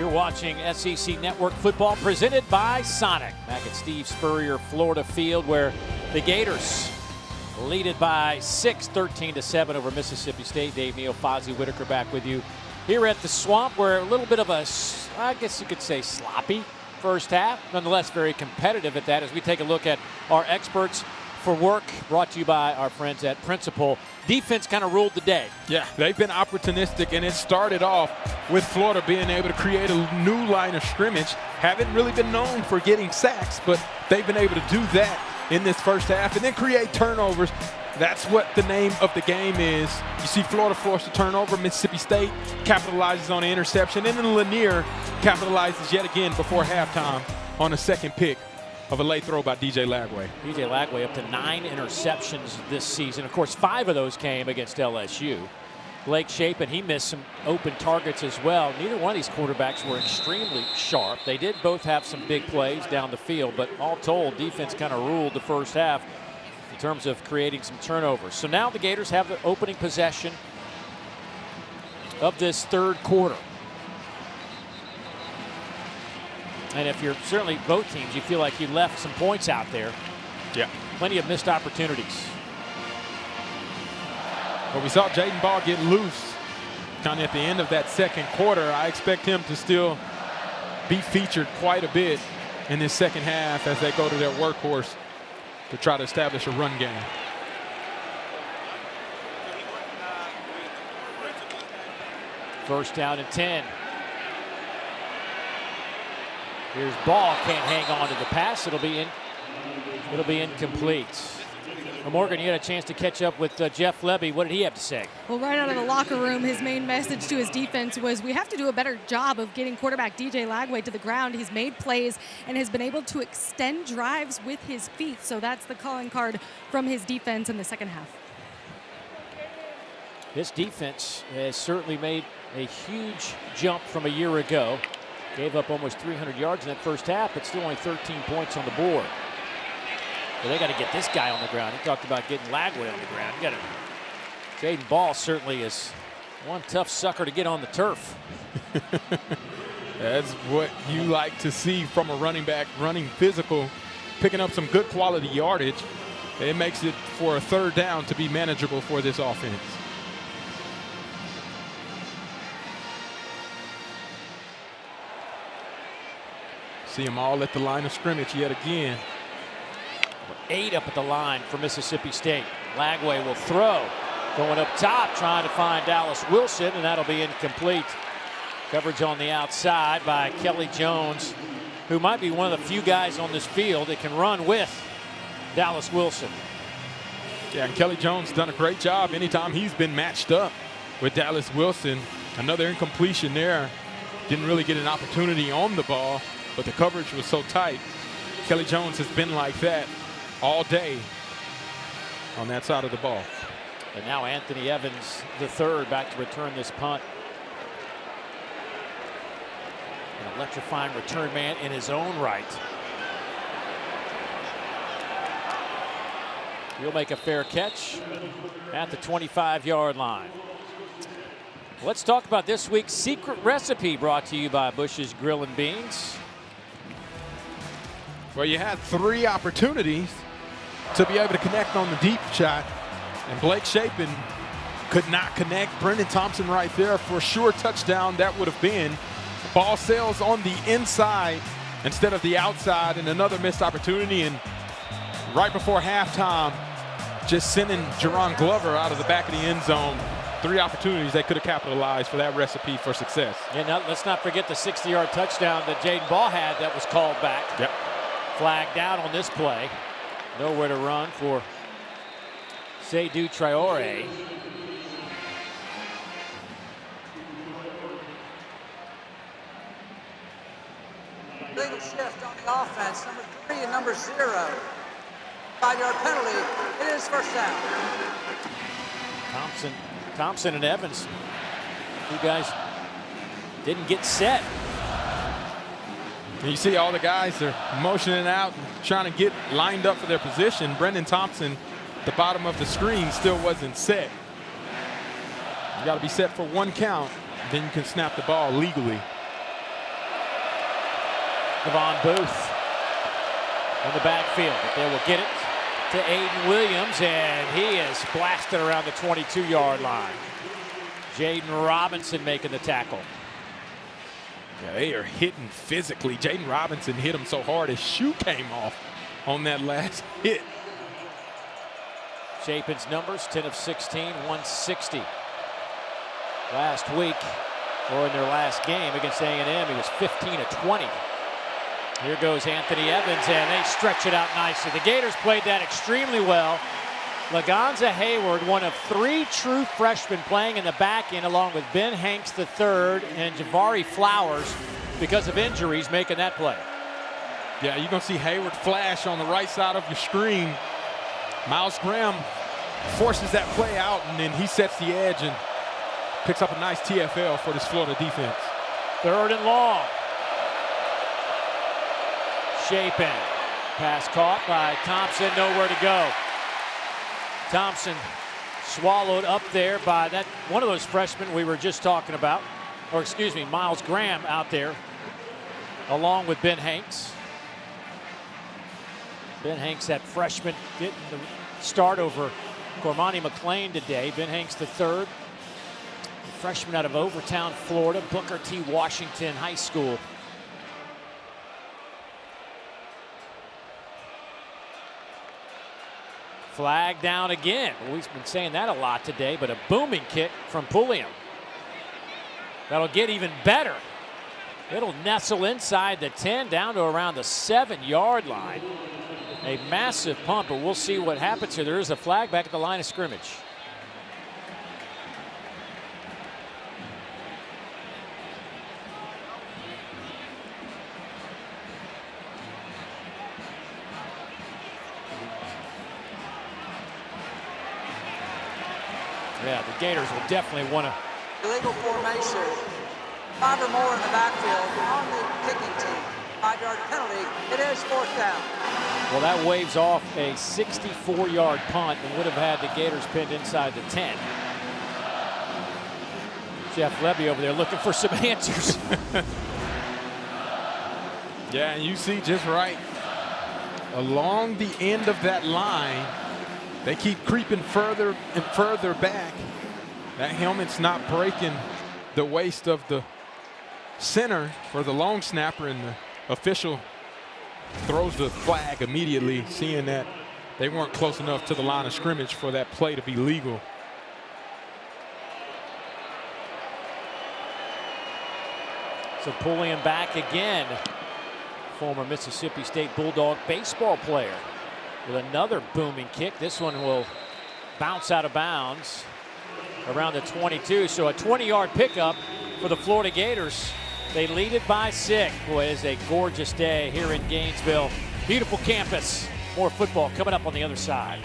You're watching SEC Network Football presented by Sonic. Back at Steve Spurrier Florida Field, where the Gators lead it by 6, 13-7 over Mississippi State. Dave Neal, Fozzie Whitaker back with you here at the Swamp, where a little bit of a, I guess you could say, sloppy first half. Nonetheless, very competitive at that as we take a look at our experts for work, brought to you by our friends at Principal. Defense kind of ruled the day. Yeah, they've been opportunistic, and it started off with Florida being able to create a new line of scrimmage. Haven't really been known for getting sacks, but they've been able to do that in this first half and then create turnovers. That's what the name of the game is. You see Florida forced a turnover. Mississippi State capitalizes on an interception, and then Lanier capitalizes yet again before halftime on a second pick of a late throw by DJ Lagway. DJ Lagway up to 9 interceptions this season. Of course, 5 of those came against LSU. Blake Shapen, he missed some open targets as well. Neither one of these quarterbacks were extremely sharp. They did both have some big plays down the field, but all told, defense kind of ruled the first half in terms of creating some turnovers. So now the Gators have the opening possession of this third quarter. And if you're certainly both teams, you feel like you left some points out there. Yeah. Plenty of missed opportunities. But we saw Jaden Ball get loose kind of at the end of that second quarter. I expect him to still be featured quite a bit in this second half as they go to their workhorse to try to establish a run game. First down and 10. Here's Ball, can't hang on to the pass. It'll be incomplete. Well, Morgan, you had a chance to catch up with Jeff Lebby. What did he have to say? Well, right out of the locker room, his main message to his defense was, we have to do a better job of getting quarterback DJ Lagway to the ground. He's made plays and has been able to extend drives with his feet. So that's the calling card from his defense in the second half. This defense has certainly made a huge jump from a year ago. Gave up almost 300 yards in that first half, but still only 13 points on the board. Well, they got to get this guy on the ground. He talked about getting Lagway on the ground. You got to. Jaden Ball certainly is one tough sucker to get on the turf. That's what you like to see from a running back, running physical, picking up some good quality yardage. It makes it for a third down to be manageable for this offense. See them all at the line of scrimmage yet again. 8 up at the line for Mississippi State. Lagway will throw. Going up top, trying to find Dallas Wilson, and that'll be incomplete. Coverage on the outside by Kelly Jones, who might be one of the few guys on this field that can run with Dallas Wilson. Yeah, and Kelly Jones done a great job anytime he's been matched up with Dallas Wilson. Another incompletion there. Didn't really get an opportunity on the ball, but the coverage was so tight. Kelly Jones has been like that all day on that side of the ball. And now Anthony Evans, the third, back to return this punt. An electrifying return man in his own right. He'll make a fair catch at the 25-yard line. Let's talk about this week's secret recipe, brought to you by Bush's Grill and Beans. Well, you had 3 opportunities to be able to connect on the deep shot, and Blake Shapen could not connect. Brendan Thompson right there for a sure touchdown. That would have been. Ball sails on the inside instead of the outside, and another missed opportunity. And right before halftime, just sending Jerron Glover out of the back of the end zone. 3 opportunities they could have capitalized for that recipe for success. And now, let's not forget the 60-yard touchdown that Jaden Ball had that was called back. Yep. Flag down on this play. Nowhere to run for Seydou Traore. Legal shift on the offense, number 3 and number 0. 5-yard penalty. It is first down. Thompson and Evans, you guys didn't get set. And you see all the guys are motioning out and trying to get lined up for their position. Brendan Thompson, at the bottom of the screen, still wasn't set. You got to be set for 1 count, then you can snap the ball legally. Devon Booth in the backfield, but they will get it to Aiden Williams, and he is blasted around the 22-yard line. Jaden Robinson making the tackle. Yeah, they are hitting physically. Jaden Robinson hit him so hard his shoe came off on that last hit. Chapin's numbers, 10 of 16, 160. Last week, or in their last game against A&M, he was 15 of 20. Here goes Anthony Evans, and they stretch it out nicely. The Gators played that extremely well. Lagonza Hayward, one of 3 true freshmen playing in the back end, along with Ben Hanks III and Javari Flowers, because of injuries, making that play. Yeah, you're going to see Hayward flash on the right side of your screen. Miles Graham forces that play out, and then he sets the edge and picks up a nice TFL for this Florida defense. 3rd and long. Chapin. Pass caught by Thompson, nowhere to go. Thompson swallowed up there by that one of those freshmen we were just talking about, or excuse me, Miles Graham out there, along with Ben Hanks. Ben Hanks, that freshman, getting the start over Cormani McLean today. Ben Hanks III, freshman out of Overtown, Florida, Booker T. Washington High School. Flag down again. Well, we've been saying that a lot today, but a booming kick from Pulliam. That'll get even better. It'll nestle inside the 10 down to around the 7-yard line. A massive pump, but we'll see what happens here. There is a flag back at the line of scrimmage. Yeah, the Gators will definitely want to. Illegal formation. 5 or more in the backfield on the kicking team. 5-yard penalty. It is 4th down. Well, that waves off a 64-yard punt and would have had the Gators pinned inside the 10. Jeff Levy over there looking for some answers. Yeah, and you see just right along the end of that line, they keep creeping further and further back. That helmet's not breaking the waist of the center for the long snapper, and the official throws the flag immediately, seeing that they weren't close enough to the line of scrimmage for that play to be legal. So Pulliam back again. Former Mississippi State Bulldog baseball player with another booming kick. This one will bounce out of bounds around the 22. So a 20-yard pickup for the Florida Gators. They lead it by 6. Boy, it is a gorgeous day here in Gainesville. Beautiful campus. More football coming up on the other side.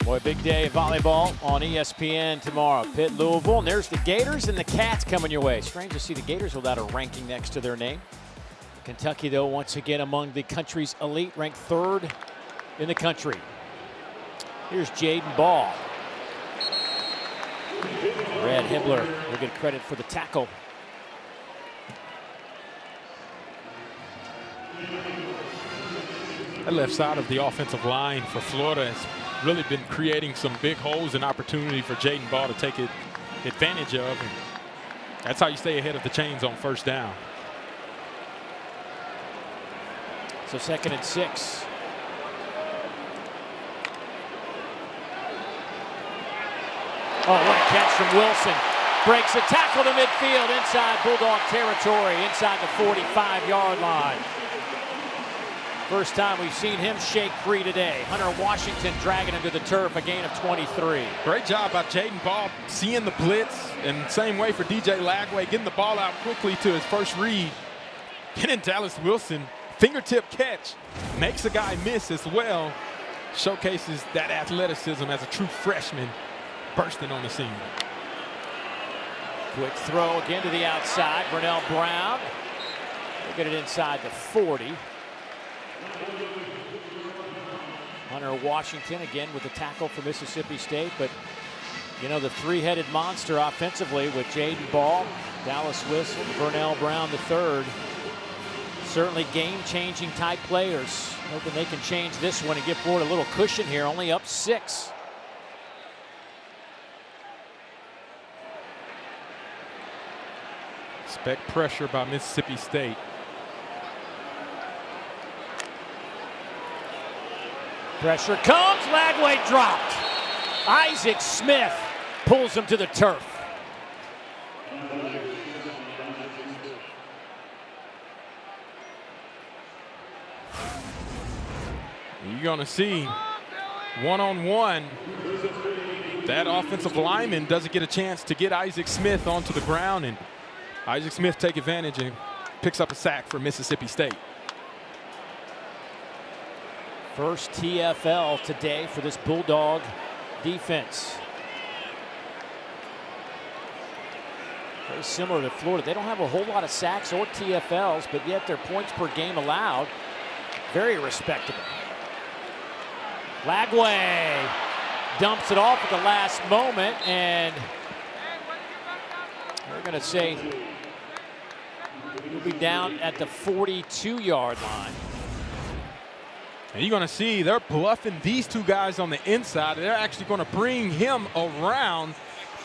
Boy, big day of volleyball on ESPN tomorrow. Pitt, Louisville, and there's the Gators and the Cats coming your way. Strange to see the Gators without a ranking next to their name. Kentucky, though, once again among the country's elite, ranked 3rd in the country. Here's Jaden Ball. Brad Hibbler will get credit for the tackle. That left side of the offensive line for Florida has really been creating some big holes and opportunity for Jaden Ball to take advantage of. And that's how you stay ahead of the chains on first down. So 2nd and 6. Oh, what a catch from Wilson. Breaks the tackle to midfield inside Bulldog territory, inside the 45-yard line. First time we've seen him shake free today. Hunter Washington dragging him to the turf, a gain of 23. Great job by Jaden Ball seeing the blitz, and same way for DJ Lagway, getting the ball out quickly to his first read. And then Dallas Wilson, fingertip catch, makes a guy miss as well. Showcases that athleticism as a true freshman bursting on the scene. Quick throw again to the outside. Burnell Brown will get it inside the 40. Hunter Washington again with the tackle for Mississippi State, but you know, the three-headed monster offensively with Jaden Ball, Dallas Wilson, Burnell Brown III. Certainly game-changing type players. Hoping they can change this one and give Florida a little cushion here, only up 6. Expect pressure by Mississippi State. Pressure comes, Lagway dropped. Isaac Smith pulls him to the turf. You're going to see one-on-one. That offensive lineman doesn't get a chance to get Isaac Smith onto the ground, and Isaac Smith takes advantage and picks up a sack for Mississippi State. First TFL today for this Bulldog defense. Very similar to Florida. They don't have a whole lot of sacks or TFLs, but yet their points per game allowed, very respectable. Lagway dumps it off at the last moment, and we're going to say he'll be down at the 42-yard line. And you're going to see they're bluffing these two guys on the inside. They're actually going to bring him around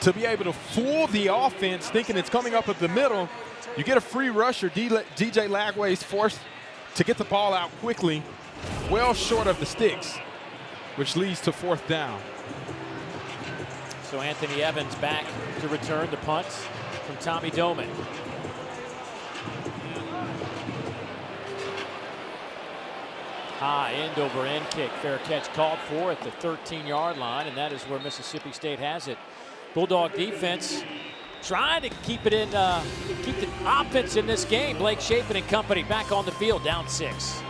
to be able to fool the offense, thinking it's coming up at the middle. You get a free rusher. DJ Lagway is forced to get the ball out quickly, well short of the sticks, which leads to 4th down. So Anthony Evans back to return the punt from Tommy Doman. High end over end kick, fair catch called for at the 13-yard line, and that is where Mississippi State has it. Bulldog defense trying to keep it in, keep the offense in this game. Blake Shapen and company back on the field, down 6.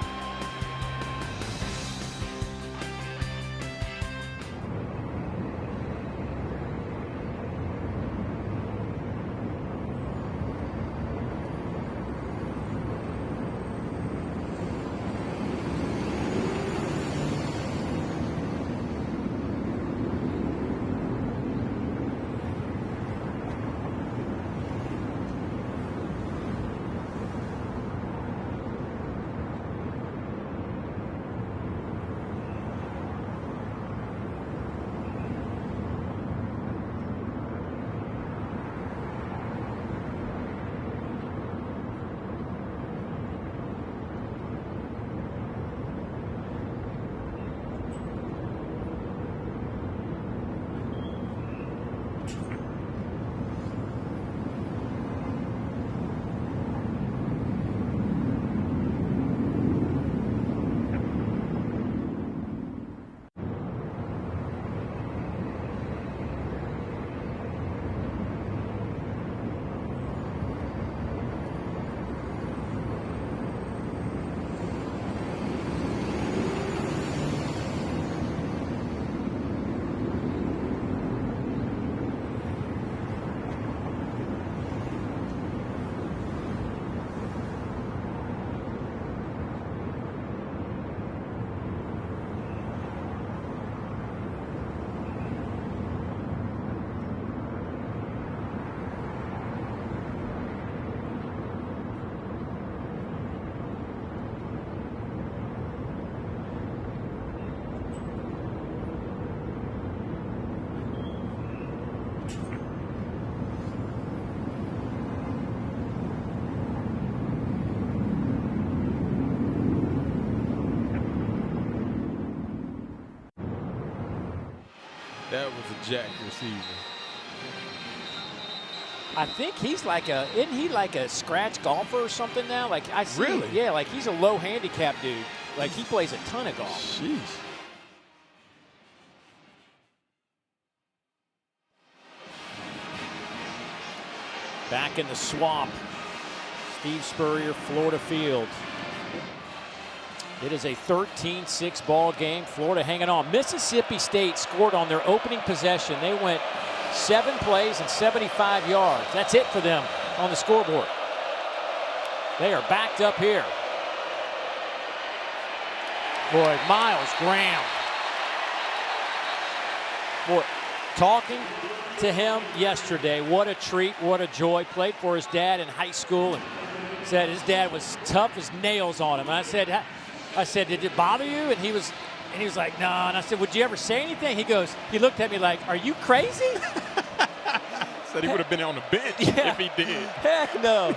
That was a jack receiver. I think he's like isn't he like a scratch golfer or something now? Like I see, Really? Yeah, like he's a low handicap dude. Like he plays a ton of golf. Sheesh. Back in the swamp. Steve Spurrier, Florida Field. It is a 13-6 ball game. Florida hanging on. Mississippi State scored on their opening possession. They went 7 plays and 75 yards. That's it for them on the scoreboard. They are backed up here. Boy, Miles Graham. Boy, talking to him yesterday. What a treat, what a joy. Played for his dad in high school and said his dad was tough as nails on him. And I said, did it bother you? And he was like, no. And I said, would you ever say anything? He looked at me like, are you crazy? Said he would have been on the bench if he did. Heck no.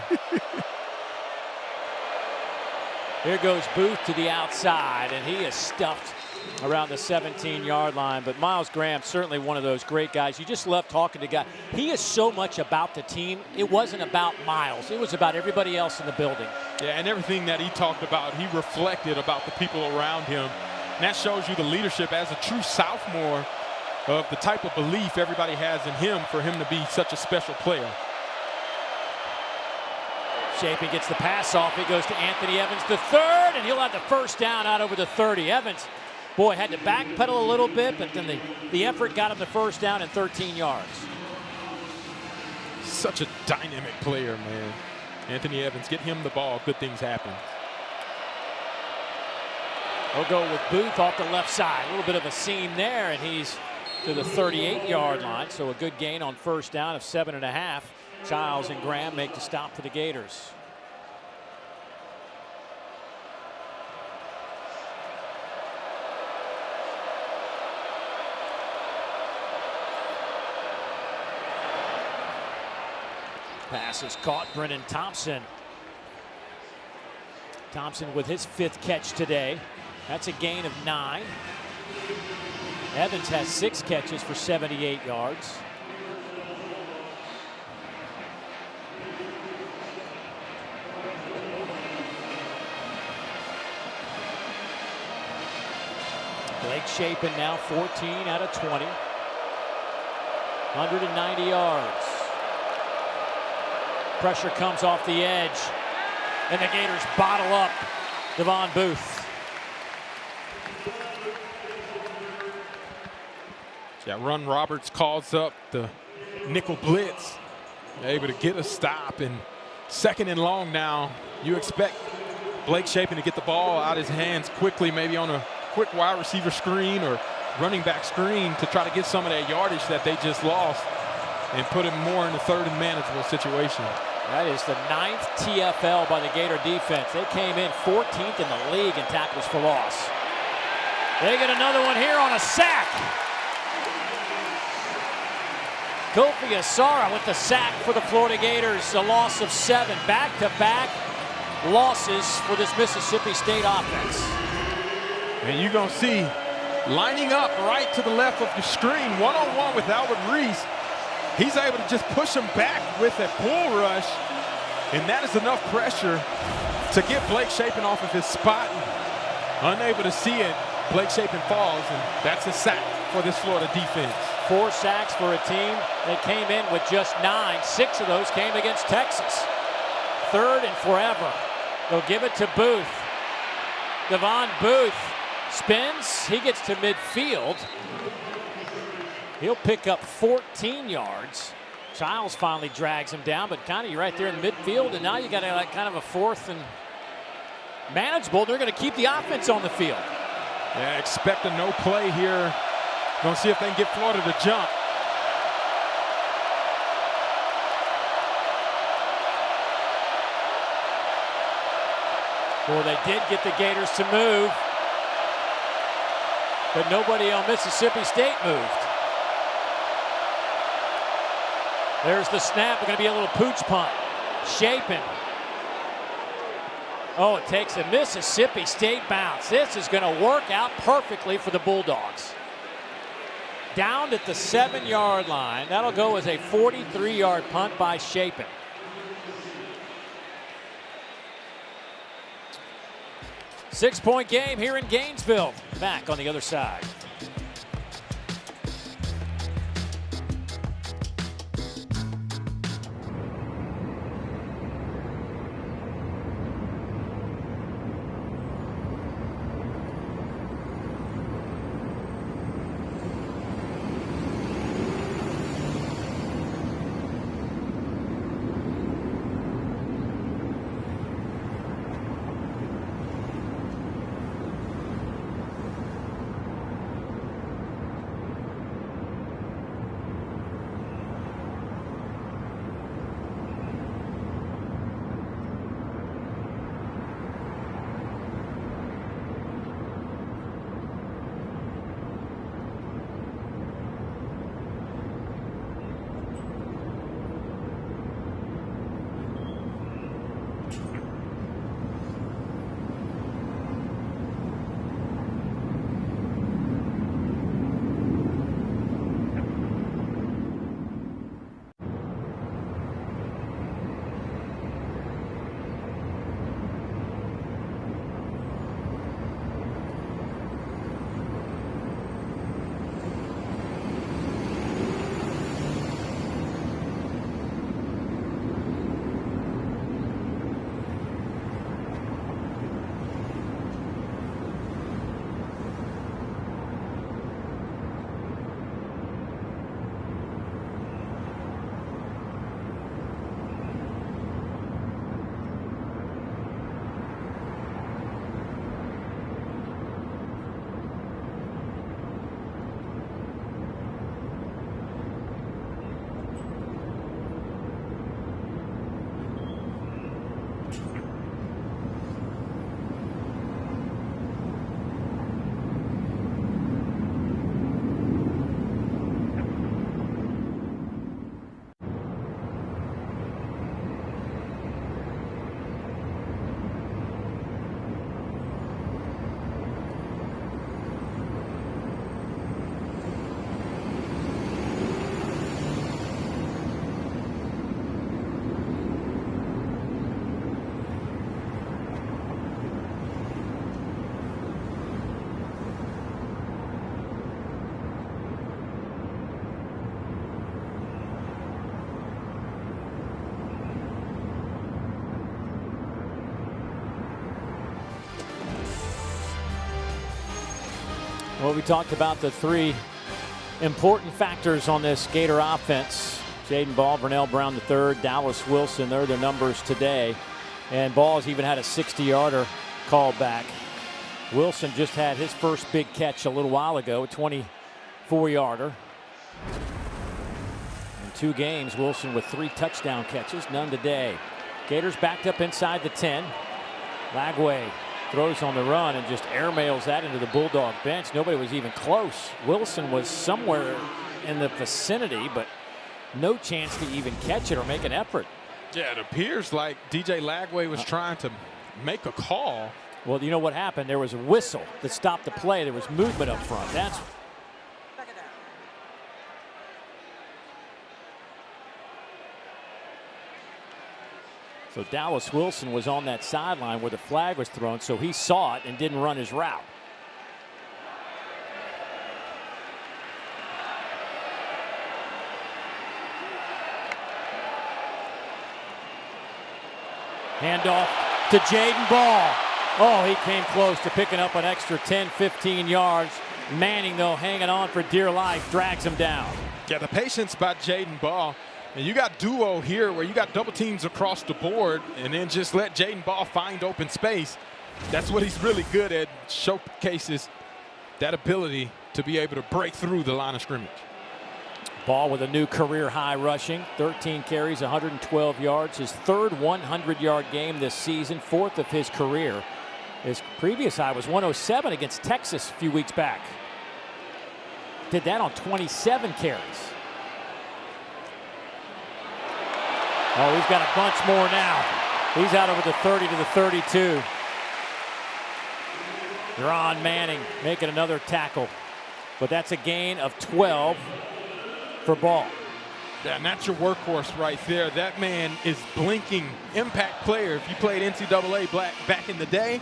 Here goes Booth to the outside, and he is stuffed around the 17-yard line. But Miles Graham, certainly one of those great guys. You just love talking to guys. He is so much about the team. It wasn't about Miles. It was about everybody else in the building. Yeah, and everything that he talked about, he reflected about the people around him. And that shows you the leadership as a true sophomore of the type of belief everybody has in him for him to be such a special player. Shaping gets the pass off. It goes to Anthony Evans, the third, and he'll have the first down out over the 30. Evans, boy, had to backpedal a little bit, but then the effort got him the first down and 13 yards. Such a dynamic player, man. Anthony Evans, get him the ball, good things happen. We'll go with Booth off the left side. A little bit of a seam there, and he's to the 38-yard line. So a good gain on first down of 7.5. Childs and Graham make the stop for the Gators. Pass is caught. Brennan Thompson. Thompson with his 5th catch today. That's a gain of 9. Evans has 6 catches for 78 yards. Blake Shapen now 14 out of 20. 190 yards. Pressure comes off the edge. And the Gators bottle up Devon Booth. Yeah, Ron Roberts calls up the nickel blitz. Able to get a stop, and 2nd and long now. You expect Blake Shapen to get the ball out of his hands quickly, maybe on a quick wide receiver screen or running back screen to try to get some of that yardage that they just lost and put him more in a 3rd and manageable situation. That is the 9th TFL by the Gator defense. They came in 14th in the league in tackles for loss. They get another one here on a sack. Kofi Asara with the sack for the Florida Gators. A loss of 7. Back-to-back losses for this Mississippi State offense. And you're going to see lining up right to the left of the screen, one-on-one with Albert Reese. He's able to just push him back with a bull rush, and that is enough pressure to get Blake Shapen off of his spot. Unable to see it, Blake Shapen falls, and that's a sack for this Florida defense. 4 sacks for a team that came in with just 9. 6 of those came against Texas. 3rd and forever. They'll give it to Booth. Devon Booth spins. He gets to midfield. He'll pick up 14 yards. Childs finally drags him down, but kind of right there in the midfield, and now you got like kind of a 4th and manageable. They're going to keep the offense on the field. Yeah, expect a no play here. Gonna see if they can get Florida to jump. Well, they did get the Gators to move, but nobody on Mississippi State moved. There's the snap. It's going to be a little pooch punt. Shapen. Oh, it takes a Mississippi State bounce. This is going to work out perfectly for the Bulldogs. down at the 7-yard line. That'll go as a 43-yard punt by Chapin. Six-point game here in Gainesville. Back on the other side. Well, we talked about the three important factors on this Gator offense. Jaden Ball, Vernell Brown III, Dallas Wilson, they're the numbers today. And Ball's even had a 60-yarder called back. Wilson just had his first big catch a little while ago, a 24-yarder. In 2 games, Wilson with 3 touchdown catches, none today. Gators backed up inside the 10. Lagway throws on the run and just airmails that into the Bulldog bench. Nobody was even close. Wilson was somewhere in the vicinity, but no chance to even catch it or make an effort. Yeah, it appears like DJ Lagway was trying to make a call. Well, you know what happened? There was a whistle that stopped the play. There was movement up front. That's so Dallas Wilson was on that sideline where the flag was thrown, so he saw it and didn't run his route. Handoff to Jaden Ball. Oh, he came close to picking up an extra 10, 15 yards. Manning, though, hanging on for dear life, drags him down. Yeah, the patience by Jaden Ball. And you got duo here where you got double teams across the board and then just let Jaden Ball find open space. That's what he's really good at, showcases that ability to be able to break through the line of scrimmage. Ball with a new career high rushing, 13 carries, 112 yards. His third 100-yard game this season, 4th of his career. His previous high was 107 against Texas a few weeks back. Did that on 27 carries. Oh, he's got a bunch more now. He's out over the 30 to the 32. Ron Manning making another tackle. but that's a gain of 12 for Ball. Yeah, and that's your workhorse right there. That man is blinking impact player. If you played NCAA back in the day,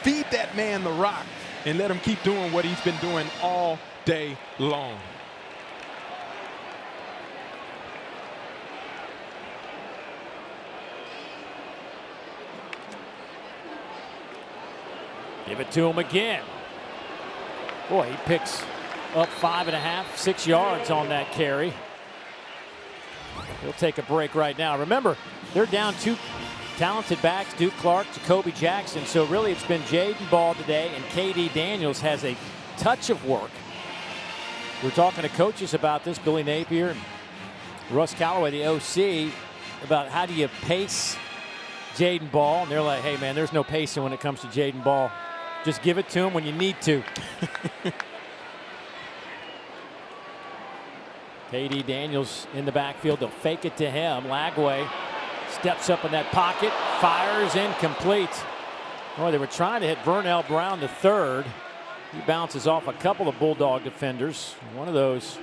feed that man the rock and let him keep doing what he's been doing all day long. Give it to him again. Boy, he picks up 5.5, 6 yards on that carry. He'll take a break right now. Remember, they're down 2 talented backs, Duke Clark, Jacoby Jackson. So really it's been Jaden Ball today, and KD Daniels has a touch of work. We're talking to coaches about this, Billy Napier and Russ Callaway, the OC, about how do you pace Jaden Ball. And they're like, hey man, there's no pacing when it comes to Jaden Ball. Just give it to him when you need to. KD Daniels in the backfield. They'll fake it to him. Lagway steps up in that pocket, fires incomplete. Boy, they were trying to hit Vernell Brown the third. He bounces off a couple of Bulldog defenders. One of those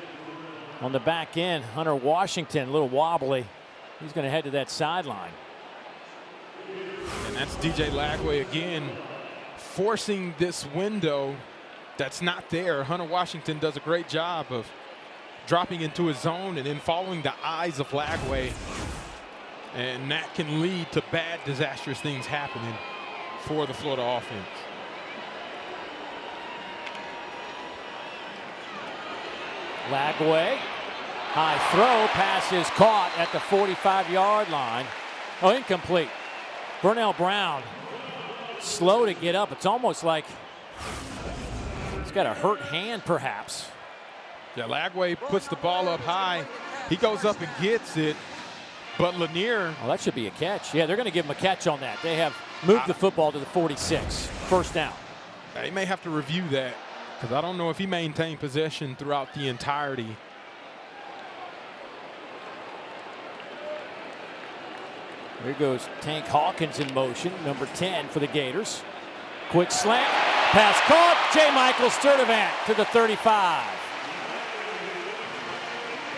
on the back end, Hunter Washington, a little wobbly. He's going to head to that sideline. And that's DJ Lagway again, forcing this window that's not there. Hunter Washington does a great job of dropping into his zone and then following the eyes of Lagway. And that can lead to bad, disastrous things happening for the Florida offense. Lagway, high throw, pass is caught at the 45-yard line. Oh, incomplete. Vernell Brown, slow to get up. It's almost like he's got a hurt hand, perhaps. Yeah, Lagway puts the ball up high. He goes up and gets it, but Lanier. Oh, that should be a catch. Yeah, they're going to give him a catch on that. They have moved the football to the 46. First down. They may have to review that because I don't know if he maintained possession throughout the entirety. Here goes Tank Hawkins in motion, number 10 for the Gators. Quick slant, pass caught. J. Michael Sturdivant to the 35.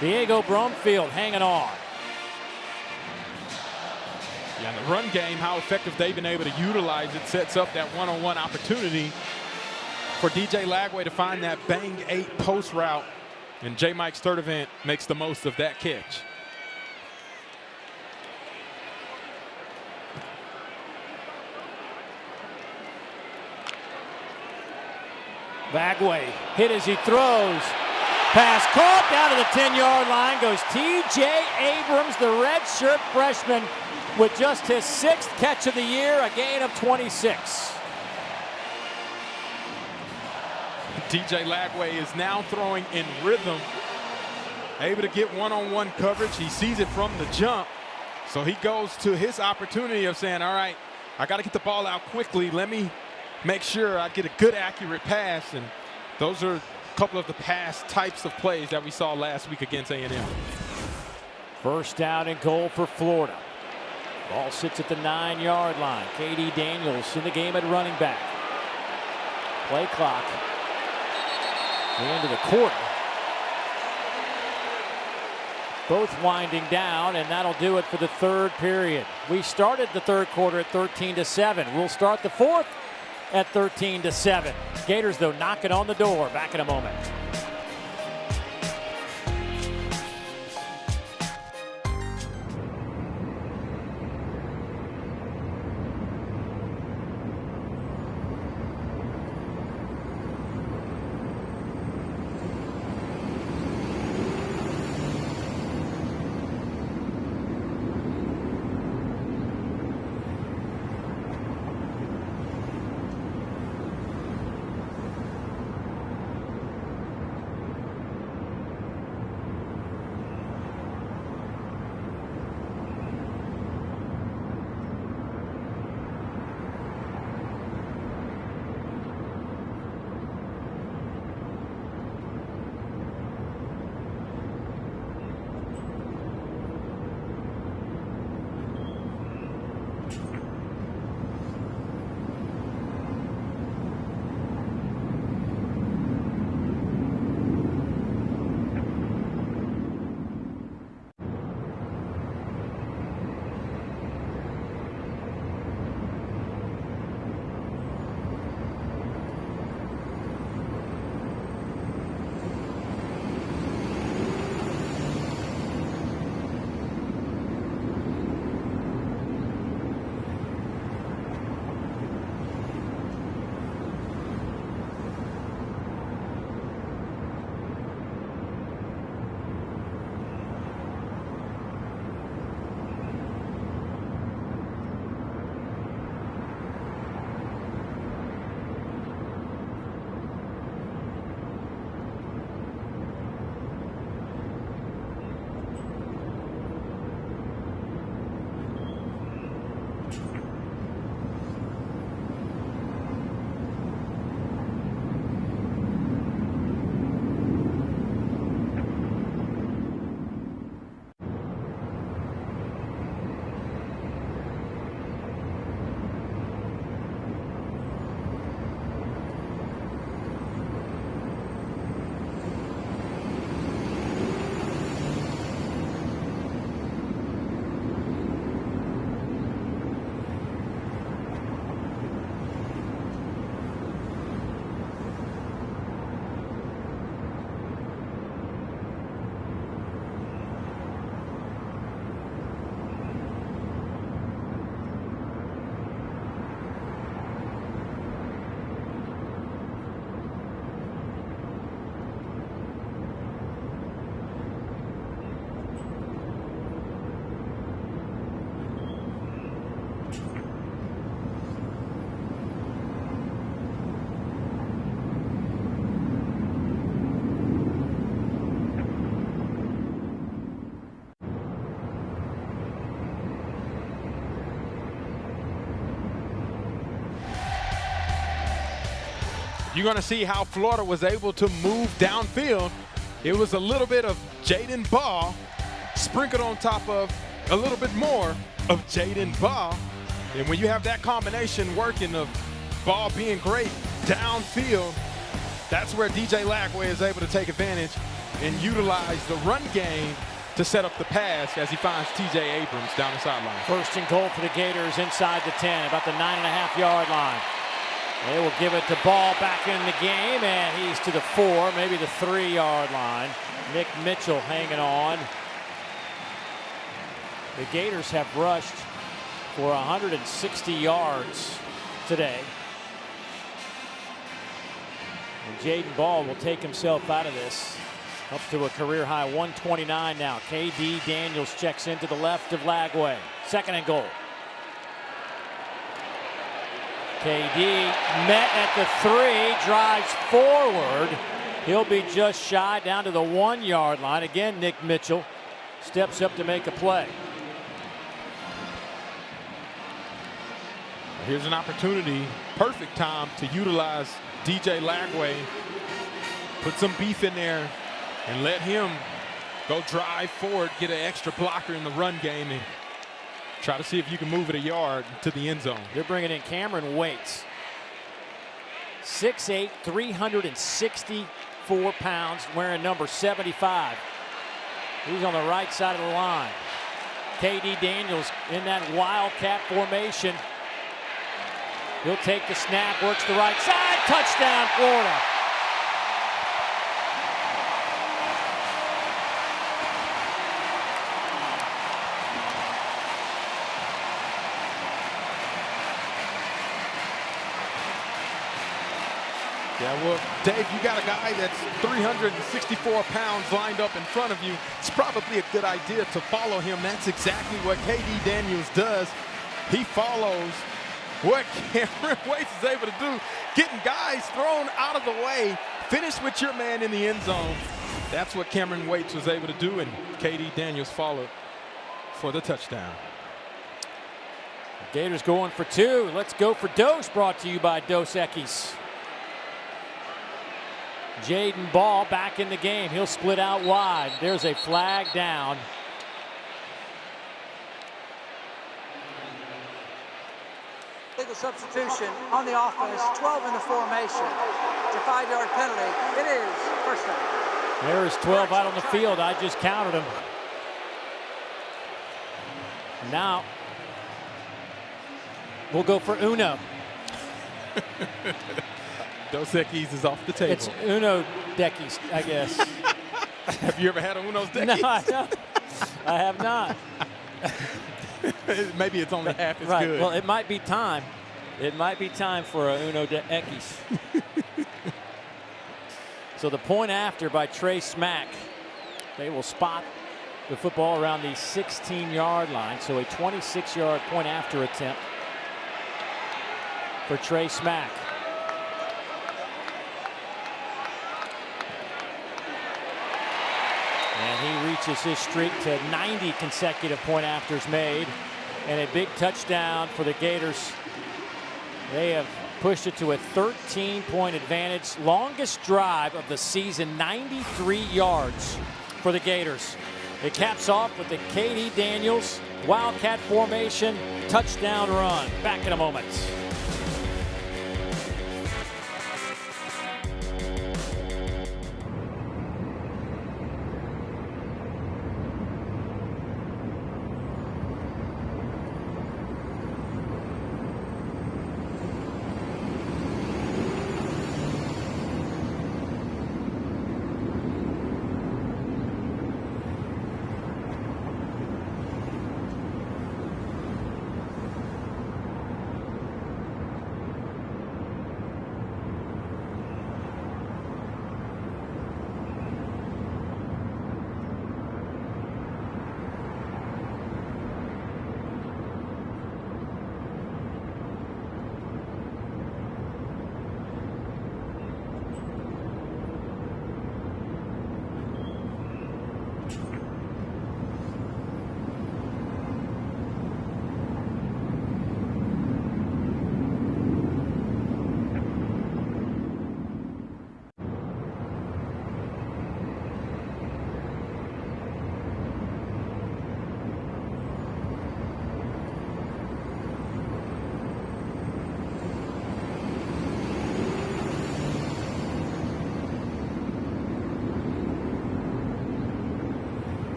Diego Brumfield hanging on. Yeah, in the run game, how effective they've been able to utilize it sets up that one-on-one opportunity for DJ Lagway to find that bang 8 post route, and J. Mike Sturdivant makes the most of that catch. Lagway hit as he throws. Pass caught down to the 10-yard line goes T.J. Abrams, the redshirt freshman, with just his 6th catch of the year, a gain of 26. DJ Lagway is now throwing in rhythm, able to get one-on-one coverage. He sees it from the jump, so he goes to his opportunity of saying, all right, I got to get the ball out quickly. Let me make sure I get a good, accurate pass, and those are a couple of the pass types of plays that we saw last week against A&M. First down and goal for Florida. Ball sits at the 9-yard line. KD Daniels in the game at running back. Play clock. The end of the quarter. Both winding down, and that'll do it for the third period. We started the third quarter at 13-7. We'll start the fourth at 13-7. Gators, though, knocking on the door. Back in a moment. you're going to see how Florida was able to move downfield. It was a little bit of Jaden Ball sprinkled on top of a little bit more of Jaden Ball. And when you have that combination working of Ball being great downfield, that's where DJ Lagway is able to take advantage and utilize the run game to set up the pass as he finds TJ Abrams down the sideline. First and goal for the Gators inside the 10, about the 9.5-yard line. They will give it to Ball back in the game, and he's to the 4, maybe the 3-yard line. Nick Mitchell hanging on. The Gators have rushed for 160 yards today. And Jaden Ball will take himself out of this. Up to a career-high 129 now. K.D. Daniels checks into the left of Lagway. Second and goal. K.D. met at the 3, drives forward. He'll be just shy down to the 1-yard line. Again, Nick Mitchell steps up to make a play. Here's an opportunity, perfect time to utilize DJ Lagway. Put some beef in there and let him go drive forward, get an extra blocker in the run game, and try to see if you can move it a yard to the end zone. They're bringing in Cameron Waits. 6'8", 364 pounds, wearing number 75. He's on the right side of the line. K.D. Daniels in that wildcat formation. He'll take the snap, works the right side, touchdown Florida. Yeah, well, Dave, you got a guy that's 364 pounds lined up in front of you. It's probably a good idea to follow him. That's exactly what K.D. Daniels does. He follows what Cameron Waits is able to do, getting guys thrown out of the way, finish with your man in the end zone. That's what Cameron Waits was able to do, and K.D. Daniels followed for the touchdown. Gators going for 2. Let's go for Dos, brought to you by Dos Equis. Jaden Ball back in the game. He'll split out wide. There's a flag down. Legal substitution on the offense, 12 in the formation. It's a 5-yard penalty. It is first down. There is 12 out on the field. I just counted them. Now we'll go for Uno. Dos Equis is off the table. It's Uno Dequis, I guess. Have you ever had a Uno's Dequis? No, I have not. Maybe it's only half as right. good. Well, it might be time. It might be time for a Uno Dequis. So the point after by Trey Smack. They will spot the football around the 16-yard line. So a 26-yard point after attempt for Trey Smack. And he reaches his streak to 90 consecutive point afters made. And a big touchdown for the Gators. They have pushed it to a 13-point advantage. Longest drive of the season, 93 yards for the Gators. It caps off with the K.D. Daniels Wildcat formation touchdown run. Back in a moment.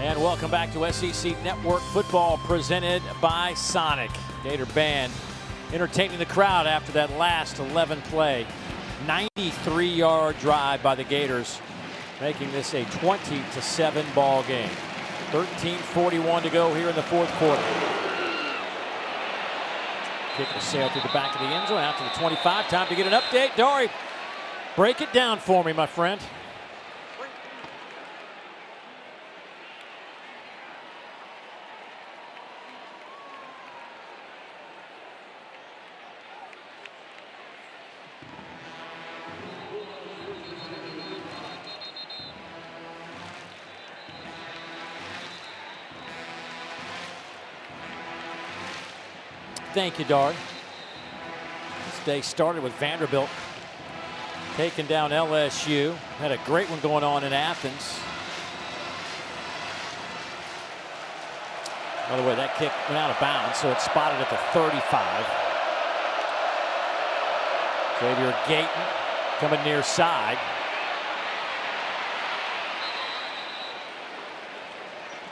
And welcome back to SEC Network Football presented by Sonic. Gator Band entertaining the crowd after that last 11 play. 93-yard drive by the Gators, making this a 20-7 ball game. 13:41 to go here in the fourth quarter. Kick will sail through the back of the end zone, out to the 25. Time to get an update. Dory, break it down for me, my friend. Thank you, Dory. This day started with Vanderbilt taking down LSU. Had a great one going on in Athens. By the way, that kick went out of bounds, so it's spotted at the 35. Xavier Gayton coming near side.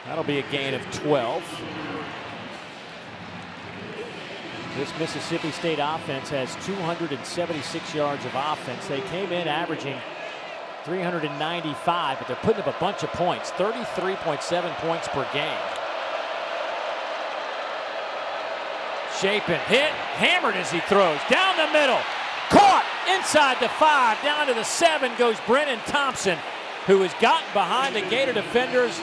That'll be a gain of 12. This Mississippi State offense has 276 yards of offense. They came in averaging 395, but they're putting up a bunch of points, 33.7 points per game. Shapen, hit, hammered as he throws, down the middle, caught inside the 5, down to the 7 goes Brennan Thompson, who has gotten behind the Gator defenders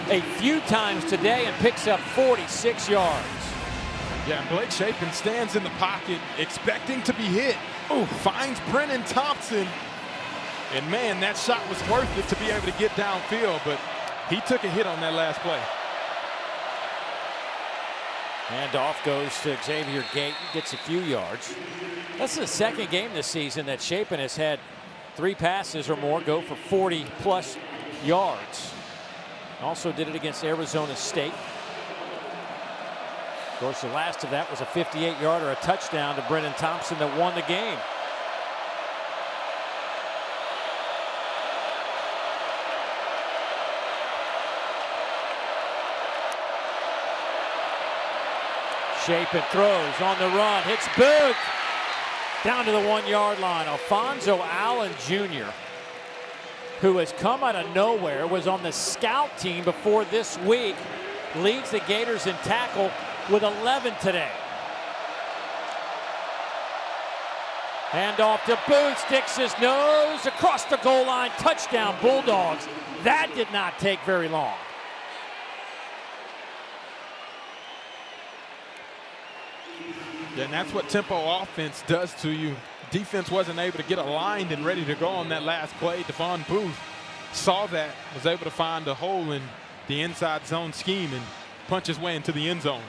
a few times today and picks up 46 yards. Yeah, Blake Shapen stands in the pocket expecting to be hit. Oh, finds Brennan Thompson. And man, that shot was worth it to be able to get downfield, but he took a hit on that last play. Handoff goes to Xavier Gayton, gets a few yards. That's the second game this season that Shapen has had 3 passes or more go for 40+ yards. Also did it against Arizona State. Of course, the last of that was a 58-yarder, a touchdown to Brennan Thompson that won the game. Shapen throws on the run, hits Booth down to the 1-yard line. Alfonso Allen Jr., who has come out of nowhere, was on the scout team before this week, leads the Gators in tackle with 11 today. Handoff to Booth, sticks his nose across the goal line, touchdown Bulldogs. That did not take very long. And that's what tempo offense does to you. Defense wasn't able to get aligned and ready to go on that last play. Devon Booth saw that, was able to find a hole in the inside zone scheme and punch his way into the end zone.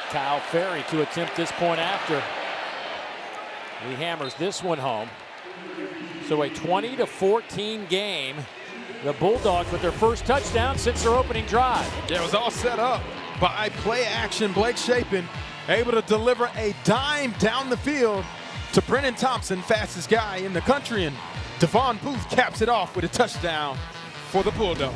Kyle Ferry to attempt this point after. He hammers this one home. So a 20-14 game. The Bulldogs with their first touchdown since their opening drive. Yeah, it was all set up by play action. Blake Shapen able to deliver a dime down the field to Brennan Thompson, fastest guy in the country, and Devon Booth caps it off with a touchdown for the Bulldogs.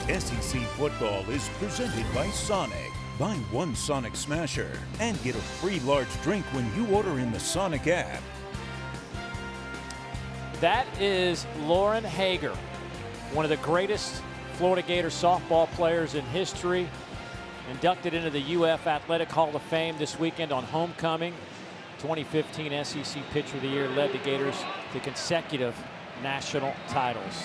SEC football is presented by Sonic. Buy one Sonic Smasher and get a free large drink when you order in the Sonic app. That is Lauren Hager, one of the greatest Florida Gator softball players in history, inducted into the UF Athletic Hall of Fame this weekend on homecoming. 2015 SEC Pitcher of the Year, led the Gators to consecutive national titles.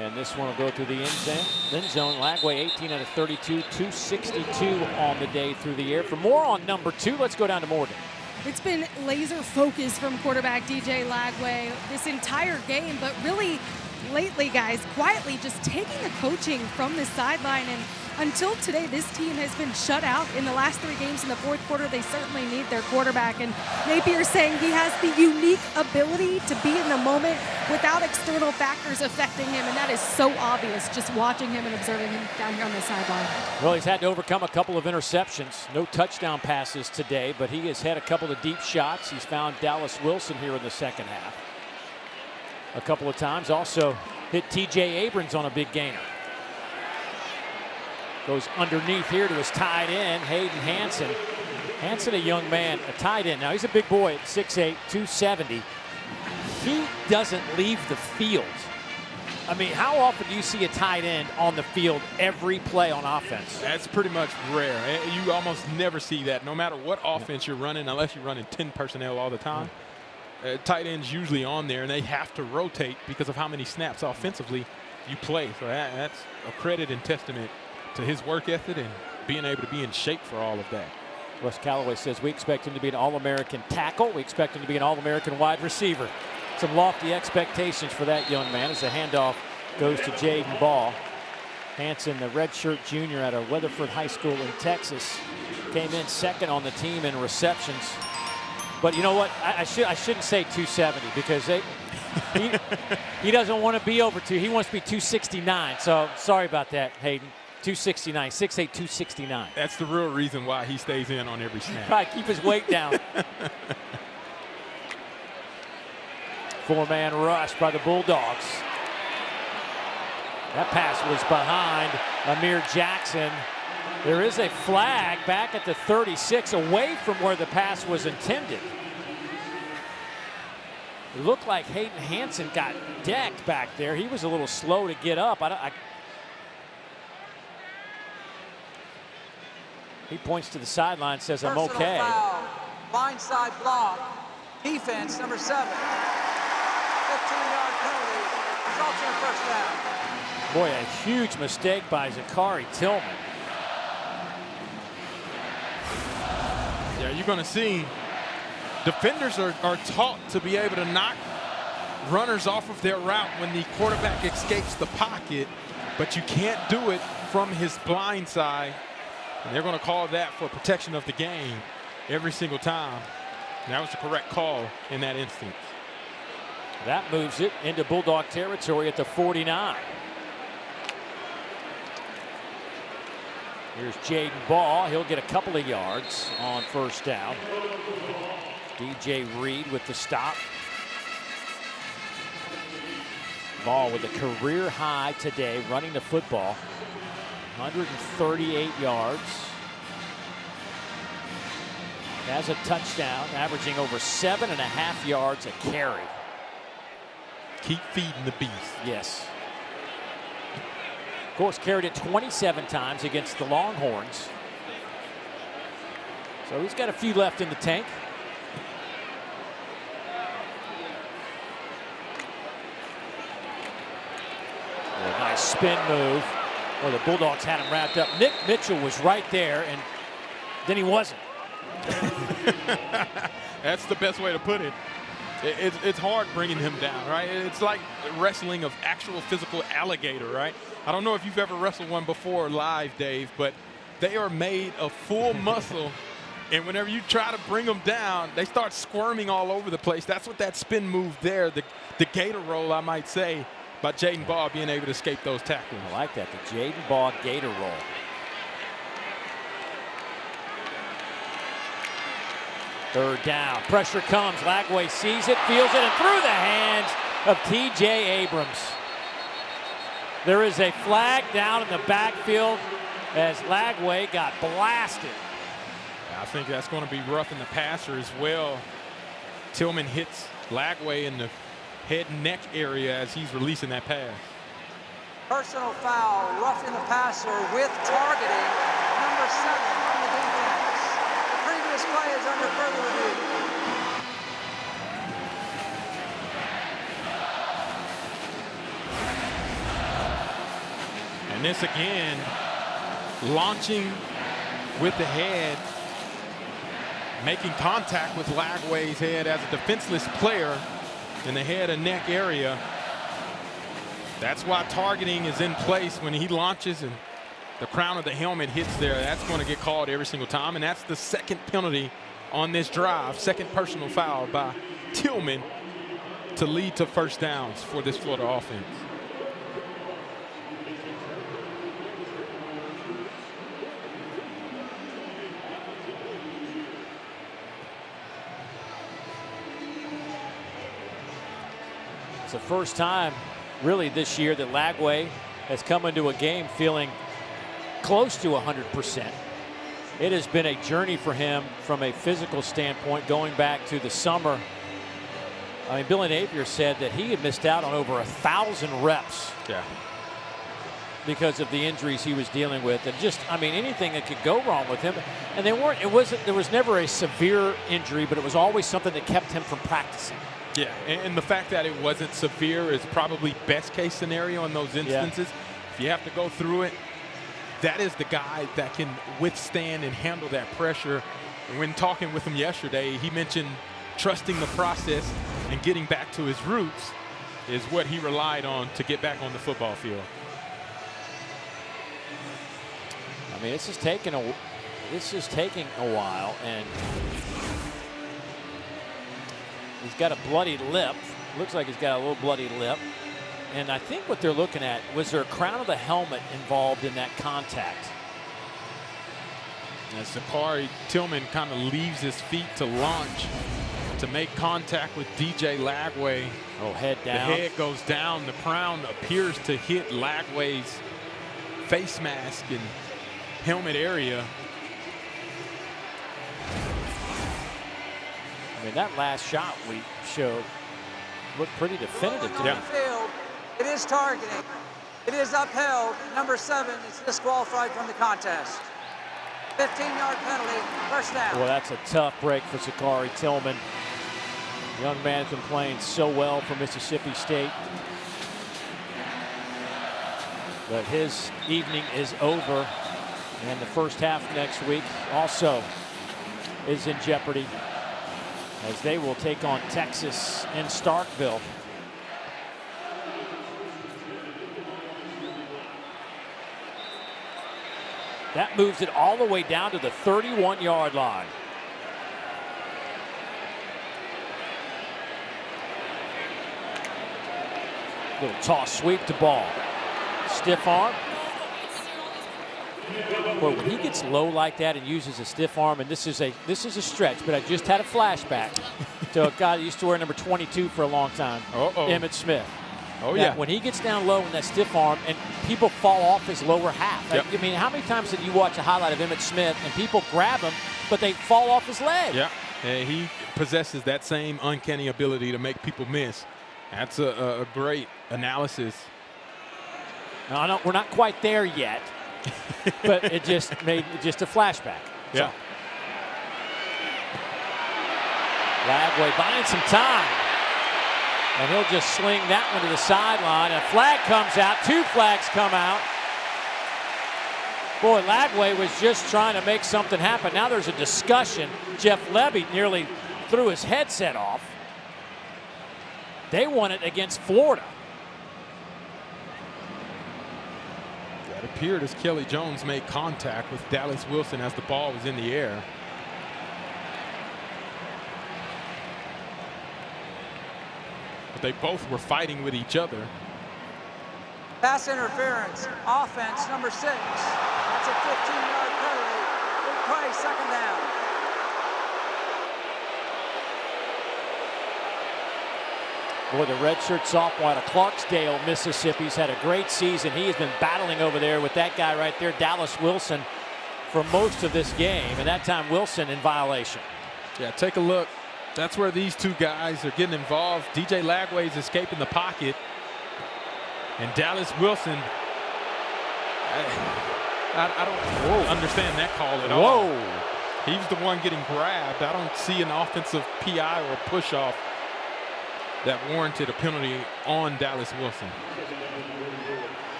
And this one will go through the end zone. Lagway 18 out of 32, 262 on the day through the air. For more on number 2, let's go down to Morgan. It's been laser focus from quarterback DJ Lagway this entire game, but really lately, guys, quietly just taking the coaching from the sideline. And until today, this team has been shut out in the last 3 games in the fourth quarter. They certainly need their quarterback. And Napier saying he has the unique ability to be in the moment without external factors affecting him. And that is so obvious just watching him and observing him down here on the sideline. Well, he's had to overcome a couple of interceptions. No touchdown passes today, but he has had a couple of deep shots. He's found Dallas Wilson here in the second half a couple of times. Also hit TJ Abrams on a big gainer. Goes underneath here to his tight end, Hayden Hansen. Hansen, a young man, a tight end. Now, he's a big boy at 6'8", 270. He doesn't leave the field. I mean, how often do you see a tight end on the field every play on offense? That's pretty much rare. You almost never see that, no matter what offense you're running, unless you're running 10 personnel all the time. Tight end's usually on there, and they have to rotate because of how many snaps offensively you play. So that's a credit and testament to his work ethic and being able to be in shape for all of that. Wes Callaway says we expect him to be an All-American tackle. We expect him to be an All-American wide receiver. Some lofty expectations for that young man as the handoff goes to Jaden Ball. Hansen, the redshirt junior out of Weatherford High School in Texas, came in second on the team in receptions. But you know what? I shouldn't say 270 because he doesn't want to be over 2. He wants to be 269. So sorry about that, Hayden. 269, 6'8", 269. That's the real reason why he stays in on every snap. Right, keep his weight down. 4-man rush by the Bulldogs. That pass was behind Amir Jackson. There is a flag back at the 36, away from where the pass was intended. It looked like Hayden Hansen got decked back there. He was a little slow to get up. He points to the sideline, says, I'm okay. Foul, blindside block, defense, number 7. 15-yard penalty, results in a first down. Boy, a huge mistake by Zachary Tillman. Yeah, you're going to see defenders are taught to be able to knock runners off of their route when the quarterback escapes the pocket, but you can't do it from his blind side. And they're going to call that for protection of the game every single time. And that was the correct call in that instance. That moves it into Bulldog territory at the 49. Here's Jaden Ball. He'll get a couple of yards on first down. DJ Reed with the stop. Ball with a career high today running the football. 138 yards. Has a touchdown, averaging over 7.5 yards a carry. Keep feeding the beast. Yes. Of course, carried it 27 times against the Longhorns. So he's got a few left in the tank. A nice spin move. Well, the Bulldogs had him wrapped up. Nick Mitchell was right there, and then he wasn't. That's the best way to put it. It's hard bringing him down, right? It's like wrestling of actual physical alligator, right? I don't know if you've ever wrestled one before live, Dave, but they are made of full muscle. And whenever you try to bring them down, they start squirming all over the place. That's what that spin move there, the gator roll, I might say, by Jaden Ball being able to escape those tackles. I like that, the Jaden Ball gator roll. Third down. Pressure comes. Lagway sees it, feels it, and through the hands of T.J. Abrams. There is a flag down in the backfield as Lagway got blasted. I think that's going to be roughing the passer as well. Tillman hits Lagway in the head and neck area as he's releasing that pass. Personal foul, roughing the passer with targeting, number 7 on the defense. The previous play is under further review. And this again, launching with the head, making contact with Lagway's head as a defenseless player in the head and neck area. That's why targeting is in place when he launches and the crown of the helmet hits there. That's going to get called every single time, and that's the second penalty on this drive, second personal foul by Tillman to lead to first downs for this Florida offense. It's the first time really this year that Lagway has come into a game feeling close to 100%. It has been a journey for him from a physical standpoint going back to the summer. I mean, Billy Napier said that he had missed out on over 1,000 reps. Yeah. Because of the injuries he was dealing with, and just, I mean, anything that could go wrong with him. And there was never a severe injury, but it was always something that kept him from practicing. Yeah, and the fact that it wasn't severe is probably best case scenario in those instances. Yeah. If you have to go through it, that is the guy that can withstand and handle that pressure. When talking with him yesterday, he mentioned trusting the process and getting back to his roots is what he relied on to get back on the football field. I mean, this is taking a while, and he's got a bloody lip. Looks like he's got a little bloody lip. And I think what they're looking at, was there a crown of the helmet involved in that contact? As Zachary Tillman kind of leaves his feet to launch to make contact with DJ Lagway. Oh, head down. The head goes down. The crown appears to hit Lagway's face mask and helmet area. I mean, that last shot we showed looked pretty definitive to me. Field, it is targeting. It is upheld. Number 7 is disqualified from the contest. 15-yard penalty, first down. Well, that's a tough break for Zachary Tillman. The young man's been playing so well for Mississippi State. But his evening is over. And the first half next week also is in jeopardy as they will take on Texas in Starkville. That moves it all the way down to the 31-yard line. Little toss sweep to ball. Stiff arm. Boy, when he gets low like that and uses a stiff arm, and this is a stretch, but I just had a flashback to a guy that used to wear number 22 for a long time, Emmitt Smith. Oh, Now, yeah. when he gets down low in that stiff arm and people fall off his lower half. Yep. I mean, how many times did you watch a highlight of Emmitt Smith and people grab him, but they fall off his leg? Yeah, and he possesses that same uncanny ability to make people miss. That's a great analysis. No, we're not quite there yet, but it just made just a flashback. Yeah. Lagway buying some time. And he'll just sling that one to the sideline. A flag comes out. 2 flags come out. Boy, Lagway was just trying to make something happen. Now there's a discussion. Jeff Levy nearly threw his headset off. They won it against Florida. It appeared as Kelly Jones made contact with Dallas Wilson as the ball was in the air. But they both were fighting with each other. Pass interference, offense, number 6. That's a 15-yard penalty. Big play, second down. Boy, the redshirt sophomore out of Clarksdale, Mississippi's had a great season. He has been battling over there with that guy right there, Dallas Wilson, for most of this game. And that time, Wilson in violation. Yeah, take a look. That's where these two guys are getting involved. DJ Lagway's escaping the pocket. And Dallas Wilson, I don't understand that call at all. Whoa. He's the one getting grabbed. I don't see an offensive PI or a push-off that warranted a penalty on Dallas Wilson.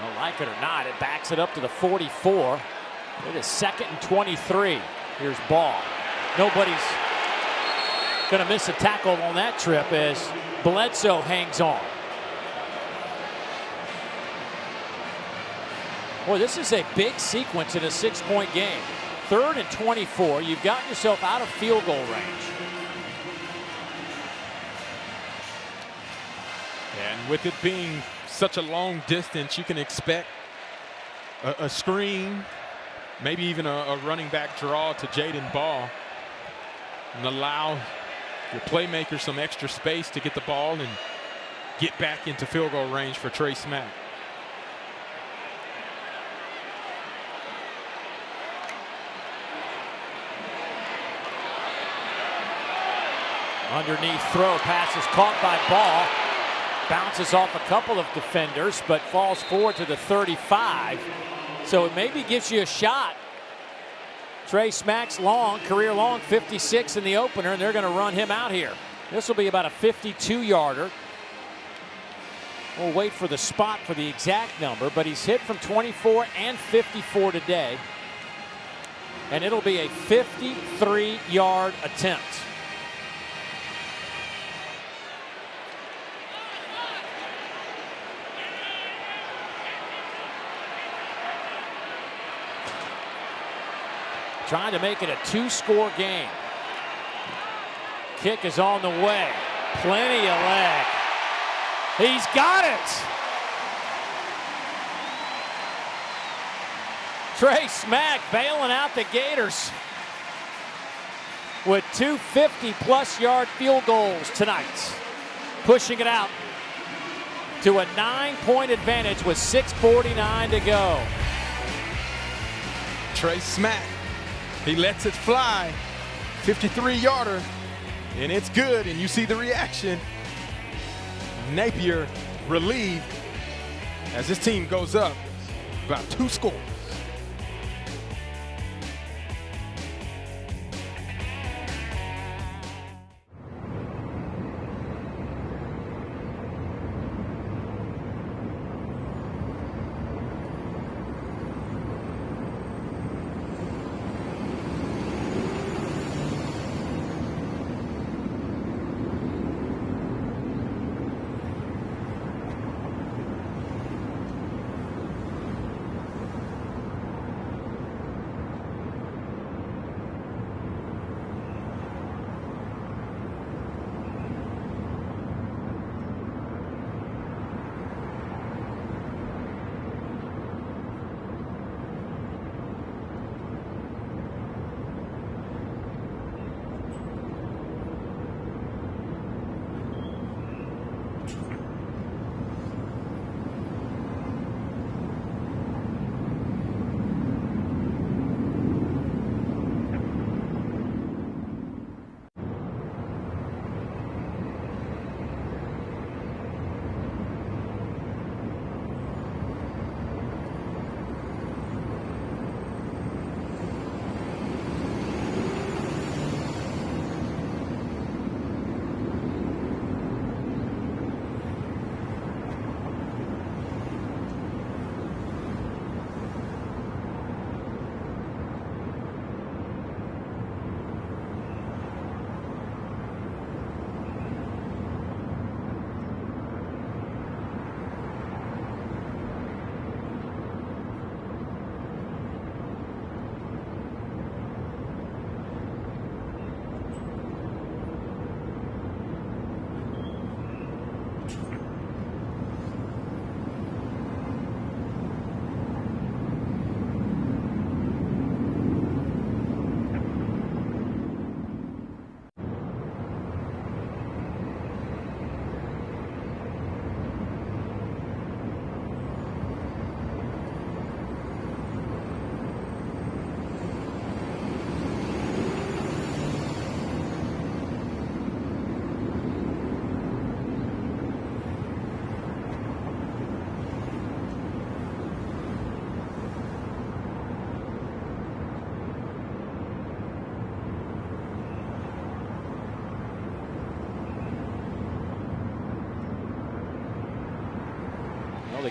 Well, like it or not, it backs it up to the 44. It is 2nd and 23. Here's Ball. Nobody's going to miss a tackle on that trip as Bledsoe hangs on. Boy, this is a big sequence in a 6-point game. 3rd and 24. You've gotten yourself out of field goal range. And with it being such a long distance, you can expect a screen, maybe even a running back draw to Jaden Ball, and allow your playmakers some extra space to get the ball and get back into field goal range for Trey Smack. Underneath throw, pass is caught by Ball. Bounces off a couple of defenders, but falls forward to the 35. So it maybe gives you a shot. Trey Smack's long, career long, 56 in the opener, and they're going to run him out here. This will be about a 52-yarder. We'll wait for the spot for the exact number, but he's hit from 24 and 54 today. And it'll be a 53-yard attempt. Trying to make it a 2-score game. Kick is on the way. Plenty of leg. He's got it. Trey Smack bailing out the Gators with 2 50-plus yard field goals tonight. Pushing it out to a 9-point advantage with 6:49 to go. Trey Smack. He lets it fly, 53-yarder, and it's good, and you see the reaction. Napier relieved as his team goes up about 2 scores.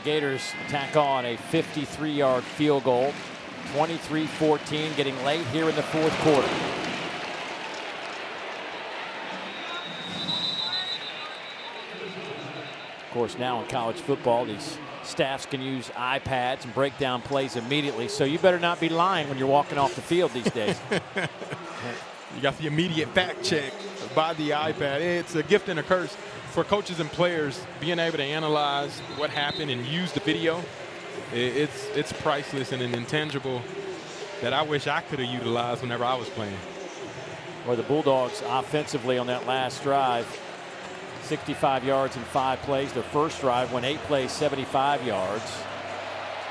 Gators tack on a 53-yard field goal. 23-14, getting late here in the fourth quarter. Of course, now in college football, these staffs can use iPads and break down plays immediately, so you better not be lying when you're walking off the field these days. You got the immediate fact check by the iPad. It's a gift and a curse for coaches and players, being able to analyze what happened and use the video. It's priceless and an intangible that I wish I could have utilized whenever I was playing. Or the Bulldogs offensively on that last drive, 65 yards in 5 plays. Their first drive went 8 plays, 75 yards.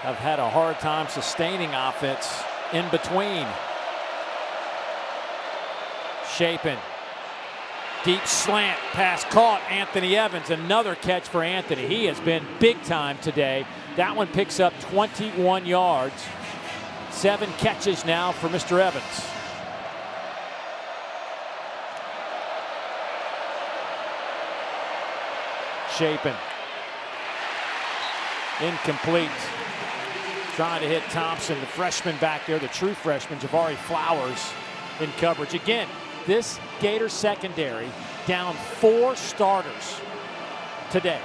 Have had a hard time sustaining offense in between. Shapen. Deep slant pass caught. Anthony Evans, another catch for Anthony. He has been big time today. That one picks up 21 yards. 7 catches now for Mr. Evans. Shapen. Incomplete. Trying to hit Thompson, the freshman back there, the true freshman, Jabari Flowers in coverage. Again, this Gator secondary down 4 starters today.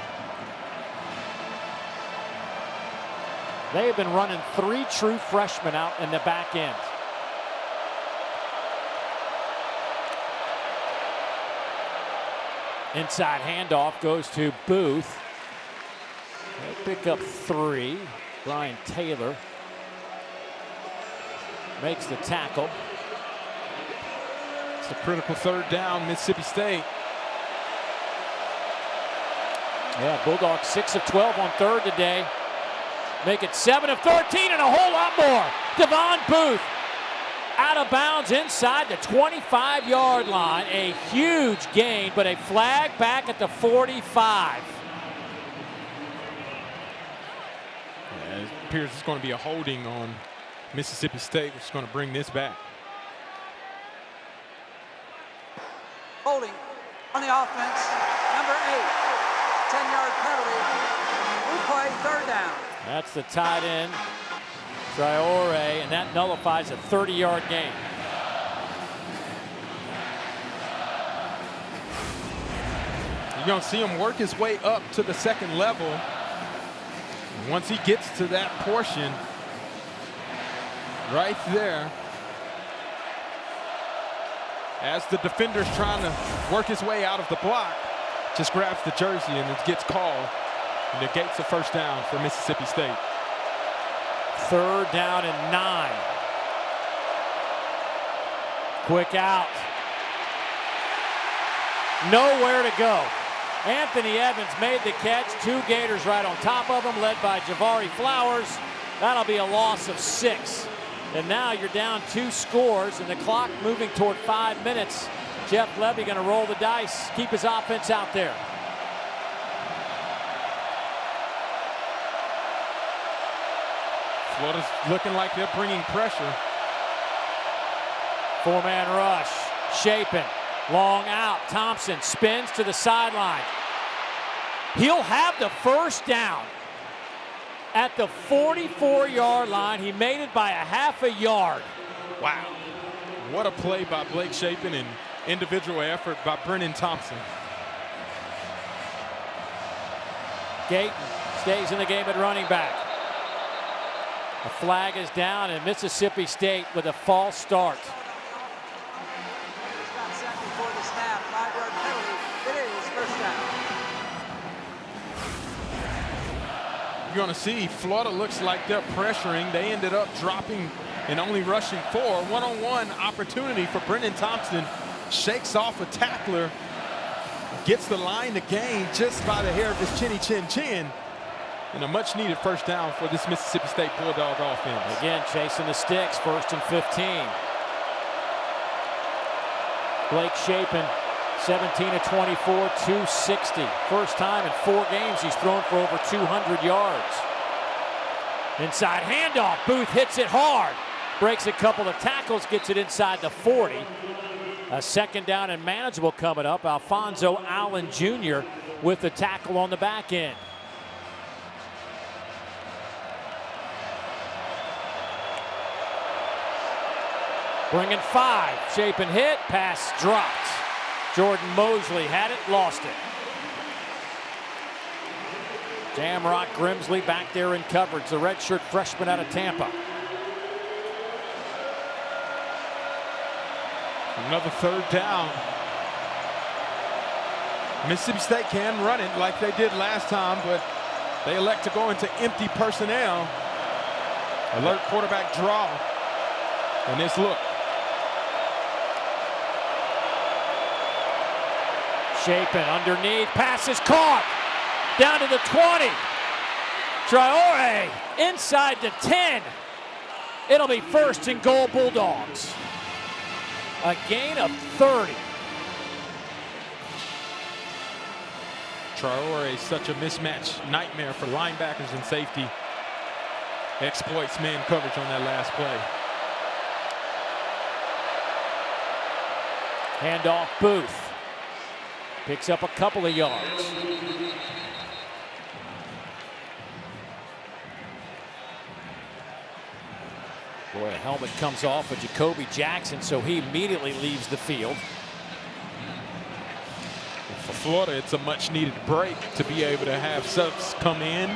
They have been running 3 true freshmen out in the back end. Inside handoff goes to Booth. They pick up 3. Brian Taylor makes the tackle. It's a critical third down, Mississippi State. Yeah, Bulldogs 6 of 12 on third today. Make it 7 of 13 and a whole lot more. Devon Booth out of bounds inside the 25-yard line. A huge gain, but a flag back at the 45. Yeah, it appears it's going to be a holding on Mississippi State, which is going to bring this back. Holding on the offense, number 8, 10-yard penalty. Replay, third down. That's the tight end, Traore, and that nullifies a 30-yard gain. You're going to see him work his way up to the second level. Once he gets to that portion, right there, as the defender's trying to work his way out of the block, just grabs the jersey and it gets called. And negates a first down for Mississippi State. Third down and 9. Quick out. Nowhere to go. Anthony Evans made the catch. 2 Gators right on top of him, led by Jabari Flowers. That'll be a loss of 6. And now you're down 2 scores and the clock moving toward 5 minutes. Jeff Levy going to roll the dice, keep his offense out there. Florida's looking like they're bringing pressure. 4-man rush. Shapen. Long out. Thompson spins to the sideline. He'll have the first down at the 44-yard line. He made it by a half a yard. Wow. What a play by Blake Shapen and individual effort by Brennan Thompson. Gayton stays in the game at running back. The flag is down, and Mississippi State with a false start. Just got set before the snap, 5-yard penalty. It is first down. You're going to see Florida looks like they're pressuring. They ended up dropping and only rushing 4. One-on-one opportunity for Brennan Thompson. Shakes off a tackler. Gets the line to gain just by the hair of his chin. And a much-needed first down for this Mississippi State Bulldog offense. Again, chasing the sticks, 1st and 15. Blake Shapen, 17 of 24, 260. First time in 4 games he's thrown for over 200 yards. Inside handoff, Booth hits it hard. Breaks a couple of tackles, gets it inside the 40. A second down and manageable coming up. Alfonso Allen Jr. with the tackle on the back end. Bringing 5. Shapen hit. Pass dropped. Jordan Mosley had it, lost it. Jamrock Grimsley back there in coverage. The redshirt freshman out of Tampa. Another 3rd down. Mississippi State can run it like they did last time, but they elect to go into empty personnel. Alert quarterback draw. And this look. Shapen underneath. Pass is caught. Down to the 20. Traore inside the 10. It'll be 1st and goal Bulldogs. A gain of 30. Traore is such a mismatch nightmare for linebackers and safety. Exploits man coverage on that last play. Handoff Booth. Picks up a couple of yards. Boy, a helmet comes off of Jacoby Jackson, so he immediately leaves the field. For Florida, it's a much-needed break to be able to have subs come in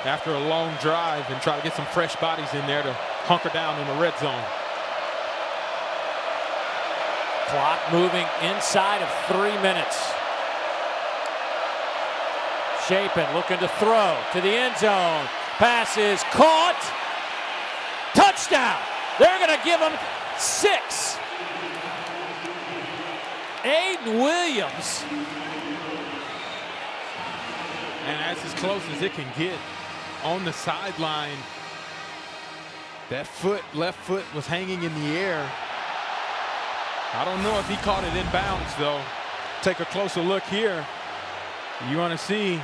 after a long drive and try to get some fresh bodies in there to hunker down in the red zone. Clock moving inside of 3 minutes. Shapen looking to throw to the end zone. Pass is caught. Touchdown. They're going to give him 6. Aiden Williams. And that's as close as it can get on the sideline. That left foot was hanging in the air. I don't know if he caught it in bounds, though. Take a closer look here. You want to see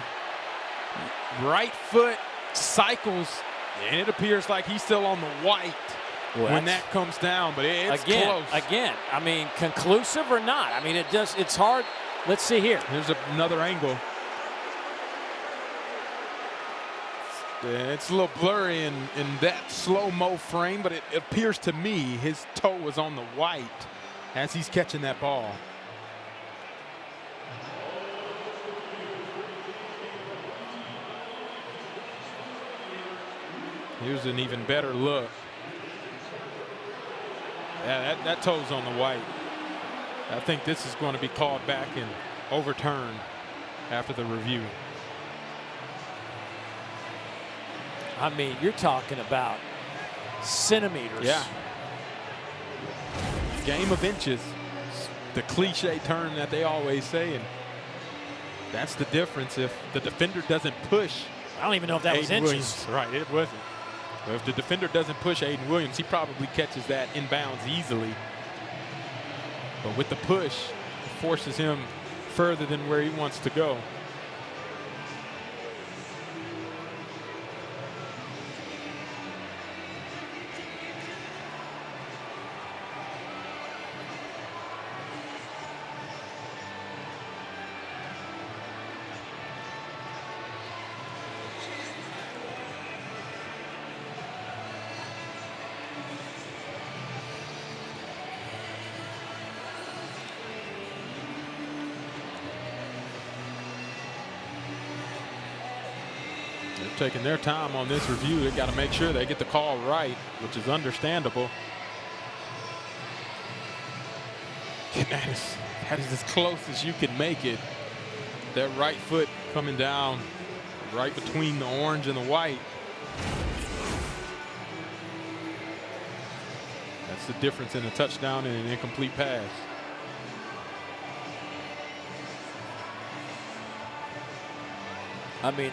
right foot cycles, and it appears like he's still on the white when that comes down, but it's close. Again, I mean, conclusive or not? I mean, it's hard. Let's see here. Here's another angle. It's a little blurry in that slow-mo frame, but it appears to me his toe was on the white as he's catching that ball. Here's an even better look. Yeah, that toe's on the white. I think this is going to be called back and overturned after the review. I mean, you're talking about centimeters. Yeah. Game of inches. The cliche term that they always say, and that's the difference. If the defender doesn't push, I don't even know if that was inches. Williams, right, it wasn't. But if the defender doesn't push Aiden Williams, he probably catches that inbounds easily. But with the push, it forces him further than where he wants to go. Taking their time on this review. They got to make sure they get the call right, which is understandable. And that is as close as you can make it. That right foot coming down right between the orange and the white. That's the difference in a touchdown and an incomplete pass. I mean,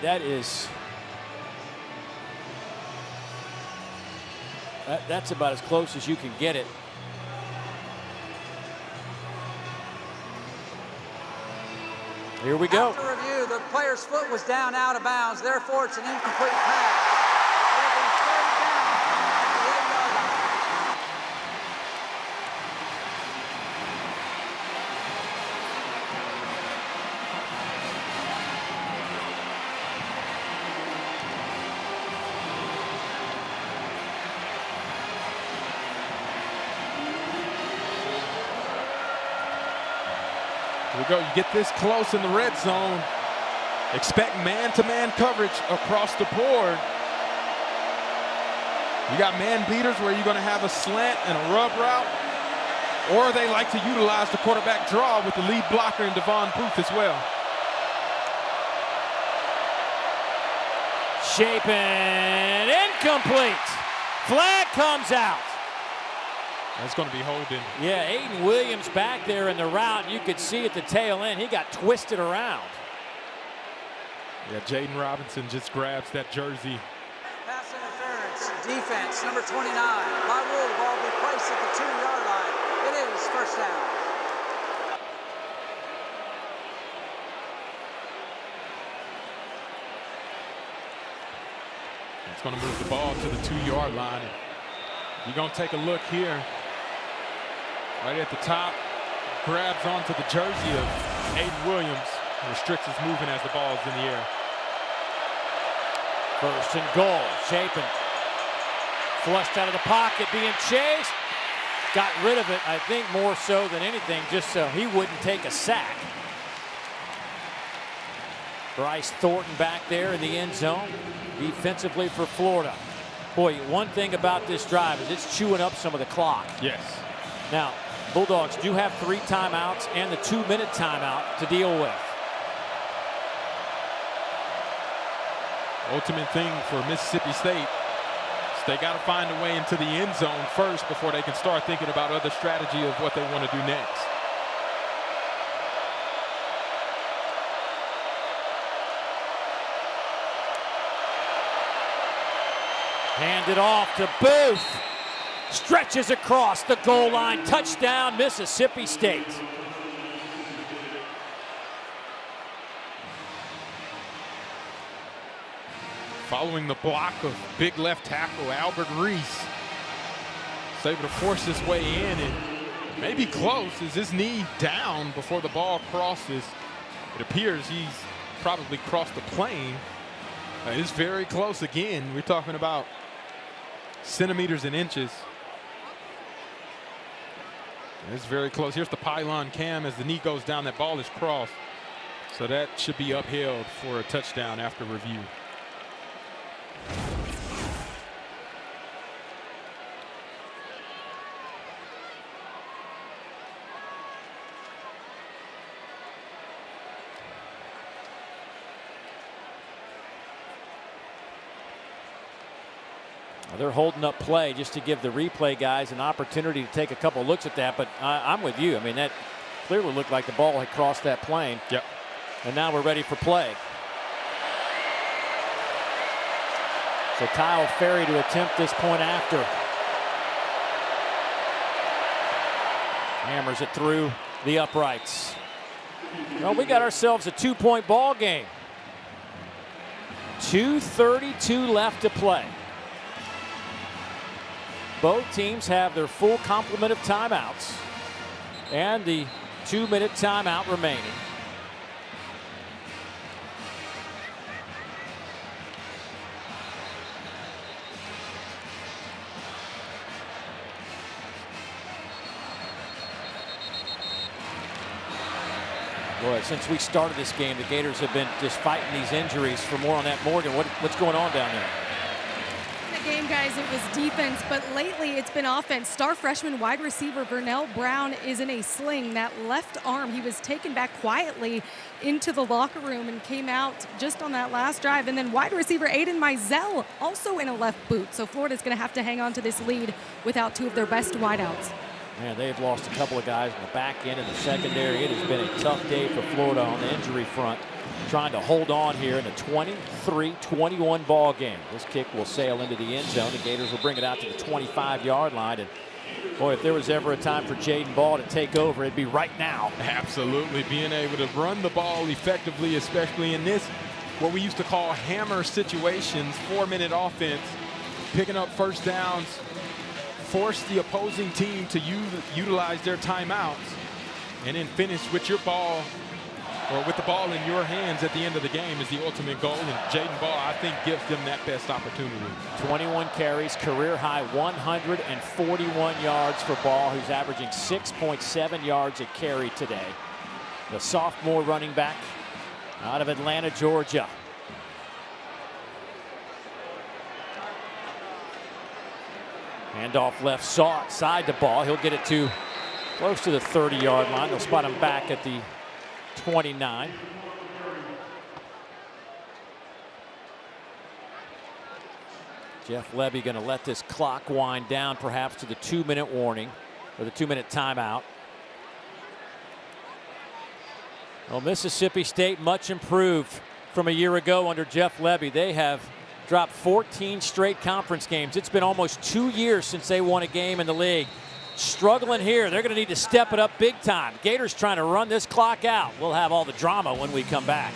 that's about as close as you can get it. Here we go. After review, the player's foot was down out of bounds. Therefore, it's an incomplete pass. It'll be third down at the 8-yard line. Here we go. You get this close in the red zone. Expect man-to-man coverage across the board. You got man beaters where you're going to have a slant and a rub route, or they like to utilize the quarterback draw with the lead blocker in Devon Booth as well. Shapen, incomplete. Flag comes out. That's going to be holding. Yeah, Aiden Williams back there in the route. You could see at the tail end, he got twisted around. Yeah, Jaden Robinson just grabs that jersey. Pass interference, defense, number 29. By rule, the ball will be placed at the 2-yard line. It is first down. It's going to move the ball to the 2-yard line. You're going to take a look here. Right at the top, grabs onto the jersey of Aiden Williams. Restricts his movement as the ball is in the air. First and goal. Shapen flushed out of the pocket, being chased. Got rid of it, I think more so than anything, just so he wouldn't take a sack. Bryce Thornton back there in the end zone, defensively for Florida. Boy, one thing about this drive is it's chewing up some of the clock. Yes. Now, Bulldogs do have 3 timeouts and the 2-minute timeout to deal with. Ultimate thing for Mississippi State is they got to find a way into the end zone first before they can start thinking about other strategy of what they want to do next. Handed off to Booth. Stretches across the goal line. Touchdown, Mississippi State. Following the block of big left tackle Albert Reese. He's able to force his way in and maybe close. Is his knee down before the ball crosses? It appears he's probably crossed the plane. It's very close again. We're talking about centimeters and inches. It's very close. Here's the pylon cam as the knee goes down. That ball is crossed. So that should be upheld for a touchdown after review. They're holding up play just to give the replay guys an opportunity to take a couple looks at that. But I'm with you. I mean, that clearly looked like the ball had crossed that plane. Yep. And now we're ready for play. So Kyle Ferry to attempt this point after. Hammers it through the uprights. Well, we got ourselves a 2-point ball game. 2:32 left to play. Both teams have their full complement of timeouts and the 2-minute timeout remaining. Boy, since we started this game, the Gators have been just fighting these injuries. For more on that, Morgan, what's going on down there? Game, guys, it was defense, but lately it's been offense. Star freshman wide receiver Vernell Brown is in a sling. That left arm, he was taken back quietly into the locker room and came out just on that last drive. And then wide receiver Aiden Mizell also in a left boot. So Florida's going to have to hang on to this lead without 2 of their best wideouts. Man, they have lost a couple of guys in the back end and the secondary. It has been a tough day for Florida on the injury front, trying to hold on here in a 23-21 ball game. This kick will sail into the end zone. The Gators will bring it out to the 25-yard line. And boy, if there was ever a time for Jaden Ball to take over, it'd be right now. Absolutely, being able to run the ball effectively, especially in this, what we used to call hammer situations, 4-minute offense, picking up first downs, force the opposing team to utilize their timeouts, and then finish with your ball, or with the ball in your hands at the end of the game is the ultimate goal. And Jaden Ball, I think, gives them that best opportunity. 21 carries, career high 141 yards for Ball, who's averaging 6.7 yards a carry today. the sophomore running back out of Atlanta, Georgia. Handoff left side the ball. He'll get it to close to the 30-yard line. They'll spot him back at the 29. Jeff Lebby going to let this clock wind down perhaps to the 2-minute warning or the 2-minute timeout. Well, Mississippi State much improved from a year ago under Jeff Lebby. They have dropped 14 straight conference games. It's been almost 2 years since they won a game in the league. Struggling here. They're going to need to step it up big time. Gators trying to run this clock out. We'll have all the drama when we come back.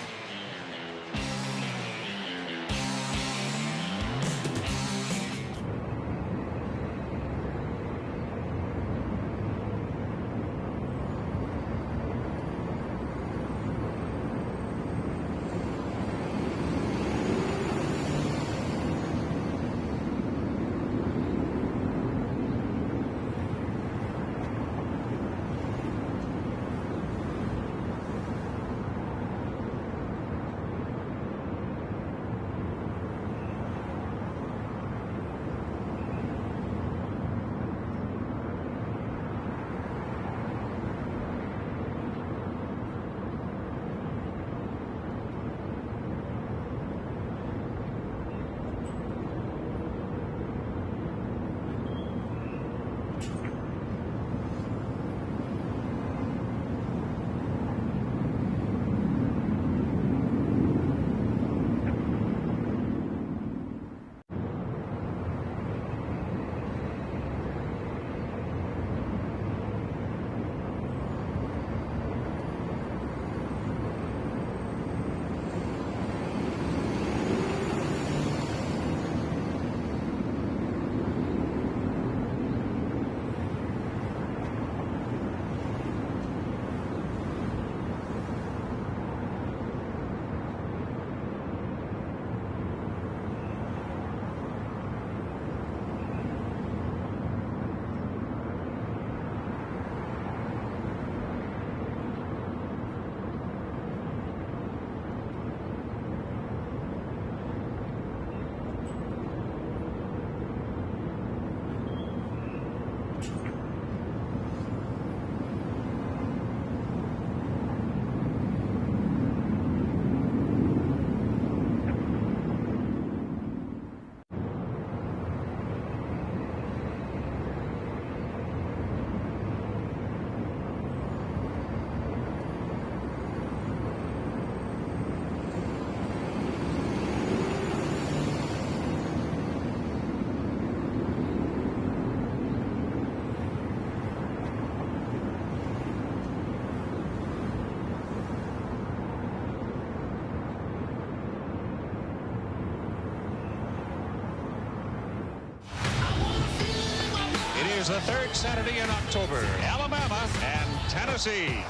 Is the third Saturday in October, Alabama and Tennessee.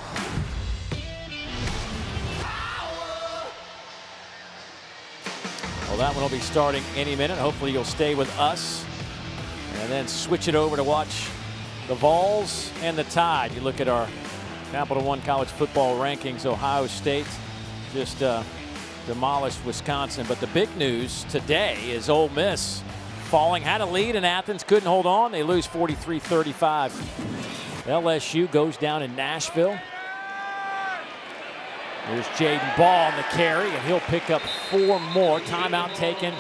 Well, that one will be starting any minute. Hopefully you'll stay with us and then switch it over to watch the Vols and the Tide. You look at our Capital One college football rankings. Ohio State just demolished Wisconsin. But the big news today is Ole Miss falling, had a lead in Athens, couldn't hold on. They lose 43-35. LSU goes down in Nashville. There's Jaden Ball on the carry, and he'll pick up 4 more. Timeout taken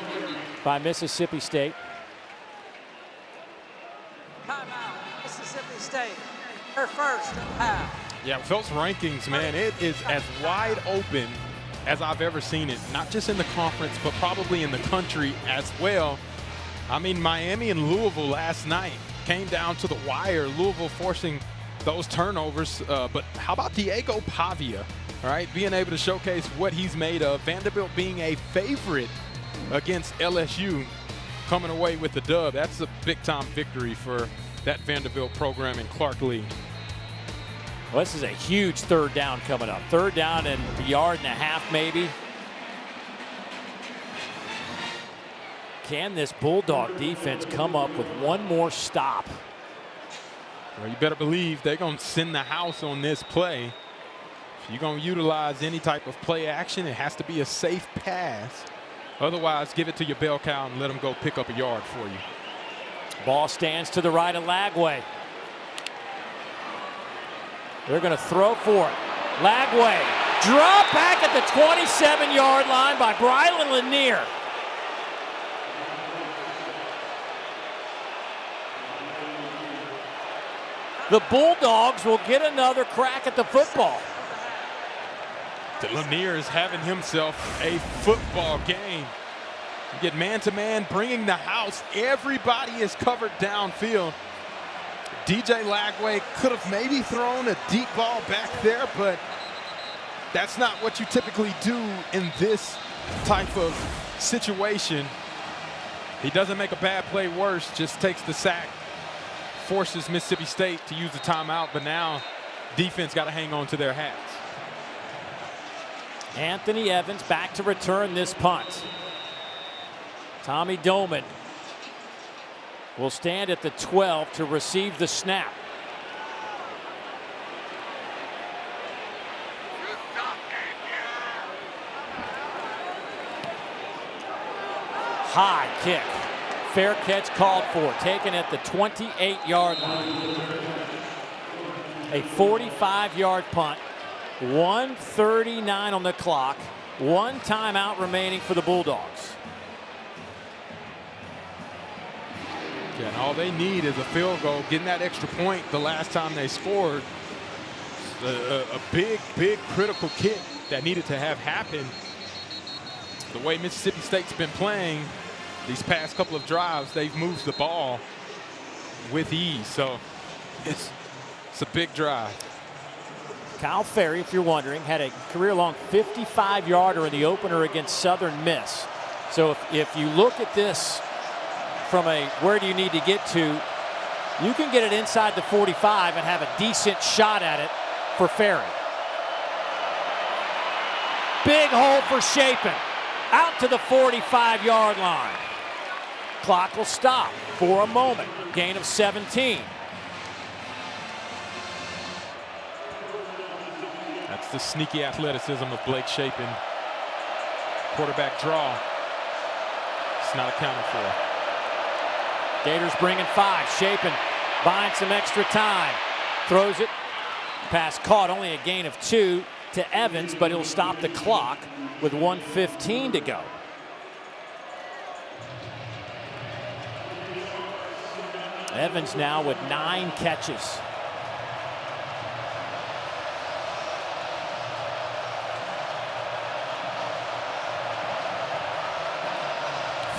by Mississippi State. Timeout, Mississippi State. Her first half. Yeah, with those rankings, man, it is as wide open as I've ever seen it. Not just in the conference, but probably in the country as well. I mean, Miami and Louisville last night came down to the wire. Louisville forcing those turnovers. But how about Diego Pavia, all right, being able to showcase what he's made of. Vanderbilt being a favorite against LSU, coming away with the dub. That's a big-time victory for that Vanderbilt program in Clark Lee. Well, this is a huge third down coming up. Third down and a yard and a half maybe. Can this Bulldog defense come up with one more stop? Well, you better believe they're going to send the house on this play. If you're going to utilize any type of play action, it has to be a safe pass. Otherwise, give it to your bell cow and let them go pick up a yard for you. Ball stands to the right of Lagway. They're going to throw for it. Lagway, drop back at the 27-yard line by Brylan Lanier. The Bulldogs will get another crack at the football. Lanier is having himself a football game. You get man-to-man, bringing the house. Everybody is covered downfield. DJ Lagway could have maybe thrown a deep ball back there, but that's not what you typically do in this type of situation. He doesn't make a bad play worse, just takes the sack, forces Mississippi State to use the timeout, but now defense got to hang on to their hats. Anthony Evans back to return this punt. Tommy Doman will stand at the 12 to receive the snap. High kick. Fair catch called for. Taken at the 28-yard line. A 45-yard punt. 1:39 on the clock. One timeout remaining for the Bulldogs. Yeah, and all they need is a field goal, getting that extra point the last time they scored. A big critical kick that needed to have happen. The way Mississippi State's been playing these past couple of drives, they've moved the ball with ease. So it's a big drive. Kyle Ferry, if you're wondering, had a career-long 55-yarder in the opener against Southern Miss. So if you look at this from a where do you need to get to, you can get it inside the 45 and have a decent shot at it for Ferry. Big hole for Chapin. Out to the 45-yard line. Clock will stop for a moment. Gain of 17. That's the sneaky athleticism of Blake Chapin. Quarterback draw. It's not accounted for. Gators bringing 5. Chapin buying some extra time. Throws it. Pass caught. Only a gain of 2 to Evans, but he'll stop the clock with 1:15 to go. Evans now with 9 catches.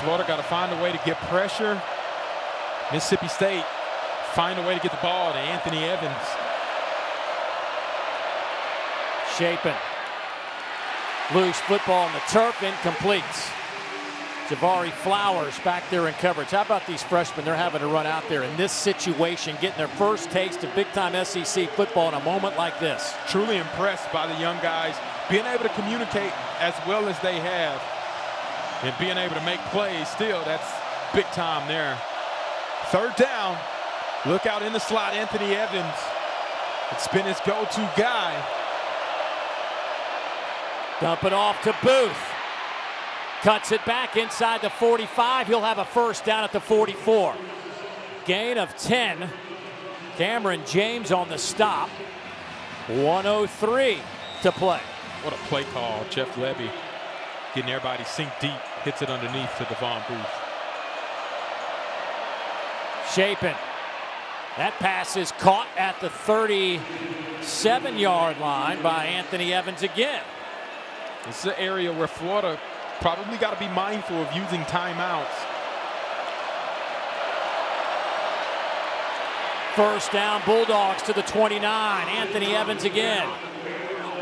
Florida got to find a way to get pressure. Mississippi State find a way to get the ball to Anthony Evans. Chapin. Loose football on the turf, incomplete. Javari Flowers back there in coverage. How about these freshmen? They're having to run out there in this situation, getting their first taste of big-time SEC football in a moment like this. Truly impressed by the young guys, being able to communicate as well as they have and being able to make plays still. That's big time there. Third down. Look out in the slot, Anthony Evans. It's been his go-to guy. Dump it off to Booth. Cuts it back inside the 45. He'll have a first down at the 44. Gain of 10. Cameron James on the stop. 1:03 to play. What a play call. Jeff Levy getting everybody sink deep. Hits it underneath to Devon Booth. Chapin. That pass is caught at the 37-yard line by Anthony Evans again. This is an area where Florida probably got to be mindful of using timeouts. First down, Bulldogs to the 29. Anthony Evans again.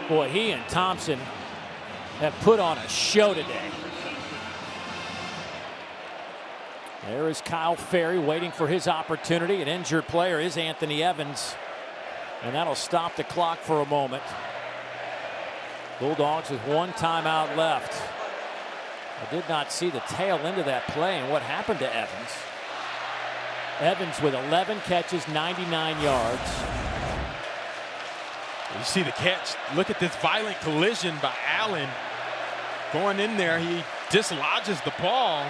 Boy, he and Thompson have put on a show today. There is Kyle Ferry waiting for his opportunity. An injured player is Anthony Evans. And that'll stop the clock for a moment. Bulldogs with 1 timeout left. I did not see the tail end of that play and what happened to Evans. Evans with 11 catches, 99 yards. You see the catch. Look at this violent collision by Allen. Going in there, he dislodges the ball.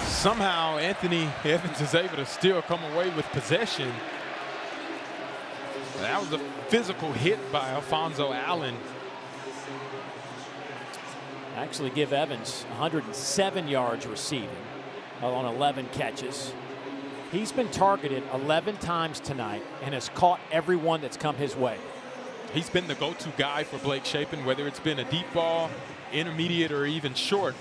Somehow Anthony Evans is able to still come away with possession. That was a physical hit by Alfonso Allen. Actually give Evans 107 yards receiving on 11 catches. He's been targeted 11 times tonight and has caught everyone that's come his way. He's been the go-to guy for Blake Shapen, whether it's been a deep ball, intermediate, or even short.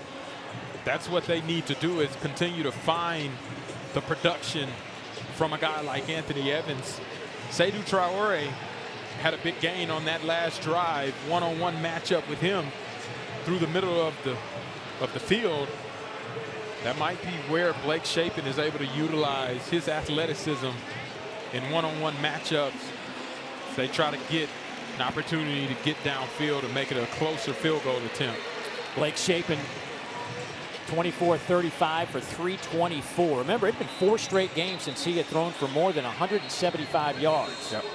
That's what they need to do, is continue to find the production from a guy like Anthony Evans. Seydou Traoré had a big gain on that last drive, one-on-one matchup with him through the middle of the field. That might be where Blake Shapen is able to utilize his athleticism in one-on-one matchups. They try to get an opportunity to get downfield and make it a closer field goal attempt. Blake Shapen, 24-35 for 324. Remember, it had been 4 straight games since he had thrown for more than 175 yards. Yep.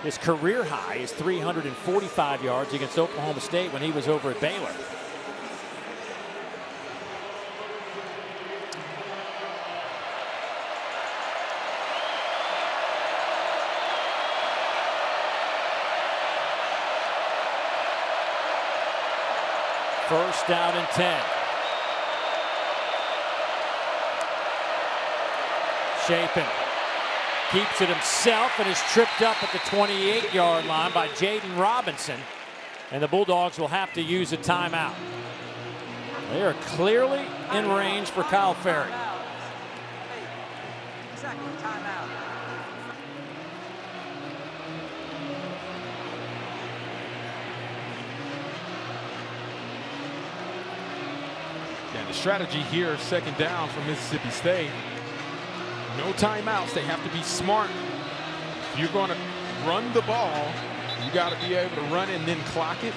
His career high is 345 yards against Oklahoma State when he was over at Baylor. First down and 10. Shapen keeps it himself and is tripped up at the 28-yard line by Jaden Robinson. And the Bulldogs will have to use a timeout. They are clearly in range for Kyle Ferry. Second timeout. Yeah, the strategy here, second down for Mississippi State. No timeouts. They have to be smart. If you're going to run the ball, you got to be able to run it and then clock it,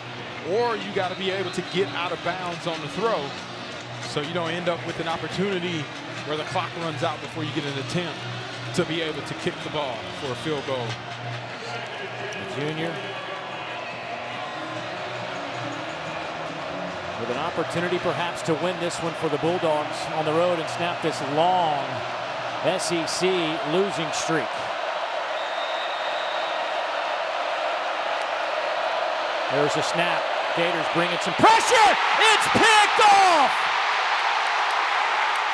or you got to be able to get out of bounds on the throw, so you don't end up with an opportunity where the clock runs out before you get an attempt to be able to kick the ball for a field goal. The junior with an opportunity perhaps to win this one for the Bulldogs on the road and snap this long SEC losing streak. There's a snap. Gators bringing some pressure. It's picked off.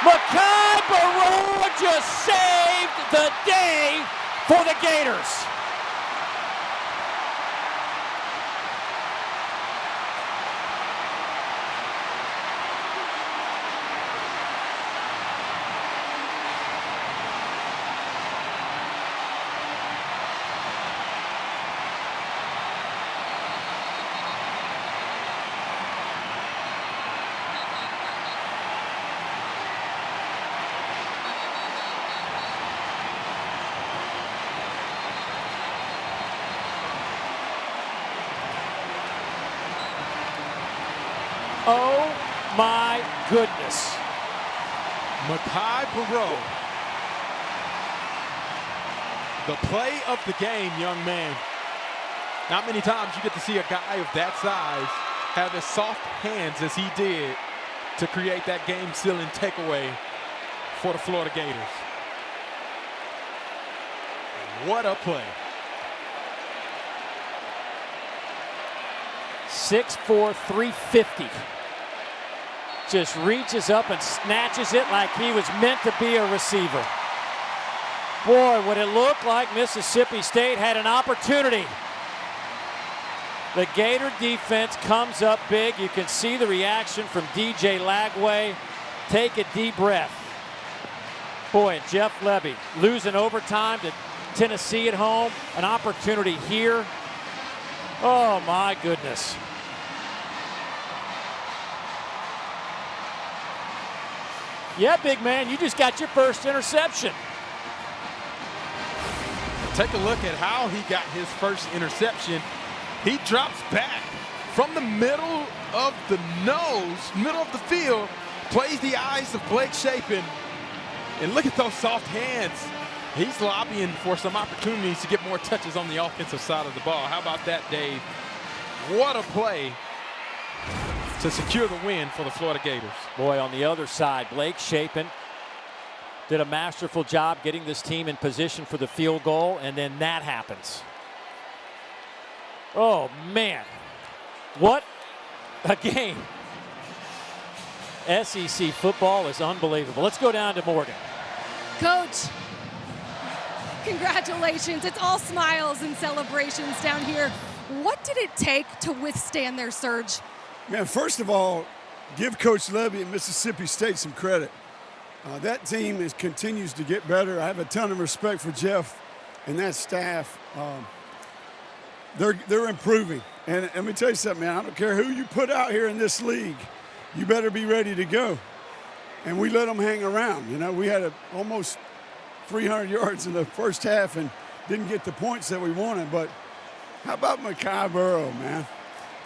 Mekhi Barrow just saved the day for the Gators. Oh my goodness. Mekhi Barrow. The play of the game, young man. Not many times you get to see a guy of that size have as soft hands as he did to create that game-sealing takeaway for the Florida Gators. What a play. 6'4", 350. Just reaches up and snatches it like he was meant to be a receiver. Boy, would it look like Mississippi State had an opportunity. The Gator defense comes up big. You can see the reaction from DJ Lagway. Take a deep breath. Boy, Jeff Lebby losing overtime to Tennessee at home. An opportunity here. Oh my goodness. Yeah, big man, you just got your first interception. Take a look at how he got his first interception. He drops back from the middle of the nose, middle of the field, plays the eyes of Blake Shapen, and look at those soft hands. He's lobbying for some opportunities to get more touches on the offensive side of the ball. How about that, Dave? What a play to secure the win for the Florida Gators. Boy, on the other side, Blake Shapen did a masterful job getting this team in position for the field goal, and then that happens. Oh, man. What a game. SEC football is unbelievable. Let's go down to Morgan. Coach, congratulations. It's all smiles and celebrations down here. What did it take to withstand their surge? Man, first of all, give Coach Levy and Mississippi State some credit. That team continues to get better. I have a ton of respect for Jeff and that staff. They're improving. And let me tell you something, man. I don't care who you put out here in this league. You better be ready to go. And we let them hang around. You know, we had almost 300 yards in the first half and didn't get the points that we wanted. But how about Mekhi Burrow, man?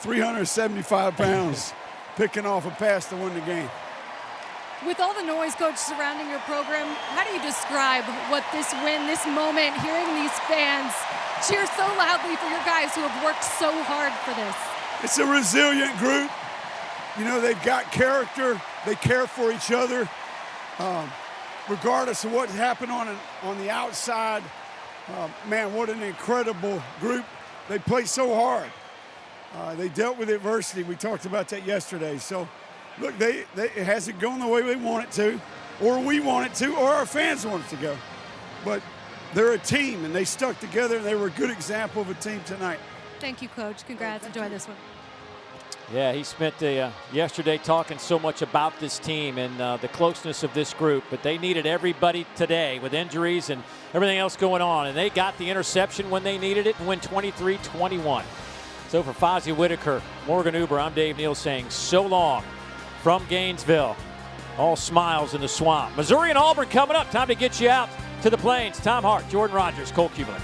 375 pounds, picking off a pass to win the game. With all the noise, Coach, surrounding your program, how do you describe what this win, this moment, hearing these fans cheer so loudly for your guys who have worked so hard for this? It's a resilient group. You know, they've got character. They care for each other. Regardless of what's happened on the outside, man, what an incredible group. They play so hard. They dealt with adversity. We talked about that yesterday. So, look, it hasn't gone the way they want it to, or we want it to, or our fans want it to go. But they're a team, and they stuck together, and they were a good example of a team tonight. Thank you, Coach. Congrats. Enjoy this one. Yeah, he spent yesterday talking so much about this team and the closeness of this group, but they needed everybody today with injuries and everything else going on, and they got the interception when they needed it and win 23-21. So for Fozzie Whitaker, Morgan Uber, I'm Dave Neal saying so long from Gainesville. All smiles in the swamp. Missouri and Auburn coming up. Time to get you out to the Plains. Tom Hart, Jordan Rogers, Cole Cubeling.